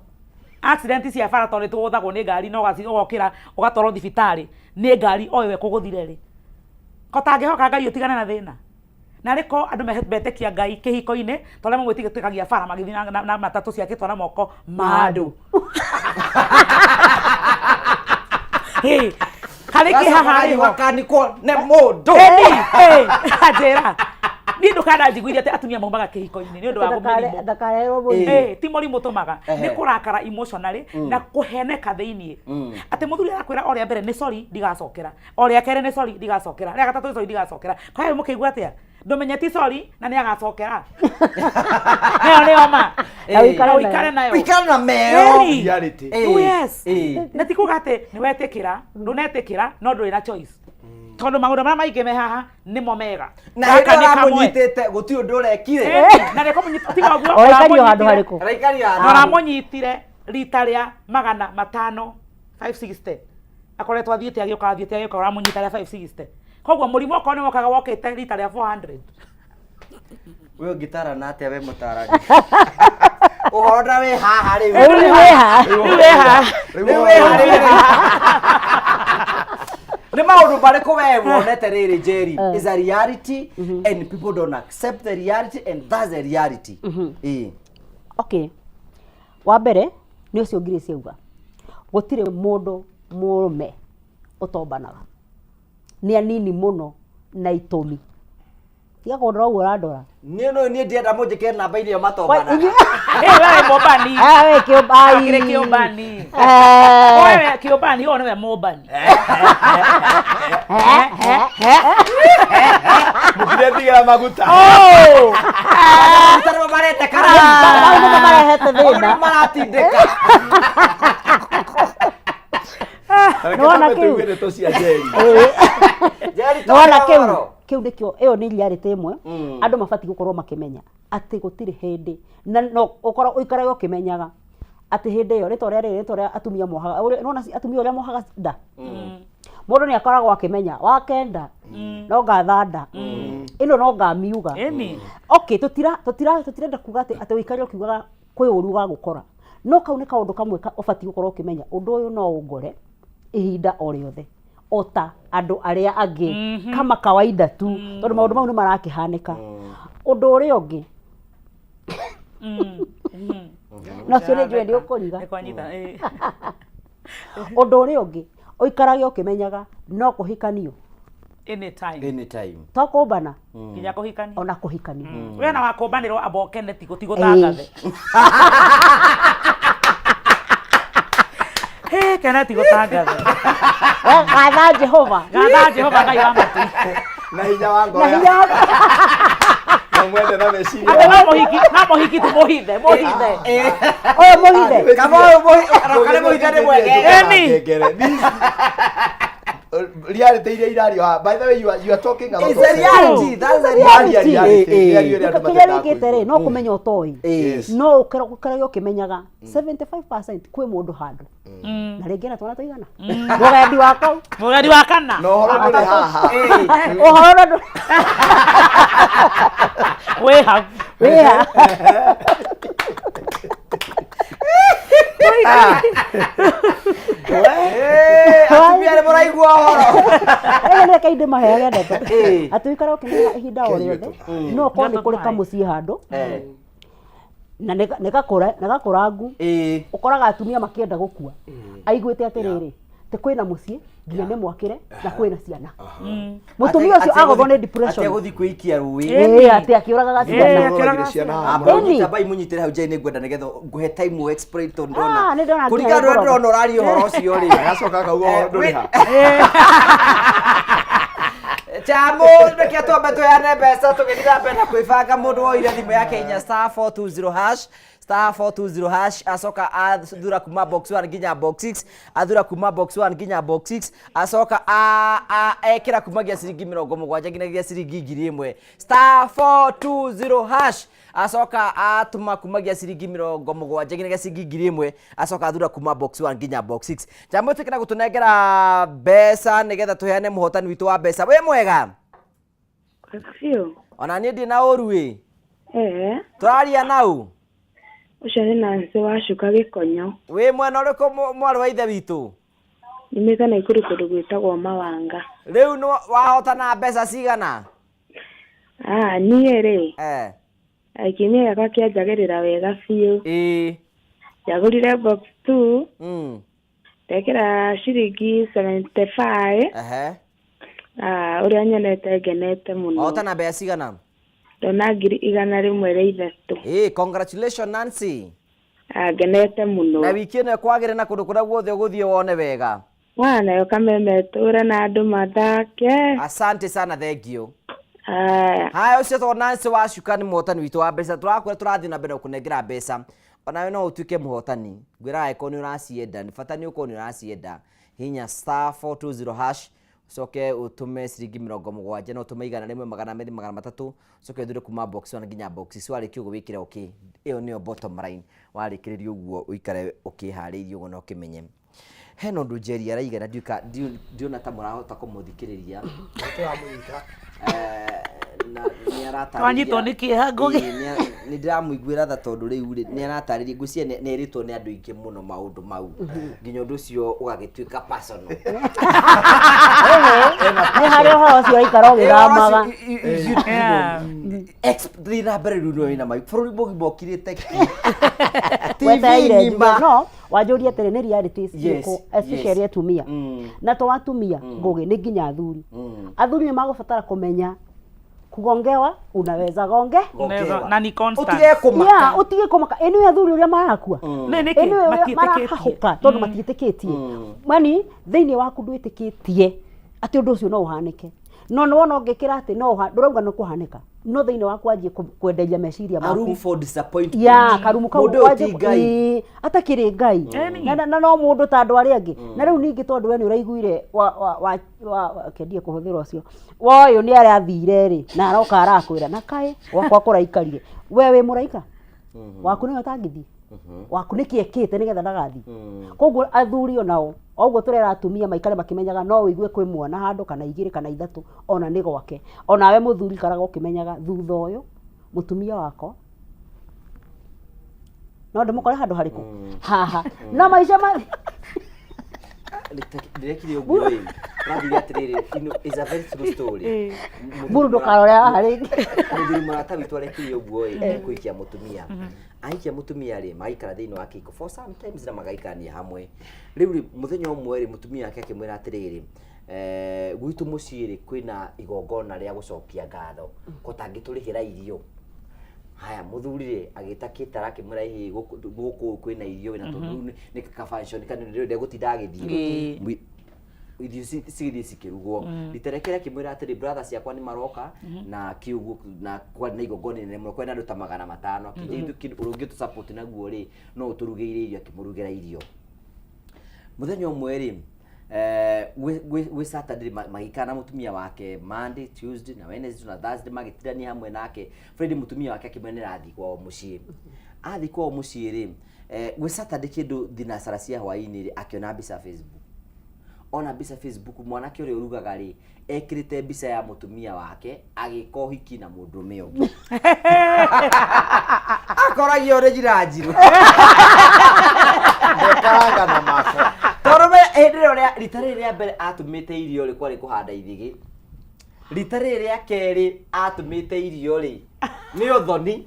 accident cia bara tondu tuguthagwo ni ngari no gokira ugatwarwo thibitari ni ngari oyo kuguthire ri kotangihoka ngai utigane na thina na riko andu metekia ngai kihiko-ini tole mwitikagia bara magithi na matatu cia kitwa na moko mandu kariki haha ri wakaniko ne mundu ajera ni ndukana njiguire ati atumia maumaga kihiko-ini ni undu wa mũrimũ ndakarerwo mũrimũ ti mũrimũ tũmaga nĩ kũrakara emotionally na kũheneka thĩinĩ atĩ mũthuri arakwĩra o rĩa mbere nĩ sorry ndigacokera o rĩa kerĩ nĩ sorry ndigacokera rĩa gatatũ nĩ sorry ndigacokera kwa hiyo mũkĩigua atĩa ndũmenya ti sorry na nĩ agacokera nĩyo nĩyo ma ũikare nayo ũikare na meo reality yes na ti kuga atĩ nĩ wetĩkĩra ndũnetĩkĩra no ndũrĩ na choice tondu maundu mara maingĩ me haha nimo mega na hĩndĩ ũramũnyitĩte gũtirĩ ũndũ ũrekire na nĩ kũmũnyita tiga ũguo ũraikario handũ harĩkũ ũramũnyitire rita rĩa 500 560 akoretwo athiĩte agĩũka ũramũnyita rĩa 560 koguo mũrimũ okorwo nĩ wokaga wokĩte rita rĩa 400 we ũngĩtarana atĩa we mũtarani ũhoro na wĩ haha rĩu nĩ maũndũ marĩkũ we wonete rĩrĩ Jerry is a reality and people don't accept the reality and that's the reality okay wa mbere nĩ ũcio Grace auga gũtirĩ mũndũ mũrũme ũtombanaga nĩ anini mũno na itũmi tiga kũndora ũguo ũrandora niĩ ndienda mũnjĩkĩre namba iria matombana wewe mũmbani wewe kĩũmbani wewe kĩũmbani wewe nĩwe mũmbani mũtiretigira maguta tarwo marete nĩ marehete thĩna maratindĩka nĩwona kĩu nĩkĩo ĩyo nĩ reality ĩmwe andũ mabatiĩ gũkorwo makĩmenya atĩ gũtirĩ hĩndĩ na no ũkorwo ũikaraga ũkĩmenyaga atĩ hĩndĩ ĩyo rĩtwa rĩa atumia mohaga ũrona atumia ũrĩa mohaga nda mũndũ nĩ akoragwo akĩmenya wakenda no ngathanda ĩno no ngamiuga okay tũtirenda kuga atĩ ũikare ũkiugaga kwĩ ũru gagũkora no kau nĩ kaũndũ kamwe ũbatiĩ gũkorwo ũkĩmenya ũndũ ũyũ no ũngore ihinda o rĩothe ota andũ arĩa angĩ kama kawaida tu tondũ maũndũ mau nĩ marakĩhanĩka ũndũ ũrĩa ũngĩ no cio nĩ njũĩ nĩ ũkũriga ũndũ ũrĩa ũngĩ ũikarage ũkĩmenyaga no kũhikanio anytime to kũmbana nginya kũhikanio ona kũhikanio we na wakũmbanĩrwo abokene tigũtangathe kana tigũtangathe gatha Jehova Ngai wa matu na hinya wa ngoro mwende na meciria na mũhiki tũmũhithe ũyũ mũhithe kama ũyũ mũhithe nĩ mwegere reality iria irario by the way you are talking about it's a reality that's a reality kĩrĩa wĩkĩte rĩ no kũmenya ũtoĩ no ũkarage ũkĩmenyaga 75% kwĩ mũndũ handũ na rĩngĩ na twana tũigana mũgendi wa kana no ũhoro ndũrĩ haha ũhoro ndũrĩ wĩ ha atumia nĩ mũraigua ũhoro nĩ kainde maheage ndeto atĩ ũikara ũkĩmenya ihinda o rĩothe no ũkorwo nĩ kũrĩ kamũciĩ handũ na nĩ gakũrangu ũkoraga atumia makĩenda gũkua aiguĩte atĩrĩrĩ tĩ kwĩna mũciĩ nginya nĩ mwakĩre na kwĩna ciana mũtumia ũcio agothwo nĩ depression atĩ gũthiĩ kwĩikia rũĩ atĩ akĩũragaga ciana bai mũnyitĩre hau Jane nĩngwenda nĩgetha ngũhe time to explain to ndona kũringana na ndĩrona ũraria ũhoro ũcio rĩ agacoka akauga ũhoro ndũrĩ ha Chamo reke twambe tũheane mbeca tũgĩthira mbere na kwĩbanga mũndũ woire thimũ yake hinya *420# *420# acoka athura kuma box 1 nginya box 6 athura kuma box 1 nginya box 6 acoka ekĩra kumagia ciringi 70 nginyagia ciringi 1000 *420# acoka atuma kumagia ciringi 70 nginyagia ciringi 1000 acoka athura kuma box 1 nginya box 6 jambo tikira gũtũnengera mbeca nĩgetha tũheane mũhotani witũ wa mbeca wĩ mwega ona niĩ ndĩ na ũru tũraria nau ũcio nĩ Nancy Wacuka Gĩkonyo wĩ mwena ũrĩkũ mwarĩ wa ithe witũ nimĩte na ikũrũ kũndũ gwĩtagwo Mawanga rĩu nĩ wahotana mbeca cigana niĩ rĩ kiumia gĩakwa kĩanjagĩrĩra wega biũ njagũrire box 2 ndekĩra ciringi 75 ũrĩa nyonete ngenete mũno wahotana mbeca cigana ndona 100,000. Congratulations Nancy. Ngenete muno. Na wiki ĩno kwagĩre na kũndũ kũrĩa guothe ũgũthiĩ wone wega. Nayo Kameme tũre na andũ mathake. Asante sana, thank you. Haya ucio to Nancy wa Cuka nĩ mũhotani witũ wa mbeca. Tũrakũra tũrathiĩ na mbere kũnengera mbeca. Onawe no ũtuĩke mũhotani. Ngwĩra eko nĩ ũracienda, nĩ bata nĩ ũkorwo nĩ ũracienda. Hinya *420# ucoke utume ciringi 70 no utume igana rimwe 200 ucoke uthure kuma box 1 nginya box warĩkia ũguo wĩkĩre okay. Iyo nĩyo bottom line. Warĩkĩrĩria ũguo ũikare ũkĩharĩirie ũguo no ũkĩmenye. Heno ndũ Njeri araiga na ndiona ta mũrahota kũmũthikĩrĩria. Na nĩ aratarĩria. Wanyitwo nĩ kĩeha ngũgĩ. Nĩ ndĩramũiguĩra tha tondũ rĩu nĩ aratarĩria ngũcia nĩ eritwo nĩ andũ aingĩ mũno maũndũ mau. Nginya ũndũ ũcio ũgagĩtuĩka personal. Nĩ harĩ ũhoro ũcio ũraikara ũgĩthamaga. Explain na mbere rĩu wĩna mai. Bũrũri mũgima ũkirĩte wetereire no wanjũria atĩrĩ nĩ reality ciĩko especially atumia. Na to atumia Ngũgĩ nĩ nginya athuri. Athuri nĩ magũbatara kũmenya kugongewa unaweza gonge na ni constant. Utige kumaka eni athuri uria marakua nĩ matiĩtĩkĩtie tondu matiĩtĩkĩtie mani thĩinĩ waku ndwĩtĩkĩtie atĩ ũndũ ũcio no ũhanĩke no wona ũngĩkĩra atĩ no ndũrauga no kũhanĩka no thĩinĩ waku anjie kwenderia meciria maku room for disappointment karumu kau wanjie atakĩrĩ Ngai na no mũndũ ta andũ arĩa angĩ na rĩu ningĩ tondũ we nĩ ũraiguire kendie kũhũthĩra ũcio woyũ nĩ arathire rĩ na aroka arakwĩra na kaĩ wakwa kũraikarire we wĩ mũraika waku nĩwe tangĩthiĩ waku nĩkĩekĩte nĩgetha ndagathiĩ koguo athuri onao oguo tũrera atumia maikare makimenyaga no ũigue kwĩ mwana handũ kana igĩrĩ kana ithatũ ona nĩ gwake onawe mũthuri karaga ũkĩmenyaga thutha ũyũ mũtumia wako no ndĩmũkore handũ harĩkũ haha na maica direkire ũguo rĩ rathiĩ atĩrĩrĩ is a very true story mburu ndũkarore haha rĩngĩ mũthuri mũrata witũ arekire ũguo ĩ kũikia mũtumia aikia mũtumia rĩ magaikara thĩinĩ wa kĩhiko for sometimes na magaikania hamwe rĩu rĩ mũthenya ũmwe rĩ mũtumia wake akĩmwĩra atĩrĩrĩ gwitũ mũciĩ rĩ kwĩna igongona rĩa gũcokia ngatho gũtangĩtũrĩhĩra irio haya mũthuri rĩ agĩta kĩtara akĩmwĩra hihi gũkũ kwĩna irio na tondũ nĩ kafanshoni kana rĩu ndegũtinda agĩthiĩ irio cigĩthiĩ cikĩrugwo riterekera akĩmwĩra atĩrĩ brother ciakwa nĩ maroka na kiugo na kwa na igongona nene mũno kwena andũ ta 500 kĩndũ ũrũngĩ tu support naguo rĩ no ũtũrugĩire irio akĩmũrugĩra irio mũthenya ũmwe rĩ we Saturday magikana mutumia wake Monday, Tuesday na Wednesday na Thursday magitirania hamwe nake Friday mutumia wake akĩmenera athi kwao muciĩ athi kwao muciĩ rĩ we Saturday kĩndũ thinacara cia hwainĩ rĩ akiona mbica Facebook ona mbica Facebook mwanake ũrĩa urugaga rĩ ekĩrĩte mbica ya mutumia wake agĩka ũhiki na mũndũme ũngĩ akoragio original njirũ ndekaraga na mako torobe hĩndĩ ĩrĩa rita rĩrĩ rĩa mbere atũmĩte irio rĩ kwarĩ kũhanda ithigĩ rita rĩrĩ rĩa kerĩ atũmĩte irio rĩ nĩ ũthoni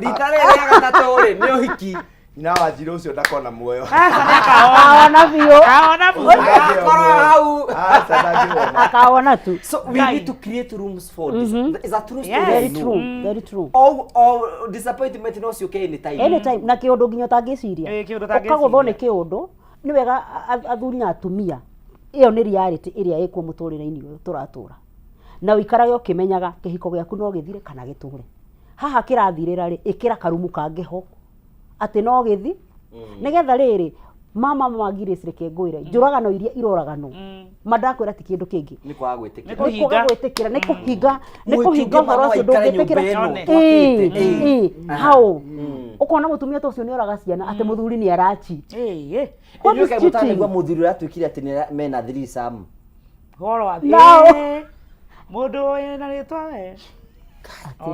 rita rĩrĩ rĩa gatatũ rĩ nĩ ũhiki nyina wa Njirũ ũcio ndakona muoyo akaona biũ akaona tu so we need to create rooms for this is a true story very true all disappointment no ciũke anytime na kĩũndũ nginya ũtangĩciria ũkagũthwo nĩ kĩũndũ nĩ wega athuri na atumia ĩyo nĩ reality ĩrĩa ĩkuo mũtũrĩre-inĩ ũyũ tũratũra na ũikarage ũkĩmenyaga kĩhiko gĩaku no gĩthire kana gĩtũre haha kĩrathirĩra rĩ ĩkĩra karumu kangĩ ho atĩ no gĩthi nĩgetha rĩrĩ mama magirĩcire kĩngũĩra njũragano iria iroragano mandakwĩra ti kĩndũ kĩngĩ nĩ kwaga gwĩtĩkĩra nĩ kũhinga ũhoro ũcio ndũngĩtĩkĩra hao ũkona mũtumia ta ũcio nĩ oraga ciana atĩ mũthuri nĩ arachi Inyuĩ mũtanegwa mũthuri ũratuĩkire atĩ mena threesome horo athi mũndũ ũyũ na rĩtwa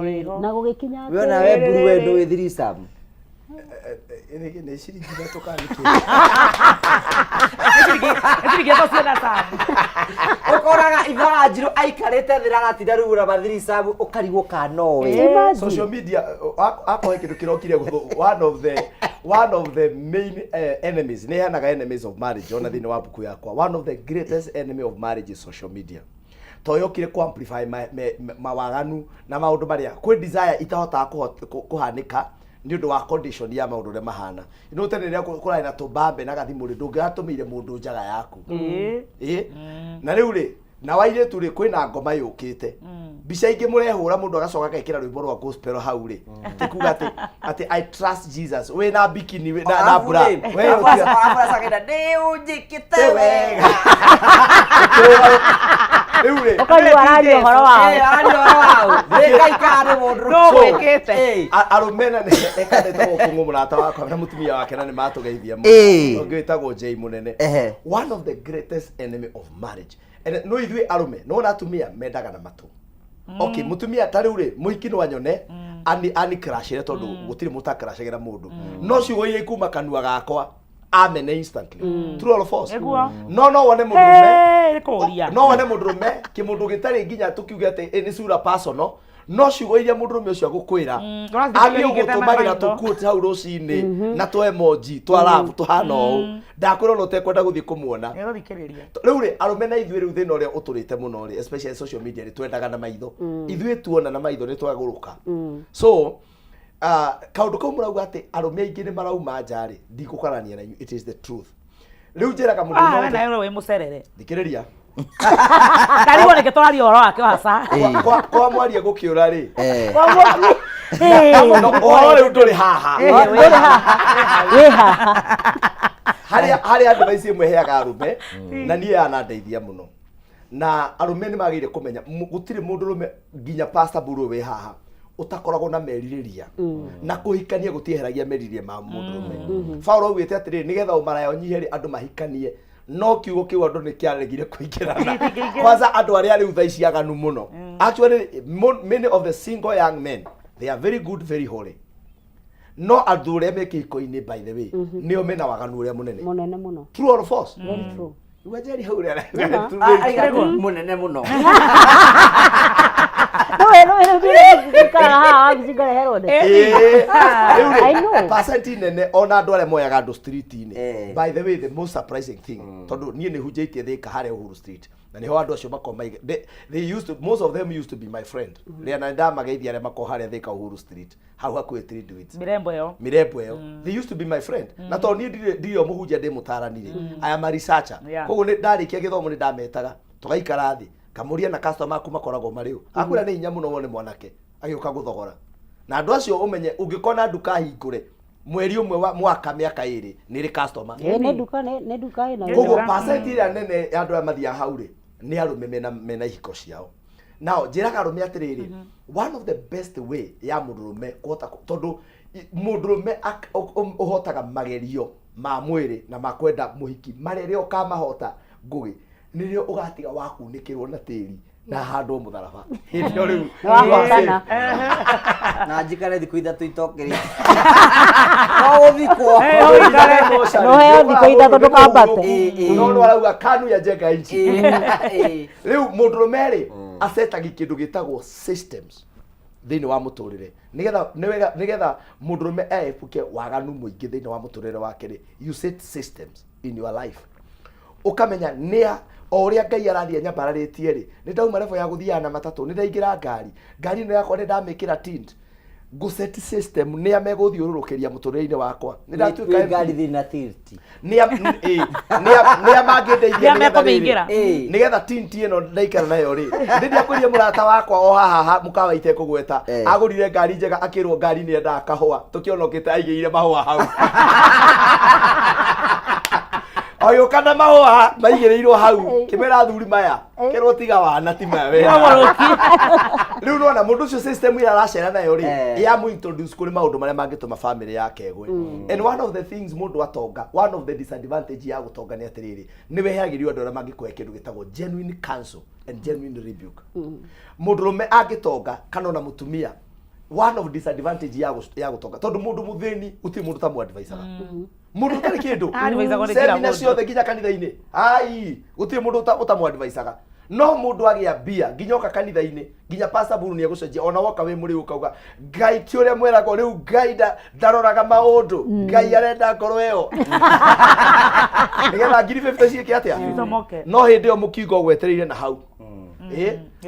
we na gũgĩkinya we na we mburu we ndũĩ threesome nĩ ciringi tũkanĩkĩ ciringi to ciana sana ũkoraga Ithara Njirũ aikarĩte thĩ aratinda rĩu na threesome ũkarigwo kana we social media akohe kĩndũ kĩrokire one of the main enemies nĩ hanaga enemies of marriage ona thĩinĩ wa buku yakwa one of the greatest enemy of marriage is social media to yokire ku amplify mawaganu na maundu maria kwi desire itahota kuhanika ni undu wa condition ya maundu re mahana ino tene ria kurai na tubambe na gathimu ri ndungatumire mundu njaga yaku na riu ri na waire turi kwina ngoma yukite bica ingi murehura mundu agacoka agekira rwimbo rwa gospel hau ri tikuga ati I trust Jesus we na bikini na bra we afasa kenda njikite wega Eure. Okai warari horo wao. Ari horo wao. Ngai kare mundu. No wekete. Arumena ne ekadete gokungu murata wakwa na mutumia wake na ni matugeithia mu. Ngwitagwo J Munene. One of the greatest enemy of marriage. And no ithui arume no natumia mendaga na matu. Okay, mutumia tari uri muhiki no anyone ani crashire tondu gutiri muta crashagera mundu. No ciugo iria ikuma kanua gakwa amen instantly. True or false? No wone mundurume. No wone mundurume kimundu gitari nginya tukiuge ati ni sura personal. No ciugo iria mundurume ucio agukwira. Ani ugutumagira tukuti hau rucini na tu emoji twa love tuhana u. Ndakwira no tekwenda guthie kumuona. Riu ri arume na ithui riu thina uria uturite muno ri especially social media ri twendaga na maitho. Ithui tuona na maitho ni twaguruka. So kaundu kau murauga ati arume aingi ni marauma njari ndigukarania na it is the truth. Riu njiraga mundu no na we mucerere thikiriria kari wone ke twarari horo wake hasa kwa mwaria gukiura ri kwa mwaria no riu turi haha we haha hari advice imwe heaga arume na nie anandeithia muno na arume ni magire kumenya gutiri mundu rume nginya pastor buru we haha utakoragwo na meririria na kuhikania gutieheragia meririria ma mundu rume Paulo augite atiri nigetha umarayo nyiheri andu mahikanie no kiugo kiu andu ni kiaregire kuingirana kwanza andu aria riu thaici aganu muno actually many of the single young men they are very good very holy no adure me kikoini by the way nio mena waganu uria munene muno true or false very true Wajari hauri ala. Munene muno. I know. Pasenti nene ona andu ale moyaga andu street ini. By the way, the most surprising thing, tondu nie ne hujetie thika hare Uhuru Street. Na niho andu acio makoma they used to, most of them used to be my friend. Ria na nda mageithia ale mako hare thika Uhuru Street. Hau hakuhe street wits. Mirembo yo. They used to be my friend. Na to nie ndio muhunjia ndi mutaranire. I am a researcher. Koguo ni ndarikia githomo ni ndametaga. Tugaikara thi. Kamuria na customer aku makoragwo mariu. Akwira ni hinya muno wone mwanake. Agiuka guthogora. Na andu acio umenye ungikona nduka hingure mweri umwe wa mwaka miaka iri ni ri customer. Ne duka ina. Koguo percent ira nene andu amathia haure ni arume mena ihiko ciao. Now njiraga arume atiriri one of the best way ya murume kota tondu murume uhotaga magerio ma mwiri na makwenda muhiki marerio kamahota ngugi nirio ugatiga wakunikirwo na tiri na hando mutharaba ndio riu na njikare thiku ithatu itokeri no thikwo no he thikwo ithatu ndukambate no arauga kanu ya jenga inchi riu murume ri asetagi kindu gitagwo systems thini wa muturire nigetha murume epuke waganu muingi thini wa muturire wake ri you set systems in your life ukamenya nia oria Ngai arathia nyambararitie ri ni ndauma level ya guthia na matatu ni ndaingira ngari no yakwa ni ndamikira tint go set system ni ameguthiururukiria muturire wakwa ni ndatuika ngari thina tilt ni amangedeithia nigetha tint ino ndaikara nayo ri ndia kuria murata wakwa o haha mukawaite kugweta agurire ngari njega akirwo ngari ni enda kahua tukionokite aigeire mahua hau oyo kana mahua maigereirwo hau kimera thuri maya kirwo tiga wana ti mawe riu nona mundu cio system ira aracera nayo ri ya mu introduce kuri maundu maria mangituma family yake egwe and one of the things mundu atonga one of the disadvantage ya gutonga ni atiriri ni wehagirio andu aria mangikuhe kindu gitagwo genuine counsel and genuine rebuke mundu rume agitonga kana na mutumia one of disadvantage ya gutonga tondu mundu muthini uti mundu tamu advisaga mundu tari kindu semina ciothe nginya kanitha-ini ai guti mundu utamu advisaga no mundu agia bia nginya oka kanitha-ini nginya pastor buru ni egucenjia ona woka we muri ukauga Ngai ti uria mwerago riu Ngai ndaroraga maundu Ngai arenda ngoro iyo nigetha ngiri 50 ciike atia no hindi o mukingo gwetereire na hau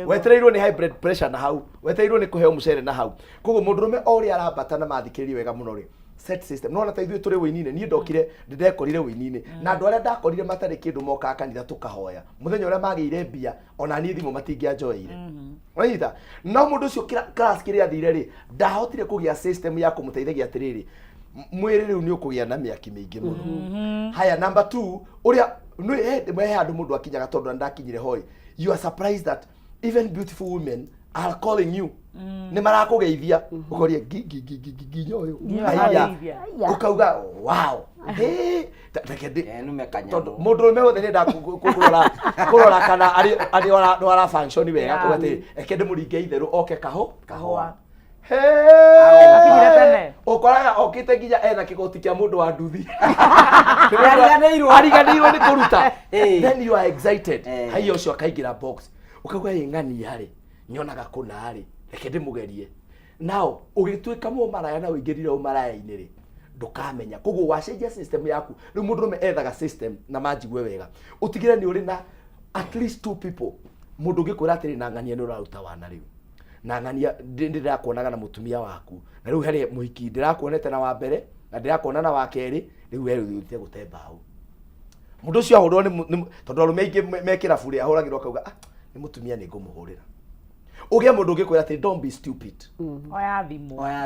wetereirwo ni high blood pressure na hau, wetereirwo ni kuheo mucere na hau. Koguo mundurume ori arambata na mathikiririe wega muno ri set system no na taithwe turi wini-ine ni ndokire ndekorire wini-ine na andu aria ndakorire matari kindu moka kanitha tukahoya muthenya uria magiire mbia ona ni thimu matingianjoeire right no mundu ucio class kiria athire ri ndahotire kugia system ya kumuteithagia atiriri mwiri riu ni ukugia na miaki mingi muno. Haya number 2 uria ni mehe andu mundu akinyaga tondu ndakinyire hoi, you are surprised that even beautiful women are calling you. Ni marakugeithia ukorie ginyo uyu haya ukauga wow mundu me wothe ni ndakurora kana ari ora function wega tugati ekende muringe itheru oke kahua ukoraga okite nginya ena kigoti kia mundu wa nduthi ariganirwo ni kuruta, then you are excited. Haiyo cio akaingira box ukauga ingani yari nyonaga kuna ri reke ndimugerie nao ugituika mu maraya na uingirire umaraya-ini ri ndukamenya. Koguo wacenjia system yaku riu mundu me ethaga system na manjigwe wega utigire ni uri na at least 2 people. Mundu ngikwira atiri na ngania ni uraruta wana riu na ngania ndirakuonaga na mutumia waku na riu hari muhiki ndirakuonete na wa mbere na ndirakuona na wa keri riu wewe uthie gutemba hau. Mundu ucio ahurwo ni tondu arume aingi mekira buri ahuragirwo akauga ni mutumia ni ngumuhurira. Ugia mundu ngikwira ati don't be stupid. Oya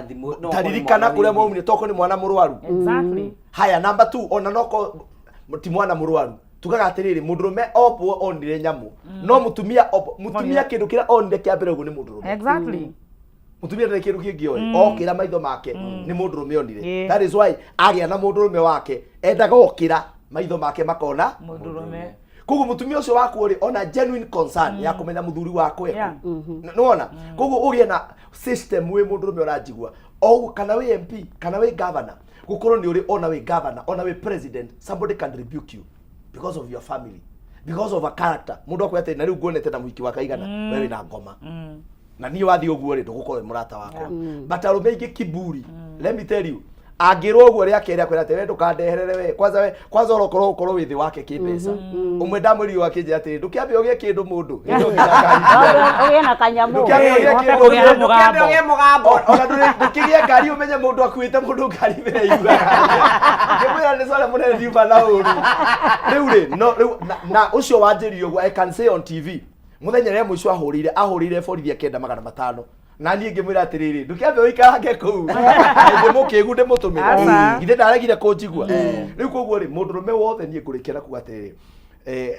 thimu taririkana kuria mwaumire toko ni mwana murwaru. Exactly. Haya number 2 ona noko ti mwana murwaru tugaga atiriri mundurume opwo onire nyamu no mutumia kindu kira onire kia mbere ugu ni mundurume. Exactly. Mutumia ndire kindu kingi oi okira maitho make ni mundurume onire. That is why agia na mundurume wake endaga okira maitho make makona mundurume. Koguo mutumia ucio waku uri ona genuine concern ya kumenya muthuri wako nuona. Koguo ugie na system we mundurume uranjigua o kana we MP kana we governor gukorwo ni uri ona we governor ona we president, somebody can rebuke you because of your family, because of a character. Mundu akwete na riu nguonete na muhiki wakaigana wewe na ngoma na ni wathi uguo ri ndugukorwo murata wako but arume ingi kiburi. Let me tell you agirwo uguo ri akere akwira ati we ndukandeherere we kwanza urokorwo withi wake kimbesa umwe ndamuri wake je ati ndukiambe ugie kindu mundu ugie na kanyamu ugie mugambo ona ndukigie ngari umenye mundu akuite mundu ngari mbere igua ngimwira ni swala munene ndiuma na uru riu no na ucio wanjirio uguo I can say on TV muthenya ria muico ahurire borithi 9500 na niĩ ngĩmwĩra atĩrĩrĩ ndukiambe ũikarange kũu nĩ mũkĩgu ndĩmũtũmĩre githĩ ndaregire kũnjigua rĩu koguo rĩ mũndũrũme wothe niĩ ngũrĩkĩra kuga atĩrĩrĩ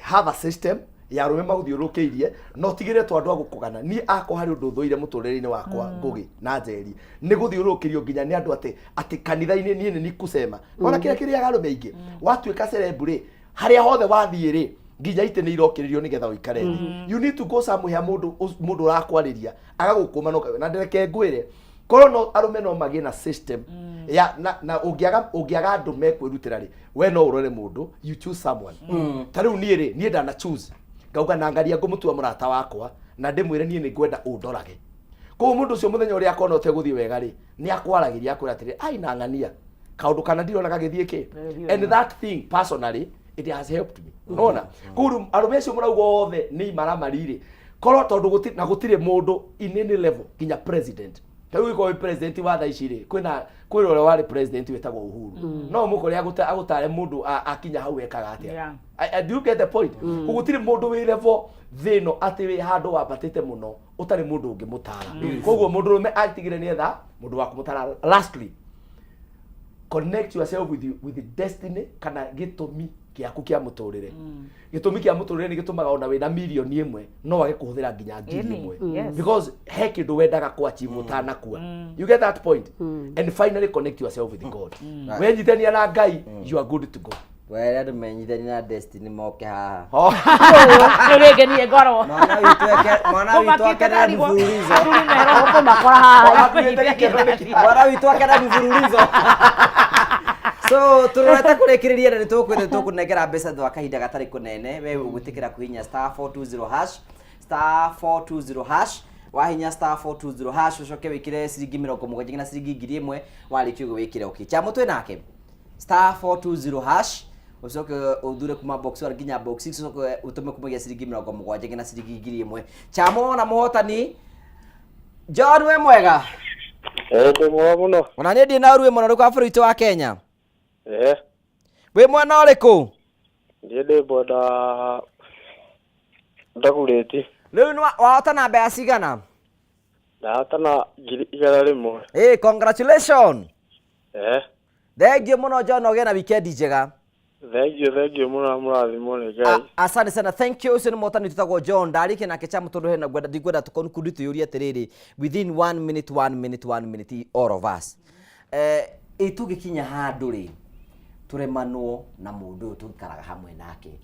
have a system ya arũme magũthiũrũrũkĩirie no tigĩre tũ andũ a gũkũgana niĩ akwa harĩ ũndũ thũire mũtũrĩre-inĩ wakwa Ngũgĩ na Njeri nĩ gũthiũrũrũkĩrio nginya nĩ andũ atĩ kanitha-inĩ niĩ nĩ nikusema ona kĩrĩa arũme aingĩ watuĩka celeb rĩ harĩa hothe wathiĩ rĩ nginya ite ni irokiririo nigetha uikare you need to go somewhere mundu urakwarĩria agagukuma na ndereke ngwire korwo no arume no magie na system ya na ungiaga andu mekwirutira ri we no urore mundu you choose someone tariu nie ndana choose ngauga na ngaria ngumutua murata wakwa na ndimwire nie ni ngwenda undorage ko mundu ucio muthenya uria akona uteguthii wega ri ni akwaragiria akwira atiri ai na ngania kaundu kana ndirona gagithie ki and that thing personally it has helped me. Unaona? Kuru arume acio murauga othe ni maramarire. Korwo tondu gutire mundu in any level kinya president. Tawi ko president wa thaici ri kwina ore wari president wetagwo Uhuru. No mukore agutare mundu akinya hau ekaga atia. Do you get the point? Gutire mundu wi level thino ati wi handu wabatite muno utari mundu ungimutara. Koguo mundu rume atigire ni etha mundu wa kumutara. Lastly, connect yourself with the destiny kana gitumi kiaku kia muturire gitumi kia muturire ni gitumaga ona wina milioni 1 no wage kuhuthira nginya ngiri 1 because he kindu wendaga ku achieve utanakua. You get that point? And finally connect yourself with God. When nyitania na Ngai you are good to go. Where the menyithani na destiny moke haha nurigenie ngoro mwana witu akena mfululizo uko makora haha mwana witu akena mfululizo. So turorete kurekireria na nitukwende tukunegera mbeca thwa kahinda gatari kunene we ugutikira kuhinya *420# wahinya *420# ucoke wikire ciringi 70 na ciringi 1000 warikio gwikire ukicha mutwe nake *420# ucoke uthure kuma box 1 nginya box 6 ucoke utume kumagia ciringi 70 nginya ciringi 1000 chamo na muhotani John we mwega ndi mwega muno ona ni ndi na ruwe muno rwa bũrũri wa Kenya we mwana ũrĩkũ ndi boda ndagurĩti rĩu ni wahotana mbeca cigana ndahotana 100,000 congratulations thengiũ mũno John ũgĩe na weekend njega thank you muno mũrathimwo nĩ Ngai asante sana thank you ucio nĩ mũhotani twĩtagwo John ndarĩkia nake Chamo tondũ hena ngwenda ndikwenda tũkonkundi tũyũrie atĩrĩrĩ within 1 minute all of us tũgĩkinya handũ rĩ turemanwo na mũndũ tũikaraga hamwe nake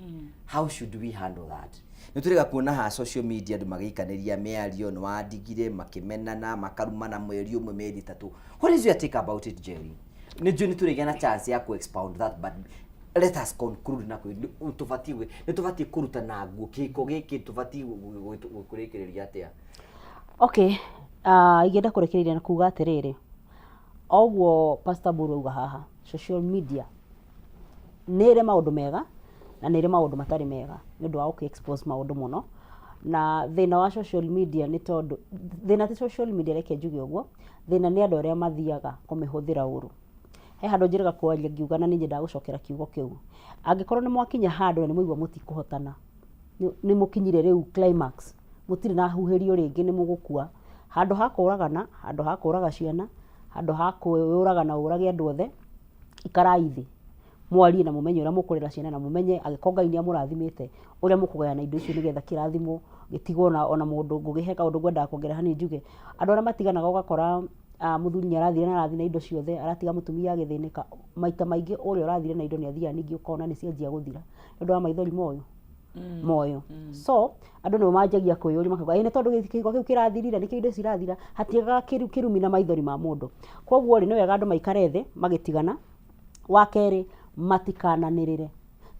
how should we handle that nĩ tũrĩga kuona ha social media andũ magĩikanĩria mĩario nĩ wandigire makĩmenana makarumana mweri ũmwe mĩeri ĩtatũ what is your take about it Jerry nĩ tũrĩgĩa na chance ya ku expound that but let us conclude na tũbatie kũrutana nguo kĩhiko gĩkĩ tũbatie gũkũrĩkĩrĩria atĩa okay igenda kũrekereria na kuga atĩrĩrĩ ogwo Pastor Buru auga haha social media nĩ ĩrĩ maũndũ mega na nĩ ĩrĩ maũndũ matarĩ mega nĩ ũndũ wa expose maũndũ mũno na thĩna wa social media nĩ tondũ thĩna ti social media reke njuge ũguo thĩna nĩ andũ arĩa mathiaga kũmĩhũthĩra ũru he handũ njĩraga kwaria ngiuga na ninyi ndagũcokera kiugo kĩu angĩkorwo nĩ mwakinya handũ na nĩ mũigua mũtikũhotana nĩ mũkinyire rĩu climax mũtirĩ na huhĩrio rĩngĩ nĩ mũgũkua handũ ha kũragana handũ ha kũraga ciana handũ ha kũragana ũrage andũ othe ikarai thĩ mwarie na mũmenye ũrĩa mũkũrera ciana na mũmenye angĩkorwo Ngai nĩ amũrathimĩte ũrĩa mũkũgayana indo icio nĩgetha kĩrathimo gĩtigwo ona mũndũ ngũgĩhe kaũndũ ngwendaga kuongerera hanini njuge andũ arĩa matiganaga ũgakora mũthuri nĩ arathire na indo ciothe aratiga mũtumia agĩthĩnĩka maita maingĩ ũrĩa ũrathire na indo nĩ athiaga ningĩ ũkona nĩ cianjia gũthira nĩ ũndũ wa maithori moyo so andũ nĩ manjagia kwĩyũria makauga nĩ tondũ gĩkĩgo kĩu kĩrathirire nĩkĩo indo cirathira hatiaga kĩrumi na maithori ma mũndũ koguo rĩ nĩ wega andũ maikare thĩ magĩtigana wa kerĩ matikananĩrĩre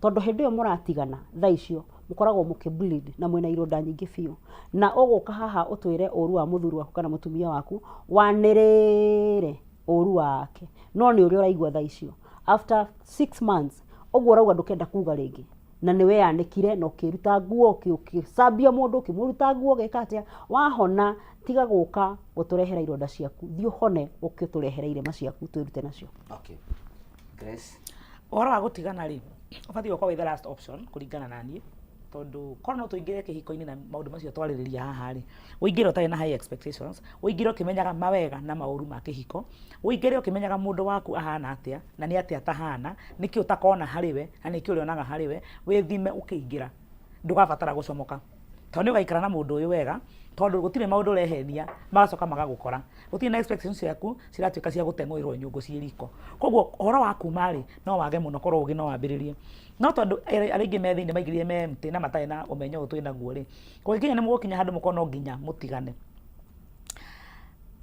tondũ hĩndĩ ĩyo mũratigana thaa icio mũkoragwo mũkĩbleed na mwena ironda nyingĩ biũ na ũgũka haha ũtwĩre ũru wa mũthuri waku kana mũtumia waku wanĩrĩre ũru wake no nĩ ũrĩa ũraigua thaa icio after 6 months ũguo ũrauga ndũkenda kuga rĩngĩ na nĩ weyanĩkire na ũkĩruta nguo ũkĩcambia mũndũ ũkĩmũruta nguo gĩka atĩa wahona tiga gũka gũtũrehera ironda ciaku thiĩ ũhone ũkĩtũrehere irema ciaku twĩrute nacio okay Grace ũhoro wa gũtigana rĩ ũbatiĩ gũkorwo wĩ the last option kũringana na niĩ tondũ korwo no tũingĩre kĩhiko-inĩ na maũndũ macio twarĩrĩria haha rĩ ũingĩre ũtarĩ na high expectations ũingĩre ũkĩmenyaga mawega na maũru ma kĩhiko ũingĩre ũkĩmenyaga mũndũ waku ahana atĩa na nĩ atĩa atahana nĩkĩ ũtakona harĩwe na nĩkĩ ũrĩonaga harĩwe wĩthime ũkĩingĩra ndũgabatara gũcomoka tondũ ũgaikara na mũndũ ũyũ wega tondũ gũtirĩ maũndũ ũrehenia magacoka magagũkora gũtirĩ na expectations ciaku ciratuĩka cia gũteng'ũĩrwo nyũngũ ciĩ riko koguo ũhoro wa kuma rĩ no wage mũno korwo ũgĩ no wambĩrĩrie no tondũ arĩa aingĩ me thĩinĩ maingĩrire me mtĩ na matarĩ na ũmenyo ũyũ twĩ naguo rĩ kũngĩkinya nĩ mũgũkinya handũ mũkorwo no nginya mũtigane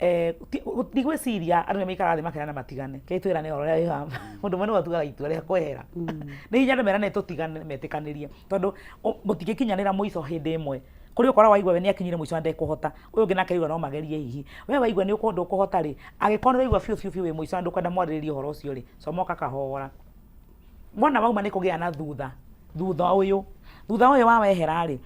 ndigwĩciria andũ nĩ maikaraga thĩ makerana matigane kĩ twĩrane ũhoro ũrĩa mũndũ mũno atugaga itua rĩa kwehera nĩ hinya andũ merane tũtigane metĩkanĩrie tondũ mũtingĩkinyanĩra mũico hĩndĩ ĩmwe kũrĩ ũkora waigua we nĩ akinyire mũico na ndekũhota ũyũ ũngĩ nake aigua no magerie hihi we waigua nĩ ũkũndũ ũkũhota rĩ angĩkorwo nĩ waigua biũ wĩ mũico na ndũkwenda mwarĩrĩrie ũhoro ũcio rĩ comoka kahora mwana wauma nĩ kũgĩa na thutha ũyũ wa wehera rĩ